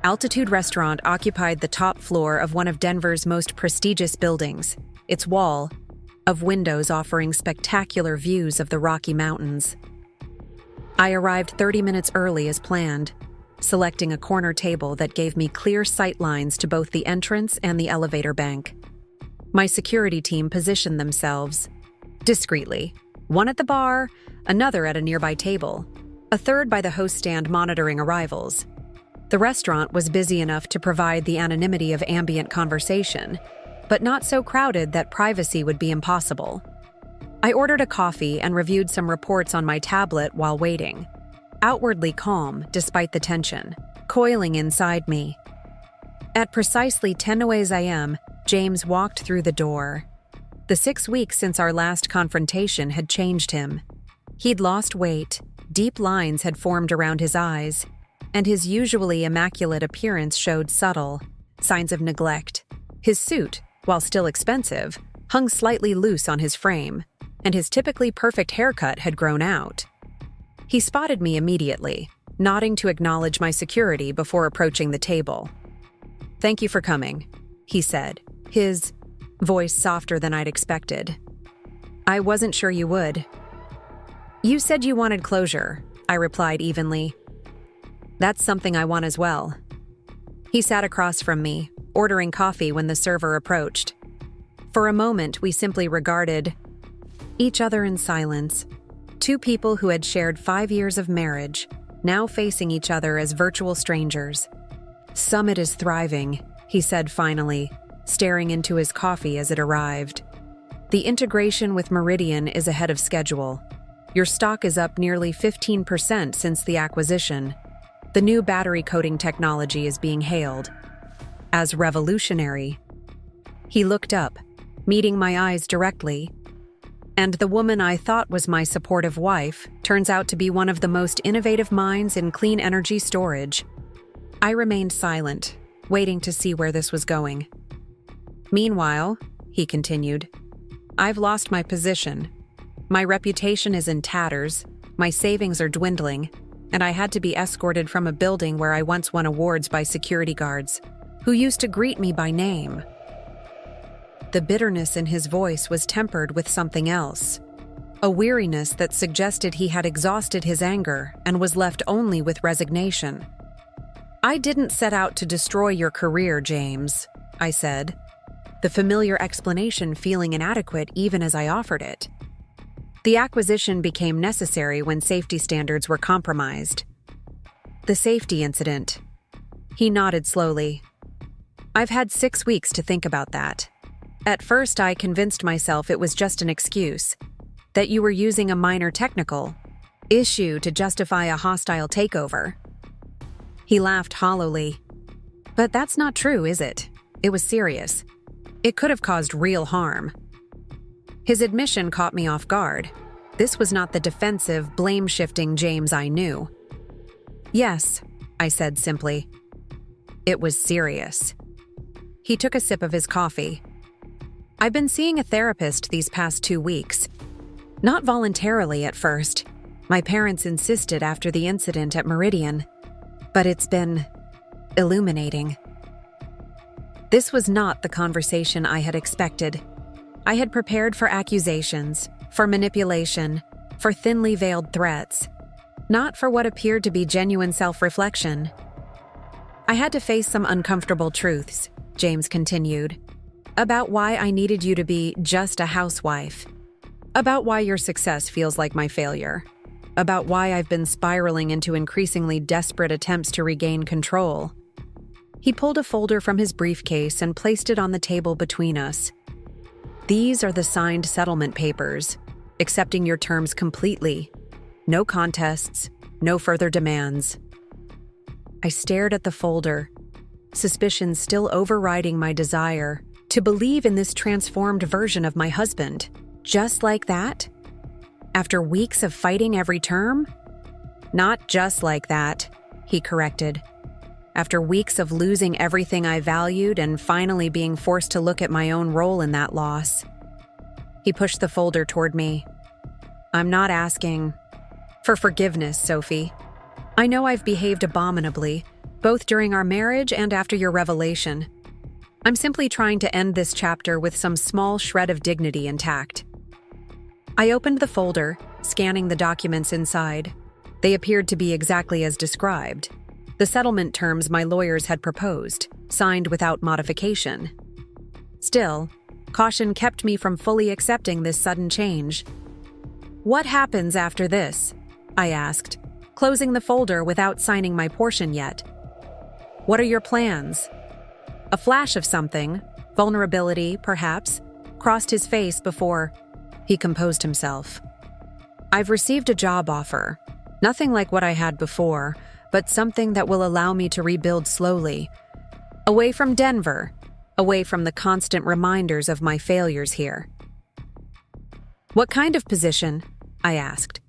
Speaker 1: Altitude Restaurant occupied the top floor of one of Denver's most prestigious buildings, its wall of windows offering spectacular views of the Rocky Mountains. I arrived 30 minutes early as planned, selecting a corner table that gave me clear sight lines to both the entrance and the elevator bank. My security team positioned themselves discreetly, one at the bar, another at a nearby table, a third by the host stand monitoring arrivals. The restaurant was busy enough to provide the anonymity of ambient conversation, but not so crowded that privacy would be impossible. I ordered a coffee and reviewed some reports on my tablet while waiting, outwardly calm despite the tension coiling inside me. At precisely 10 a.m., James walked through the door. The 6 weeks since our last confrontation had changed him. He'd lost weight, deep lines had formed around his eyes, and his usually immaculate appearance showed subtle signs of neglect. His suit, while still expensive, hung slightly loose on his frame, and his typically perfect haircut had grown out. He spotted me immediately, nodding to acknowledge my security before approaching the table. "Thank you for coming," he said, his voice softer than I'd expected. "I wasn't sure you would." "You said you wanted closure," I replied evenly. "That's something I want as well." He sat across from me, ordering coffee when the server approached. For a moment, we simply regarded each other in silence. Two people who had shared 5 years of marriage, now facing each other as virtual strangers. "Summit is thriving," he said finally, staring into his coffee as it arrived. "The integration with Meridian is ahead of schedule. Your stock is up nearly 15% since the acquisition. The new battery coating technology is being hailed as revolutionary." He looked up, meeting my eyes directly. And the woman I thought was my supportive wife turns out to be one of the most innovative minds in clean energy storage. I remained silent, waiting to see where this was going. "Meanwhile," he continued, "I've lost my position. My reputation is in tatters, my savings are dwindling, and I had to be escorted from a building where I once won awards by security guards, who used to greet me by name." The bitterness in his voice was tempered with something else, a weariness that suggested he had exhausted his anger and was left only with resignation. "I didn't set out to destroy your career, James," I said, the familiar explanation feeling inadequate even as I offered it. "The acquisition became necessary when safety standards were compromised." "The safety incident." He nodded slowly. "I've had 6 weeks to think about that. At first, I convinced myself it was just an excuse, that you were using a minor technical issue to justify a hostile takeover." He laughed hollowly. "But that's not true, is it? It was serious. It could have caused real harm." His admission caught me off guard. This was not the defensive, blame-shifting James I knew. "Yes," I said simply. "It was serious." He took a sip of his coffee. "I've been seeing a therapist these past 2 weeks. Not voluntarily at first. My parents insisted after the incident at Meridian. But it's been illuminating." This was not the conversation I had expected. I had prepared for accusations, for manipulation, for thinly veiled threats, not for what appeared to be genuine self-reflection. "I had to face some uncomfortable truths," James continued, "about why I needed you to be just a housewife, about why your success feels like my failure, about why I've been spiraling into increasingly desperate attempts to regain control." He pulled a folder from his briefcase and placed it on the table between us. "These are the signed settlement papers, accepting your terms completely. No contests, no further demands." I stared at the folder, suspicion still overriding my desire to believe in this transformed version of my husband. Just like that? After weeks of fighting every term? "Not just like that," he corrected. "After weeks of losing everything I valued and finally being forced to look at my own role in that loss." He pushed the folder toward me. "I'm not asking for forgiveness, Sophie. I know I've behaved abominably, both during our marriage and after your revelation. I'm simply trying to end this chapter with some small shred of dignity intact." I opened the folder, scanning the documents inside. They appeared to be exactly as described. The settlement terms my lawyers had proposed, signed without modification. Still, caution kept me from fully accepting this sudden change. "What happens after this?" I asked, closing the folder without signing my portion yet. "What are your plans?" A flash of something, vulnerability, perhaps, crossed his face before he composed himself. "I've received a job offer. Nothing like what I had before, but something that will allow me to rebuild slowly. Away from Denver, away from the constant reminders of my failures here." "What kind of position?" I asked.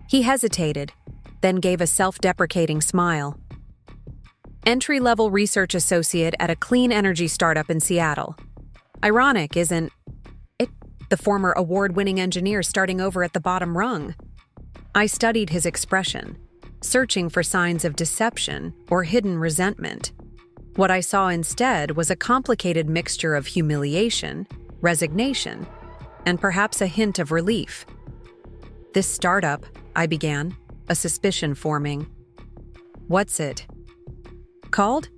Speaker 1: He hesitated, then gave a self-deprecating smile. "Entry-level research associate at a clean energy startup in Seattle. Ironic, isn't it? The former award-winning engineer starting over at the bottom rung." I studied his expression, searching for signs of deception or hidden resentment. What I saw instead was a complicated mixture of humiliation, resignation, and perhaps a hint of relief. "This startup," I began, a suspicion forming. "What's it called?"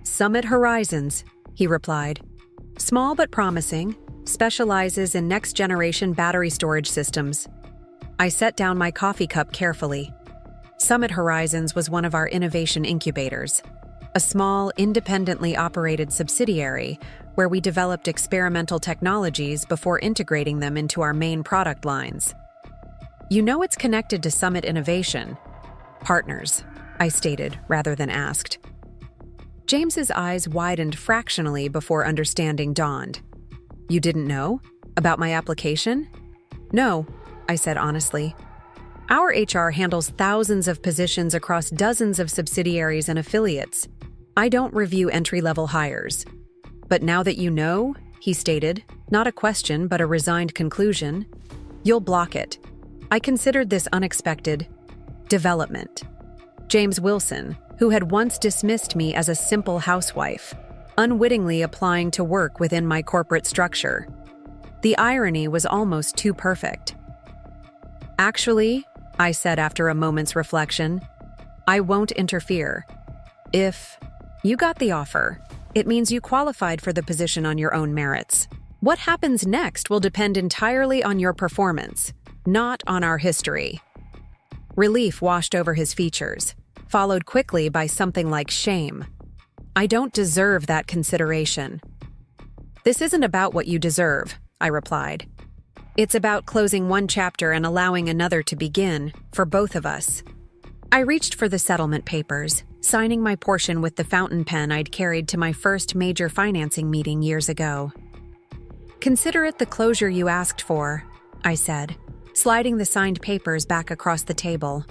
Speaker 1: "Summit Horizons," he replied. Small but promising, specializes in next-generation battery storage systems. I set down my coffee cup carefully. Summit Horizons was one of our innovation incubators, a small, independently operated subsidiary where we developed experimental technologies before integrating them into our main product lines. You know it's connected to Summit Innovation. Partners, I stated rather than asked. James's eyes widened fractionally before understanding dawned. You didn't know? About my application? No, I said honestly. Our HR handles thousands of positions across dozens of subsidiaries and affiliates. I don't review entry-level hires. But now that you know, he stated, not a question but a resigned conclusion, you'll block it. I considered this unexpected development. James Wilson, who had once dismissed me as a simple housewife, unwittingly applying to work within my corporate structure. The irony was almost too perfect. Actually, I said after a moment's reflection, I won't interfere. If you got the offer, it means you qualified for the position on your own merits. What happens next will depend entirely on your performance, not on our history. Relief washed over his features, followed quickly by something like shame. I don't deserve that consideration. This isn't about what you deserve, I replied. It's about closing one chapter and allowing another to begin, for both of us. I reached for the settlement papers, signing my portion with the fountain pen I'd carried to my first major financing meeting years ago. Consider it the closure you asked for, I said, sliding the signed papers back across the table.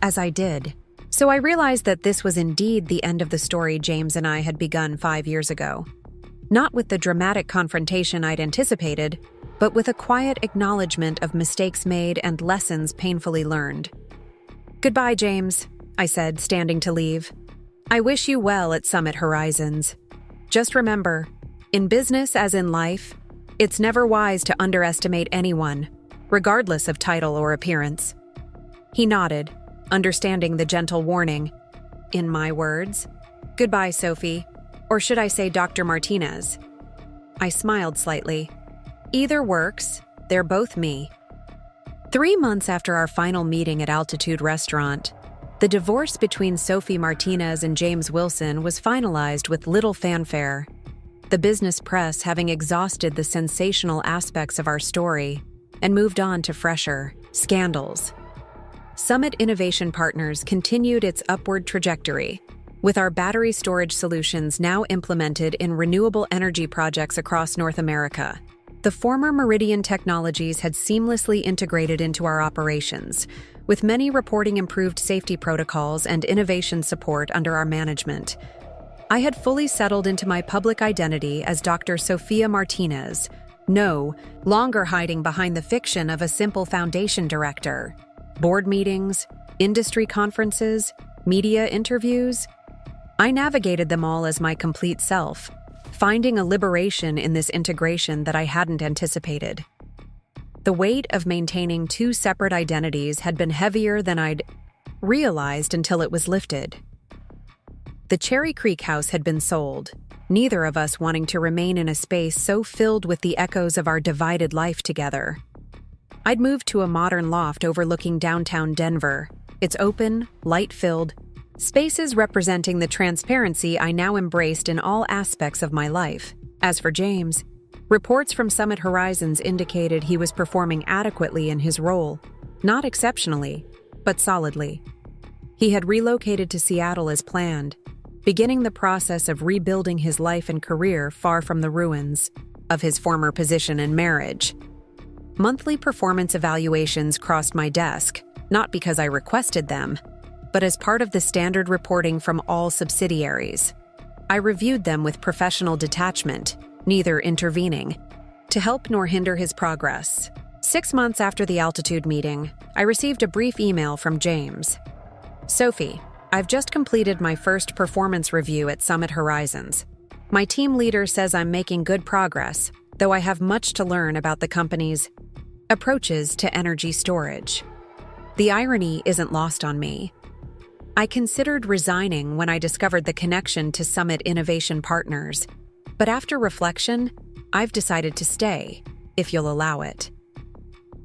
Speaker 1: As I did, so I realized that this was indeed the end of the story James and I had begun 5 years ago. Not with the dramatic confrontation I'd anticipated, but with a quiet acknowledgement of mistakes made and lessons painfully learned. Goodbye, James, I said, standing to leave. I wish you well at Summit Horizons. Just remember, in business as in life, it's never wise to underestimate anyone, regardless of title or appearance. He nodded, understanding the gentle warning. In my words, goodbye, Sophie, or should I say Dr. Martinez? I smiled slightly. Either works, they're both me. 3 months after our final meeting at Altitude Restaurant, the divorce between Sophia Martinez and James Wilson was finalized with little fanfare, the business press having exhausted the sensational aspects of our story and moved on to fresher scandals. Summit Innovation Partners continued its upward trajectory, with our battery storage solutions now implemented in renewable energy projects across North America. The former Meridian Technologies had seamlessly integrated into our operations, with many reporting improved safety protocols and innovation support under our management. I had fully settled into my public identity as Dr. Sophia Martinez, no longer hiding behind the fiction of a simple foundation director. Board meetings, industry conferences, media interviews. I navigated them all as my complete self, finding a liberation in this integration that I hadn't anticipated. The weight of maintaining 2 separate identities had been heavier than I'd realized until it was lifted. The Cherry Creek house had been sold, neither of us wanting to remain in a space so filled with the echoes of our divided life together. I'd moved to a modern loft overlooking downtown Denver, its open, light-filled spaces representing the transparency I now embraced in all aspects of my life. As for James, reports from Summit Horizons indicated he was performing adequately in his role, not exceptionally, but solidly. He had relocated to Seattle as planned, beginning the process of rebuilding his life and career far from the ruins of his former position and marriage. Monthly performance evaluations crossed my desk, not because I requested them, but as part of the standard reporting from all subsidiaries. I reviewed them with professional detachment, neither intervening, to help nor hinder his progress. 6 months after the Altitude meeting, I received a brief email from James. Sophie, I've just completed my first performance review at Summit Horizons. My team leader says I'm making good progress, though I have much to learn about the company's approaches to energy storage. The irony isn't lost on me. I considered resigning when I discovered the connection to Summit Innovation Partners. But after reflection, I've decided to stay, if you'll allow it.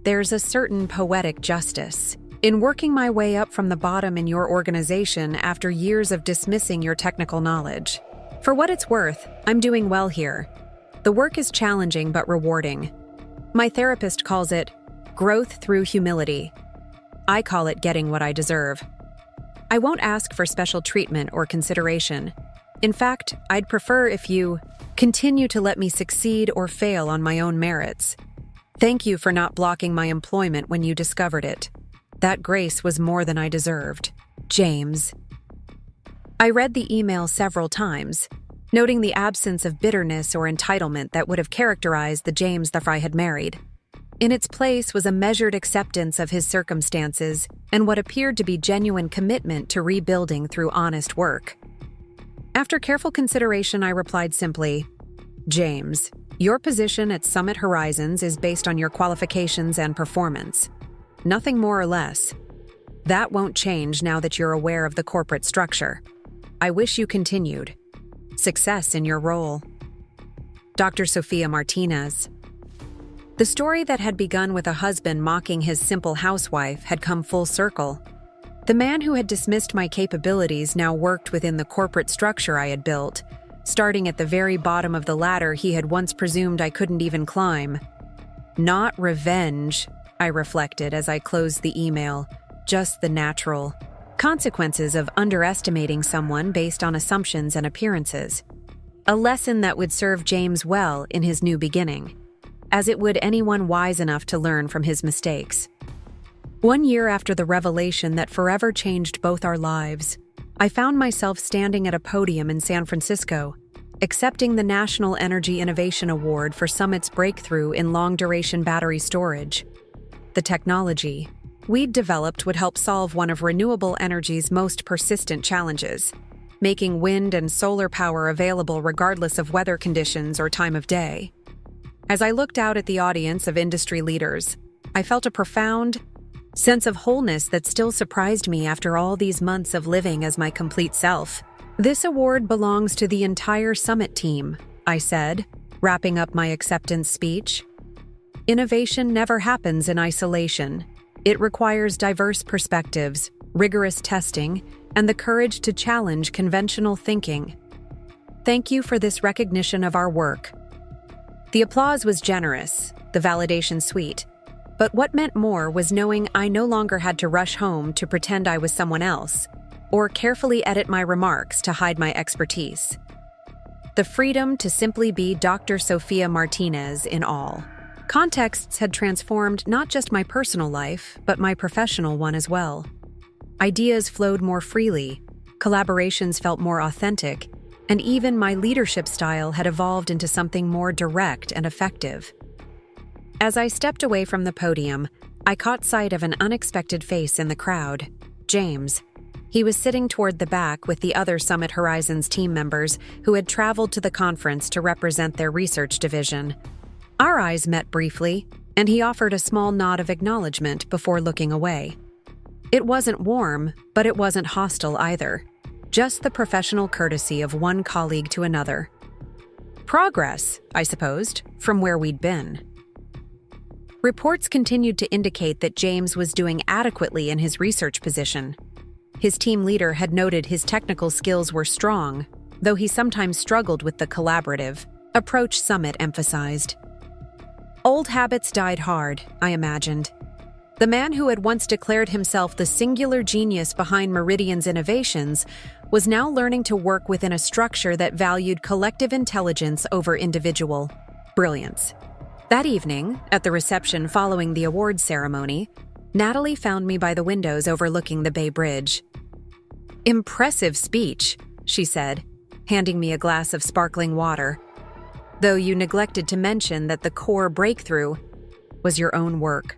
Speaker 1: There's a certain poetic justice in working my way up from the bottom in your organization after years of dismissing your technical knowledge. For what it's worth, I'm doing well here. The work is challenging but rewarding. My therapist calls it growth through humility. I call it getting what I deserve. I won't ask for special treatment or consideration. In fact, I'd prefer if you continue to let me succeed or fail on my own merits. Thank you for not blocking my employment when you discovered it. That grace was more than I deserved. James. I read the email several times, noting the absence of bitterness or entitlement that would have characterized the James that I had married. In its place was a measured acceptance of his circumstances and what appeared to be genuine commitment to rebuilding through honest work. After careful consideration, I replied simply, James, your position at Summit Horizons is based on your qualifications and performance. Nothing more or less. That won't change now that you're aware of the corporate structure. I wish you continued success in your role. Dr. Sophia Martinez. The story that had begun with a husband mocking his simple housewife had come full circle. The man who had dismissed my capabilities now worked within the corporate structure I had built, starting at the very bottom of the ladder he had once presumed I couldn't even climb. Not revenge, I reflected as I closed the email, just the natural consequences of underestimating someone based on assumptions and appearances. A lesson that would serve James well in his new beginning, as it would anyone wise enough to learn from his mistakes. 1 year after the revelation that forever changed both our lives, I found myself standing at a podium in San Francisco, accepting the National Energy Innovation Award for Summit's breakthrough in long-duration battery storage. The technology we'd developed would help solve one of renewable energy's most persistent challenges, making wind and solar power available regardless of weather conditions or time of day. As I looked out at the audience of industry leaders, I felt a profound sense of wholeness that still surprised me after all these months of living as my complete self. This award belongs to the entire Summit team, I said, wrapping up my acceptance speech. Innovation never happens in isolation. It requires diverse perspectives, rigorous testing, and the courage to challenge conventional thinking. Thank you for this recognition of our work. The applause was generous, the validation sweet, but what meant more was knowing I no longer had to rush home to pretend I was someone else, or carefully edit my remarks to hide my expertise. The freedom to simply be Dr. Sophia Martinez in all. Contexts had transformed not just my personal life, but my professional one as well. Ideas flowed more freely, collaborations felt more authentic, and even my leadership style had evolved into something more direct and effective. As I stepped away from the podium, I caught sight of an unexpected face in the crowd, James. He was sitting toward the back with the other Summit Horizons team members who had traveled to the conference to represent their research division. Our eyes met briefly, and he offered a small nod of acknowledgement before looking away. It wasn't warm, but it wasn't hostile either. Just the professional courtesy of one colleague to another. Progress, I supposed, from where we'd been. Reports continued to indicate that James was doing adequately in his research position. His team leader had noted his technical skills were strong, though he sometimes struggled with the collaborative approach Summit emphasized. Old habits died hard, I imagined. The man who had once declared himself the singular genius behind Meridian's innovations was now learning to work within a structure that valued collective intelligence over individual brilliance. That evening, at the reception following the awards ceremony, Natalie found me by the windows overlooking the Bay Bridge. "Impressive speech," she said, handing me a glass of sparkling water. "Though you neglected to mention that the core breakthrough was your own work."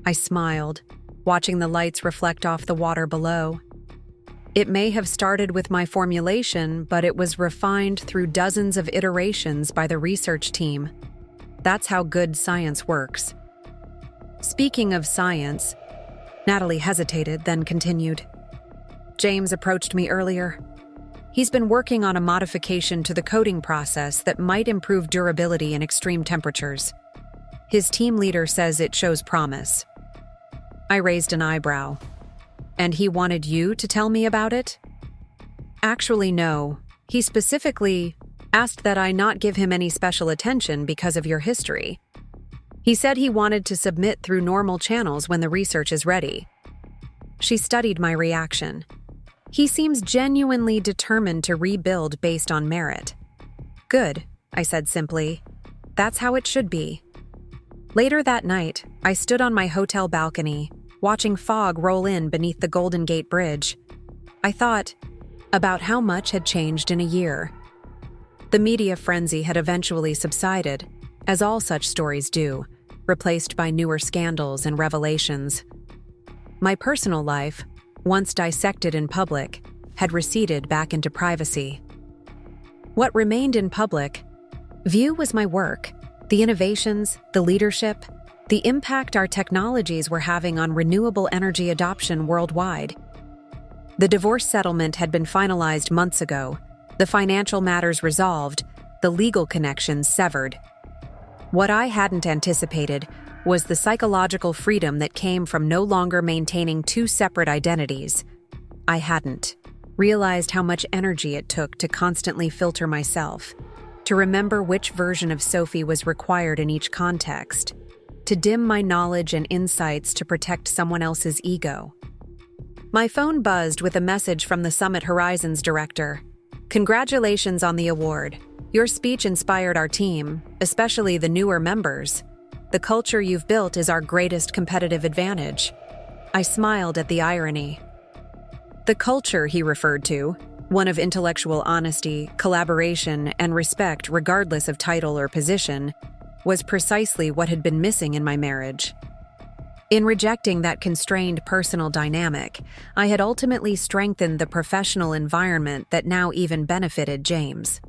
Speaker 1: I smiled, watching the lights reflect off the water below. It may have started with my formulation, but it was refined through dozens of iterations by the research team. That's how good science works. Speaking of science, Natalie hesitated, then continued. James approached me earlier. He's been working on a modification to the coating process that might improve durability in extreme temperatures. His team leader says it shows promise. I raised an eyebrow. And he wanted you to tell me about it? Actually, no. He specifically asked that I not give him any special attention because of your history. He said he wanted to submit through normal channels when the research is ready. She studied my reaction. He seems genuinely determined to rebuild based on merit. Good, I said simply. That's how it should be. Later that night, I stood on my hotel balcony, watching fog roll in beneath the Golden Gate Bridge. I thought about how much had changed in a year. The media frenzy had eventually subsided, as all such stories do, replaced by newer scandals and revelations. My personal life, once dissected in public, had receded back into privacy. What remained in public view was my work, the innovations, the leadership, the impact our technologies were having on renewable energy adoption worldwide. The divorce settlement had been finalized months ago, the financial matters resolved, the legal connections severed. What I hadn't anticipated was the psychological freedom that came from no longer maintaining two separate identities. I hadn't realized how much energy it took to constantly filter myself, to remember which version of Sophie was required in each context, to dim my knowledge and insights to protect someone else's ego. My phone buzzed with a message from the Summit Horizons director. Congratulations on the award. Your speech inspired our team, especially the newer members. The culture you've built is our greatest competitive advantage. I smiled at the irony. The culture he referred to, one of intellectual honesty, collaboration, and respect regardless of title or position, was precisely what had been missing in my marriage. In rejecting that constrained personal dynamic, I had ultimately strengthened the professional environment that now even benefited James.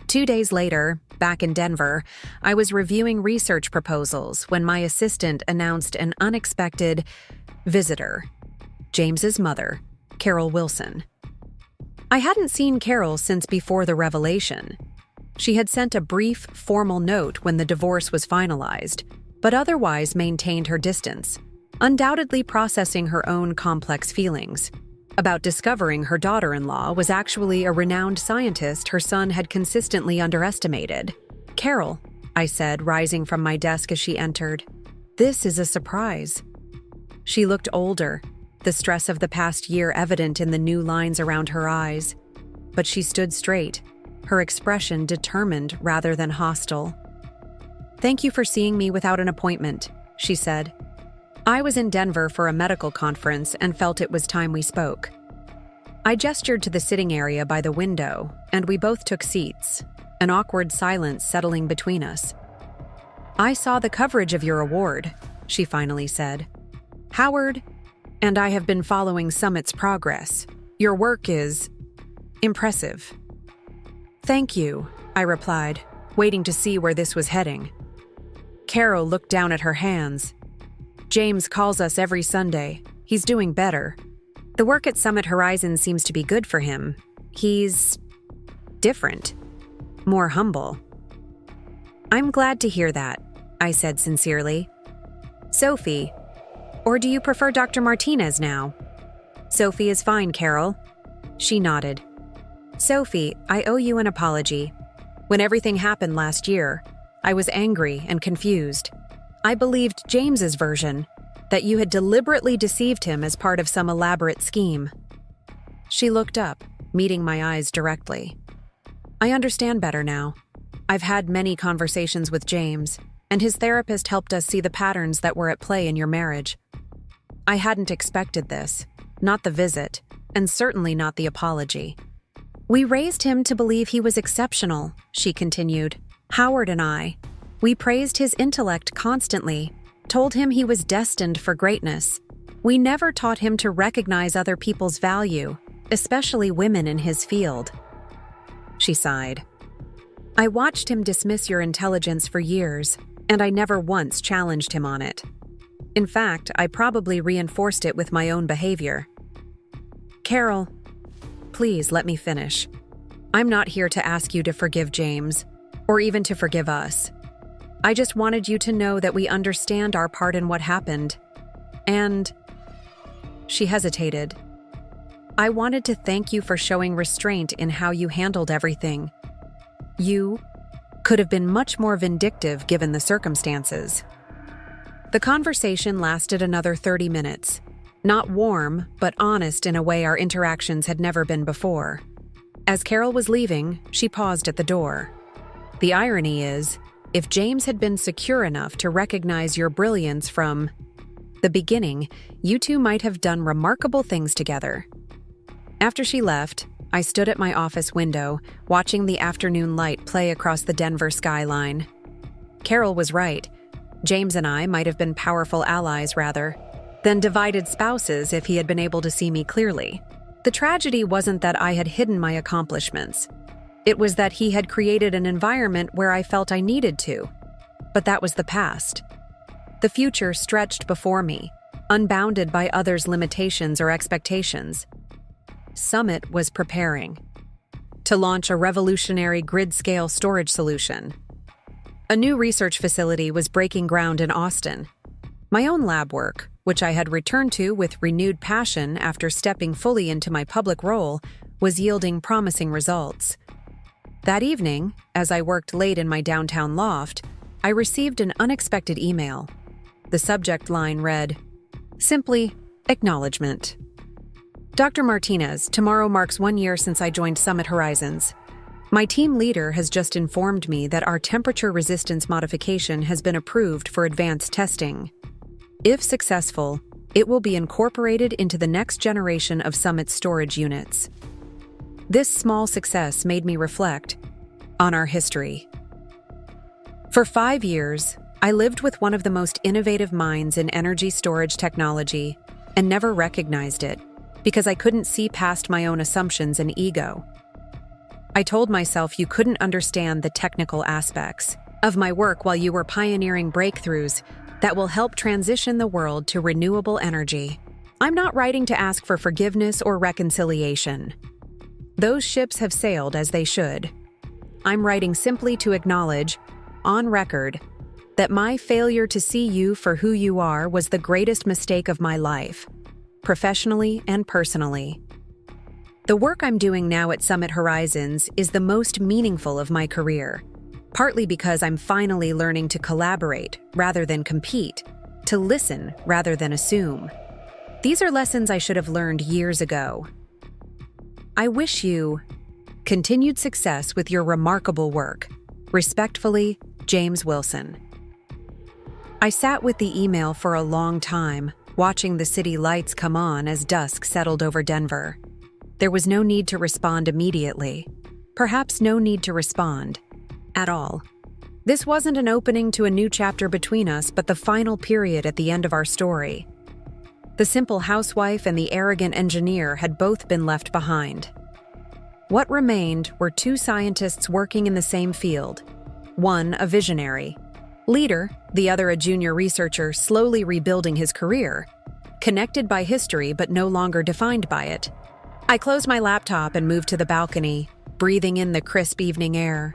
Speaker 1: 2 days later, back in Denver, I was reviewing research proposals when my assistant announced an unexpected visitor, James's mother, Carol Wilson. I hadn't seen Carol since before the revelation. She had sent a brief, formal note when the divorce was finalized, but otherwise maintained her distance, undoubtedly processing her own complex feelings about discovering her daughter-in-law was actually a renowned scientist her son had consistently underestimated. "Carol," I said, rising from my desk as she entered, "this is a surprise." She looked older, the stress of the past year evident in the new lines around her eyes. But she stood straight, her expression determined rather than hostile. "Thank you for seeing me without an appointment," she said. I was in Denver for a medical conference and felt it was time we spoke. I gestured to the sitting area by the window, and we both took seats, an awkward silence settling between us. "I saw the coverage of your award," she finally said. "Howard and I have been following Summit's progress. Your work is impressive." "Thank you," I replied, waiting to see where this was heading. Carol looked down at her hands. "James calls us every Sunday. He's doing better. The work at Summit Horizon seems to be good for him. He's different, more humble." "I'm glad to hear that," I said sincerely. "Sophie, or do you prefer Dr. Martinez now?" "Sophie is fine, Carol." She nodded. "Sophie, I owe you an apology. When everything happened last year, I was angry and confused. I believed James's version, that you had deliberately deceived him as part of some elaborate scheme." She looked up, meeting my eyes directly. "I understand better now. I've had many conversations with James, and his therapist helped us see the patterns that were at play in your marriage. I hadn't expected this, not the visit, and certainly not the apology. We raised him to believe he was exceptional," she continued. "Howard and I. We praised his intellect constantly, told him he was destined for greatness. We never taught him to recognize other people's value, especially women in his field." She sighed. "I watched him dismiss your intelligence for years, and I never once challenged him on it. In fact, I probably reinforced it with my own behavior. Carol, Please let me finish. I'm not here to ask you to forgive James, or even to forgive us. I just wanted you to know that we understand our part in what happened. And she hesitated. I wanted to thank you for showing restraint in how you handled everything. You could have been much more vindictive given the circumstances. The conversation lasted another 30 minutes. Not warm, but honest in a way our interactions had never been before. As Carol was leaving, she paused at the door. The irony is, if James had been secure enough to recognize your brilliance from the beginning, you two might have done remarkable things together. After she left, I stood at my office window, watching the afternoon light play across the Denver skyline. Carol was right. James and I might have been powerful allies rather than divided spouses if he had been able to see me clearly. The tragedy wasn't that I had hidden my accomplishments. It was that he had created an environment where I felt I needed to. But that was the past. The future stretched before me, unbounded by others' limitations or expectations. Summit was preparing to launch a revolutionary grid-scale storage solution. A new research facility was breaking ground in Austin. My own lab work, which I had returned to with renewed passion after stepping fully into my public role, was yielding promising results. That evening, as I worked late in my downtown loft, I received an unexpected email. The subject line read, simply, acknowledgement. Dr. Martinez, tomorrow marks 1 year since I joined Summit Horizons. My team leader has just informed me that our temperature resistance modification has been approved for advanced testing. If successful, it will be incorporated into the next generation of Summit storage units. This small success made me reflect on our history. For 5 years, I lived with one of the most innovative minds in energy storage technology and never recognized it because I couldn't see past my own assumptions and ego. I told myself you couldn't understand the technical aspects of my work while you were pioneering breakthroughs that will help transition the world to renewable energy. I'm not writing to ask for forgiveness or reconciliation. Those ships have sailed as they should. I'm writing simply to acknowledge, on record, that my failure to see you for who you are was the greatest mistake of my life, professionally and personally. The work I'm doing now at Summit Horizons is the most meaningful of my career, partly because I'm finally learning to collaborate rather than compete, to listen rather than assume. These are lessons I should have learned years ago. I wish you continued success with your remarkable work. Respectfully, James Wilson. I sat with the email for a long time, watching the city lights come on as dusk settled over Denver. There was no need to respond immediately. Perhaps no need to respond at all. This wasn't an opening to a new chapter between us, but the final period at the end of our story. The simple housewife and the arrogant engineer had both been left behind. What remained were two scientists working in the same field. One a visionary leader, the other a junior researcher slowly rebuilding his career, connected by history but no longer defined by it. I closed my laptop and moved to the balcony, breathing in the crisp evening air.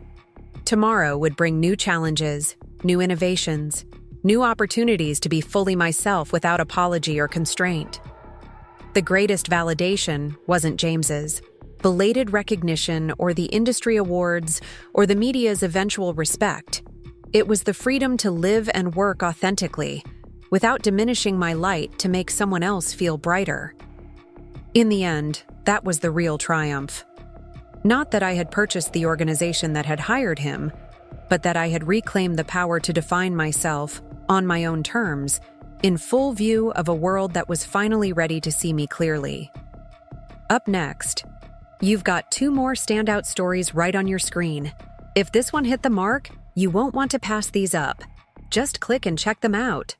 Speaker 1: Tomorrow would bring new challenges, new innovations, new opportunities to be fully myself without apology or constraint. The greatest validation wasn't James's. Belated recognition or the industry awards or the media's eventual respect. It was the freedom to live and work authentically, without diminishing my light to make someone else feel brighter. In the end, that was the real triumph. Not that I had purchased the organization that had hired him, but that I had reclaimed the power to define myself, on my own terms, in full view of a world that was finally ready to see me clearly. Up next, you've got 2 more standout stories right on your screen. If this one hit the mark, you won't want to pass these up. Just click and check them out.